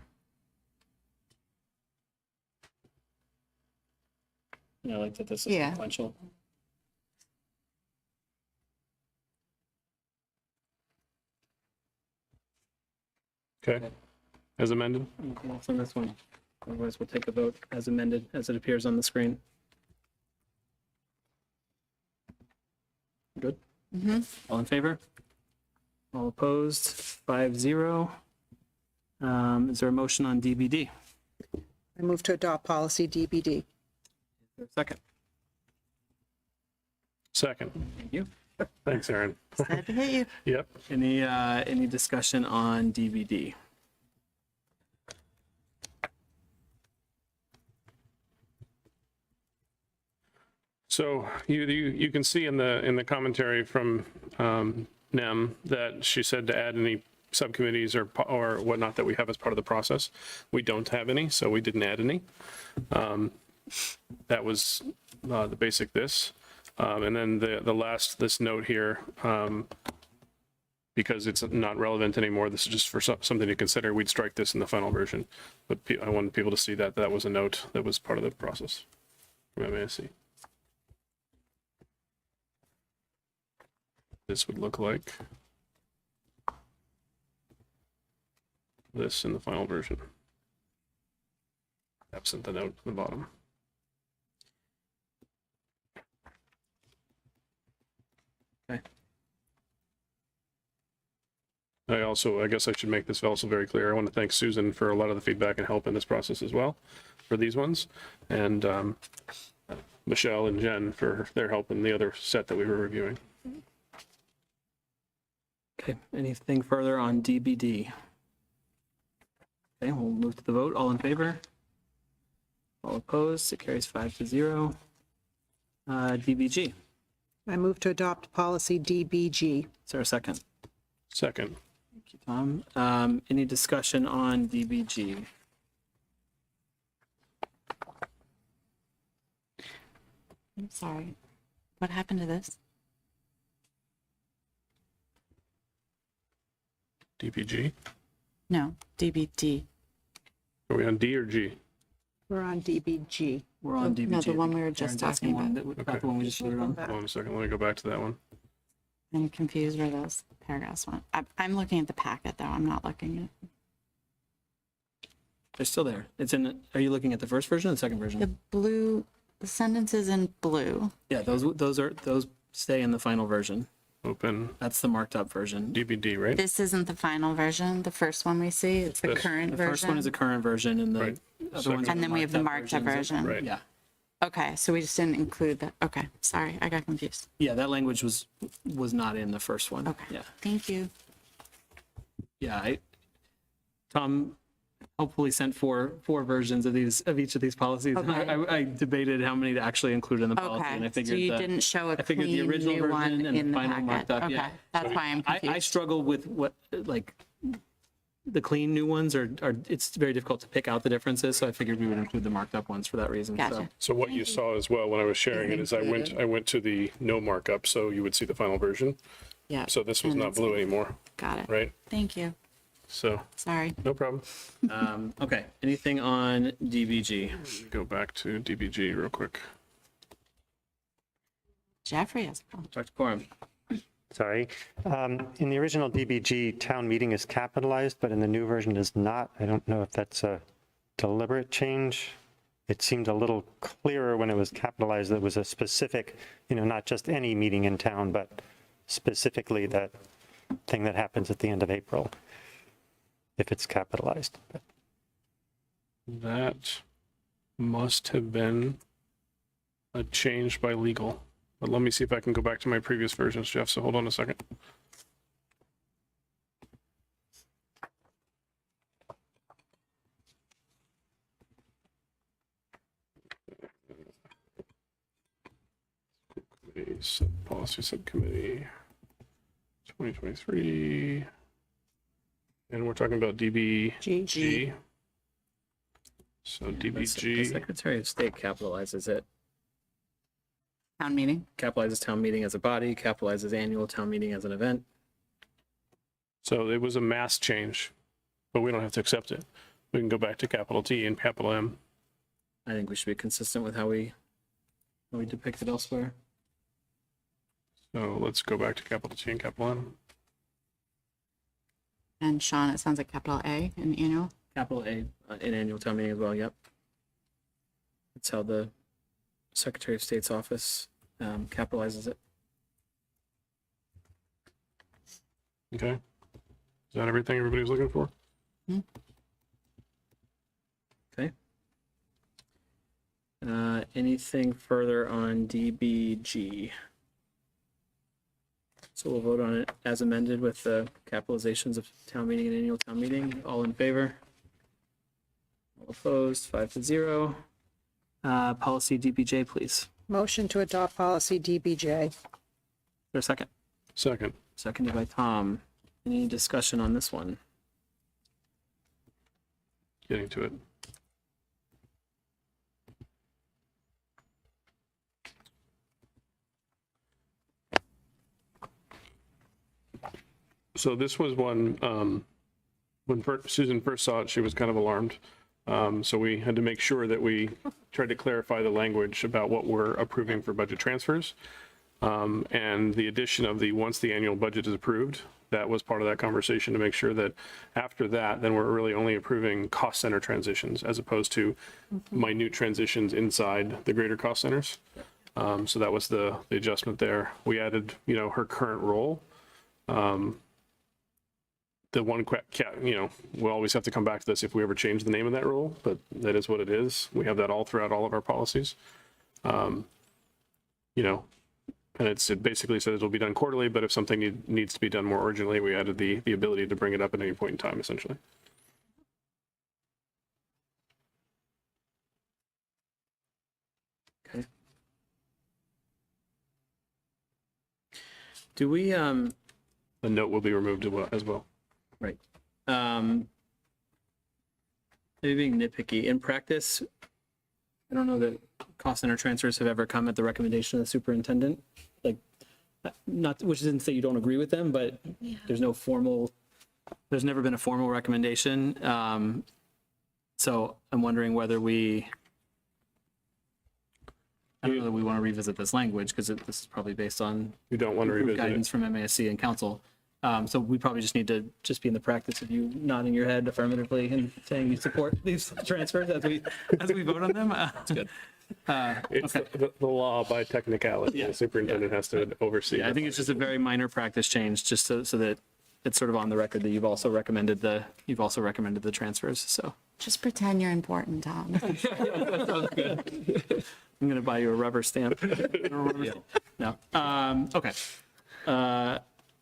I like that this is Yeah. sequential. Okay. As amended? Anything else on this one? Otherwise, we'll take a vote as amended, as it appears on the screen. Good? All in favor? All opposed? 5-0. Is there a motion on DBD? I move to adopt policy DBD. Is there a second? Second. Thank you. Thanks, Aaron. Sad to hit you. Yep. Any discussion on DBD? So you can see in the commentary from NEM that she said to add any subcommittees or whatnot that we have as part of the process. We don't have any, so we didn't add any. That was the basic this. And then the last, this note here, because it's not relevant anymore, this is just for something to consider, we'd strike this in the final version. But I wanted people to see that that was a note that was part of the process from MASC. This would look like this in the final version, absent the note at the bottom. Okay. I guess I should make this also very clear. I want to thank Susan for a lot of the feedback and help in this process as well for these ones. And Michelle and Jen for their help in the other set that we were reviewing. Okay, anything further on DBD? Okay, we'll move to the vote. All in favor? All opposed? It carries 5-0. DBG, I move to adopt policy DBG. is there a second? Second. Thank you, Tom. Any discussion on DBG? I'm sorry. What happened to this? DPG. No, DBD. Are we on D or G? We're on DBG. We're on DBG. No, the one we were just Aaron's talking asking about. About the one we just voted on. Hold on a second. Let me go back to that one. I'm confused where those paragraphs went. I'm looking at the packet though. I'm not looking at They're still there. It's in, are you looking at the first version or the second version? the blue, the sentences in blue. Yeah, those stay in the final version. Open That's the marked up version. DBD, right? This isn't the final version. The first one we see, it's the This. current The version. first one is a current version and the Right. other ones are And then we have the marked up version. Right. Yeah. Okay, so we just didn't include that. Okay, sorry, I got confused. Yeah, that language was not in the first one. Okay. Yeah. Thank you. Yeah, Tom hopefully sent four versions of each of these policies. And Okay. I debated how many to actually include in the policy, and I Okay, so figured you the- didn't show a I figured the clean original new version one and in the the final marked packet. up. Okay, Yeah. that's why I'm I confused. struggle with what, like, the clean new ones it's very difficult to pick out the differences, so I figured we would include the marked up ones for that reason. So. Gotcha. So what you saw as well when I was sharing it is I went to the no markup, so you would see the final version. Yeah. So this was and not it's- blue anymore, Got it. right? Thank you. So, Sorry. no problem. Okay, anything on DBG? Go back to DBG real quick. Jeffrey has a problem. Dr. Corum? Sorry. In the original DBG, town meeting is capitalized, but in the new version is not. I don't know if that's a deliberate change. It seemed a little clearer when it was capitalized. That was a specific, not just any meeting in town, but specifically that thing that happens at the end of April, if it's capitalized. That must have been a change by legal. But let me see if I can go back to my previous versions, Jeff, so hold on a second. Policy Subcommittee, 2023. And we're talking about DBG. So The DBG. Secretary of State capitalizes it. Town meeting. Capitalizes town meeting as a body, capitalizes annual town meeting as an event. So it was a mass change, but we don't have to accept it. We can go back to capital T and capital M. I think we should be consistent with how we depict it elsewhere. So let's go back to capital T and capital M. And Sean, it sounds like capital A in annual. Capital A in annual town meeting as well, yep. That's how the Secretary of State's office capitalizes it. Okay. Is that everything everybody's looking for? Okay. Anything further on DBG? So we'll vote on it as amended with the capitalizations of town meeting and annual town meeting. All in favor? All opposed, 5-0. Policy DBJ, please. Motion to adopt policy DBJ. For a second. Second. Seconded by Tom. Any discussion on this one? Getting to it. So this was one, when Susan first saw it, she was kind of alarmed. So we had to make sure that we tried to clarify the language about what we're approving for budget transfers. And the addition of once the annual budget is approved, that was part of that conversation to make sure that after that, then we're really only approving cost center transitions as opposed to minute transitions inside the greater cost centers. So that was the adjustment there. We added, her current role. The one, we'll always have to come back to this if we ever change the name of that role, but that is what it is. We have that all throughout all of our policies. And it basically says it'll be done quarterly, but if something needs to be done more urgently, we added the ability to bring it up at any point in time, essentially. Okay. Do we, The note will be removed as well. right. Maybe being nitpicky, in practice, I don't know that cost center transfers have ever come at the recommendation of the superintendent. Like, not, which isn't to say you don't agree with them, but there's never been a formal recommendation. So I'm wondering whether I don't know that we want to revisit this language because this is probably based on We don't want to revisit guidance it. from MASC and council. So we probably just need to be in the practice of you nodding your head affirmatively and saying you support these transfers as we vote on them. That's good. It's the law by technicality. Yeah. The superintendent has to oversee. Yeah, I think it's just a very minor practice change, just so that it's sort of on the record that you've also recommended the transfers. So Just pretend you're important, Tom. that sounds good. I'm gonna buy you a rubber stamp. No. Okay.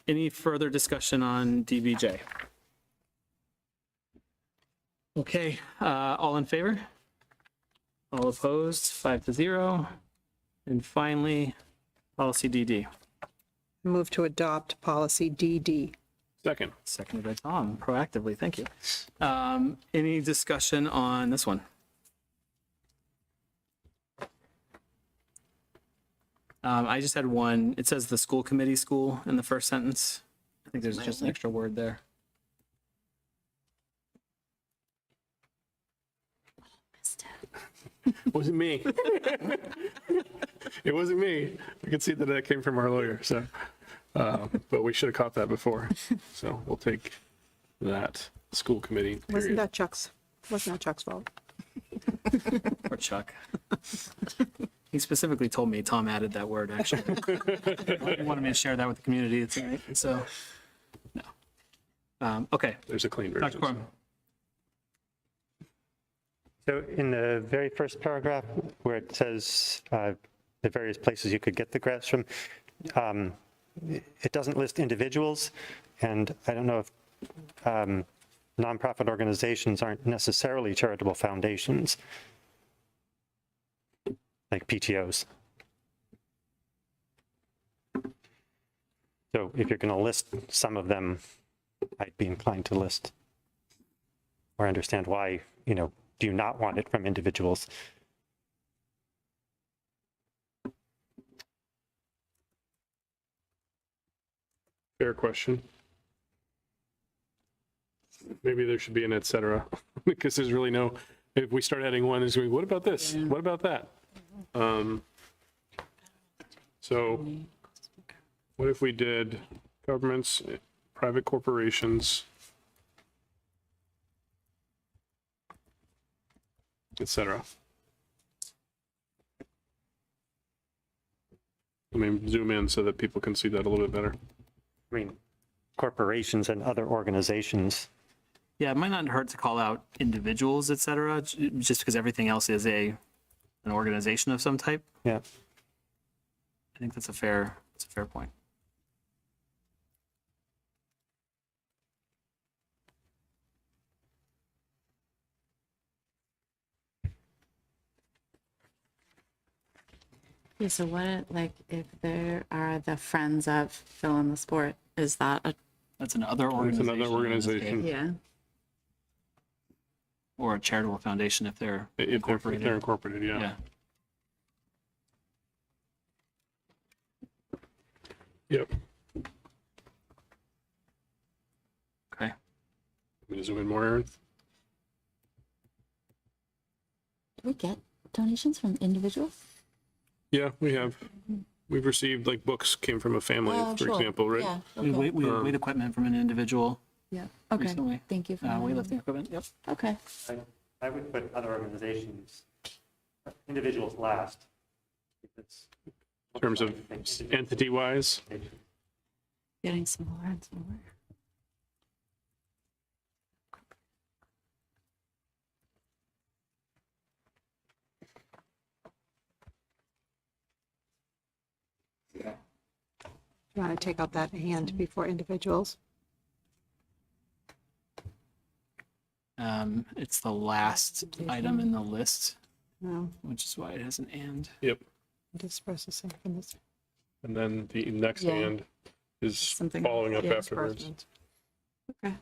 Any further discussion on DBJ? Okay. All in favor? All opposed? 5-0. And finally, policy DD. Move to adopt policy DD. Second. Seconded by Tom, proactively, thank you. Any discussion on this one? I just had one, it says the school committee school in the first sentence. I think there's just an extra word there. Wasn't me. It wasn't me. I can see that that came from our lawyer, so, but we should have caught that before. So we'll take that school committee. Wasn't period. that Chuck's fault? Or Chuck. He specifically told me Tom added that word, actually. He wanted me to share that with the community tonight, so, no. Okay, There's a clean Dr. version. Corum. So in the very first paragraph where it says the various places you could get the grants from, it doesn't list individuals, and I don't know if nonprofit organizations aren't necessarily charitable foundations, like PTOs. So if you're going to list some of them, I'd be inclined to list or understand why, do you not want it from individuals? Fair question. Maybe there should be an et cetera, because there's really no, if we start adding one, it's going, what about this? What about that? So what if we did governments, private corporations, et cetera? Let me zoom in so that people can see that a little bit better. I mean, corporations and other organizations. Yeah, it might not hurt to call out individuals, et cetera, just because everything else is an organization of some type. Yeah. I think that's a fair point. Yeah, so what, like, if there are the friends of fill in the sport, is that a, That's another It's organization. another in this organization. case. yeah? Or a charitable foundation if they're If incorporated. they're incorporated, yeah. Yeah. Yep. Okay. Let me zoom in more, Aaron. Do we get donations from individuals? Yeah, we have. We've received, like, books came from a family, Oh, for sure. example, right? Yeah, We okay. weight equipment from an individual Yeah, okay. recently. Thank you for Weightlifting equipment, yep. Okay. I would put other organizations, individuals last. In terms of entity-wise. Getting smaller and smaller. You want to take out that and before individuals? It's the last item in the list, No, which is why it has an and. Yep. dispersing from this. And then the next Yeah. and is Something following up Yeah, afterwards. disbursements. Okay.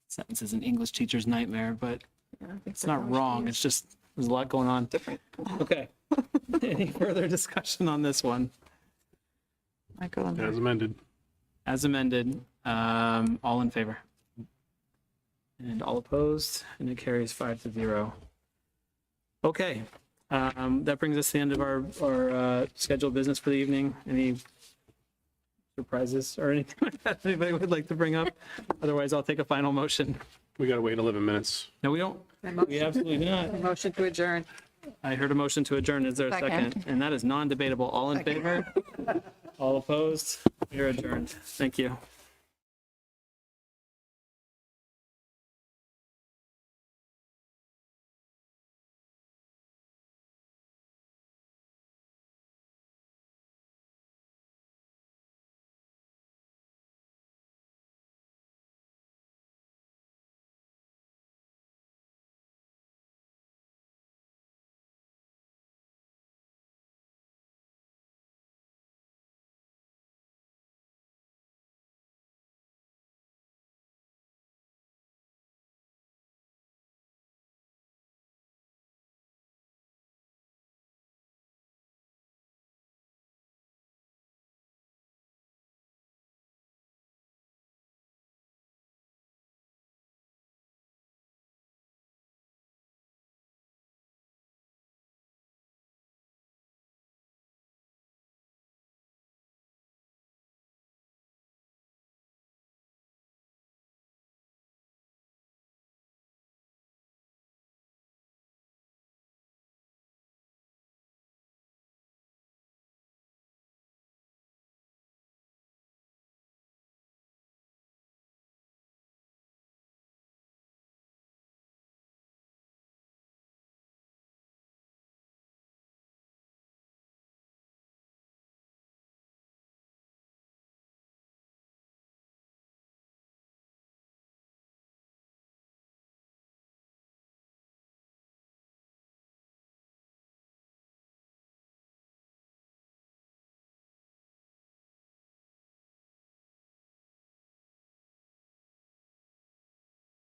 Sentence is an English teacher's nightmare, but Yeah, I think it's not wrong. It's just, there's a lot going on. different. Okay. Any further discussion on this one? Might go in there. As amended. As amended, all in favor? And all opposed, and it carries 5-0. Okay, that brings us to the end of our scheduled business for the evening. Any surprises or anything like that anybody would like to bring up? Otherwise, I'll take a final motion. We got to wait 11 minutes. No, we don't. We absolutely do not. Motion to adjourn. I heard a motion to adjourn. Is there a second? Second. And that is non-debatable. All in favor? All opposed? We are adjourned. Thank you.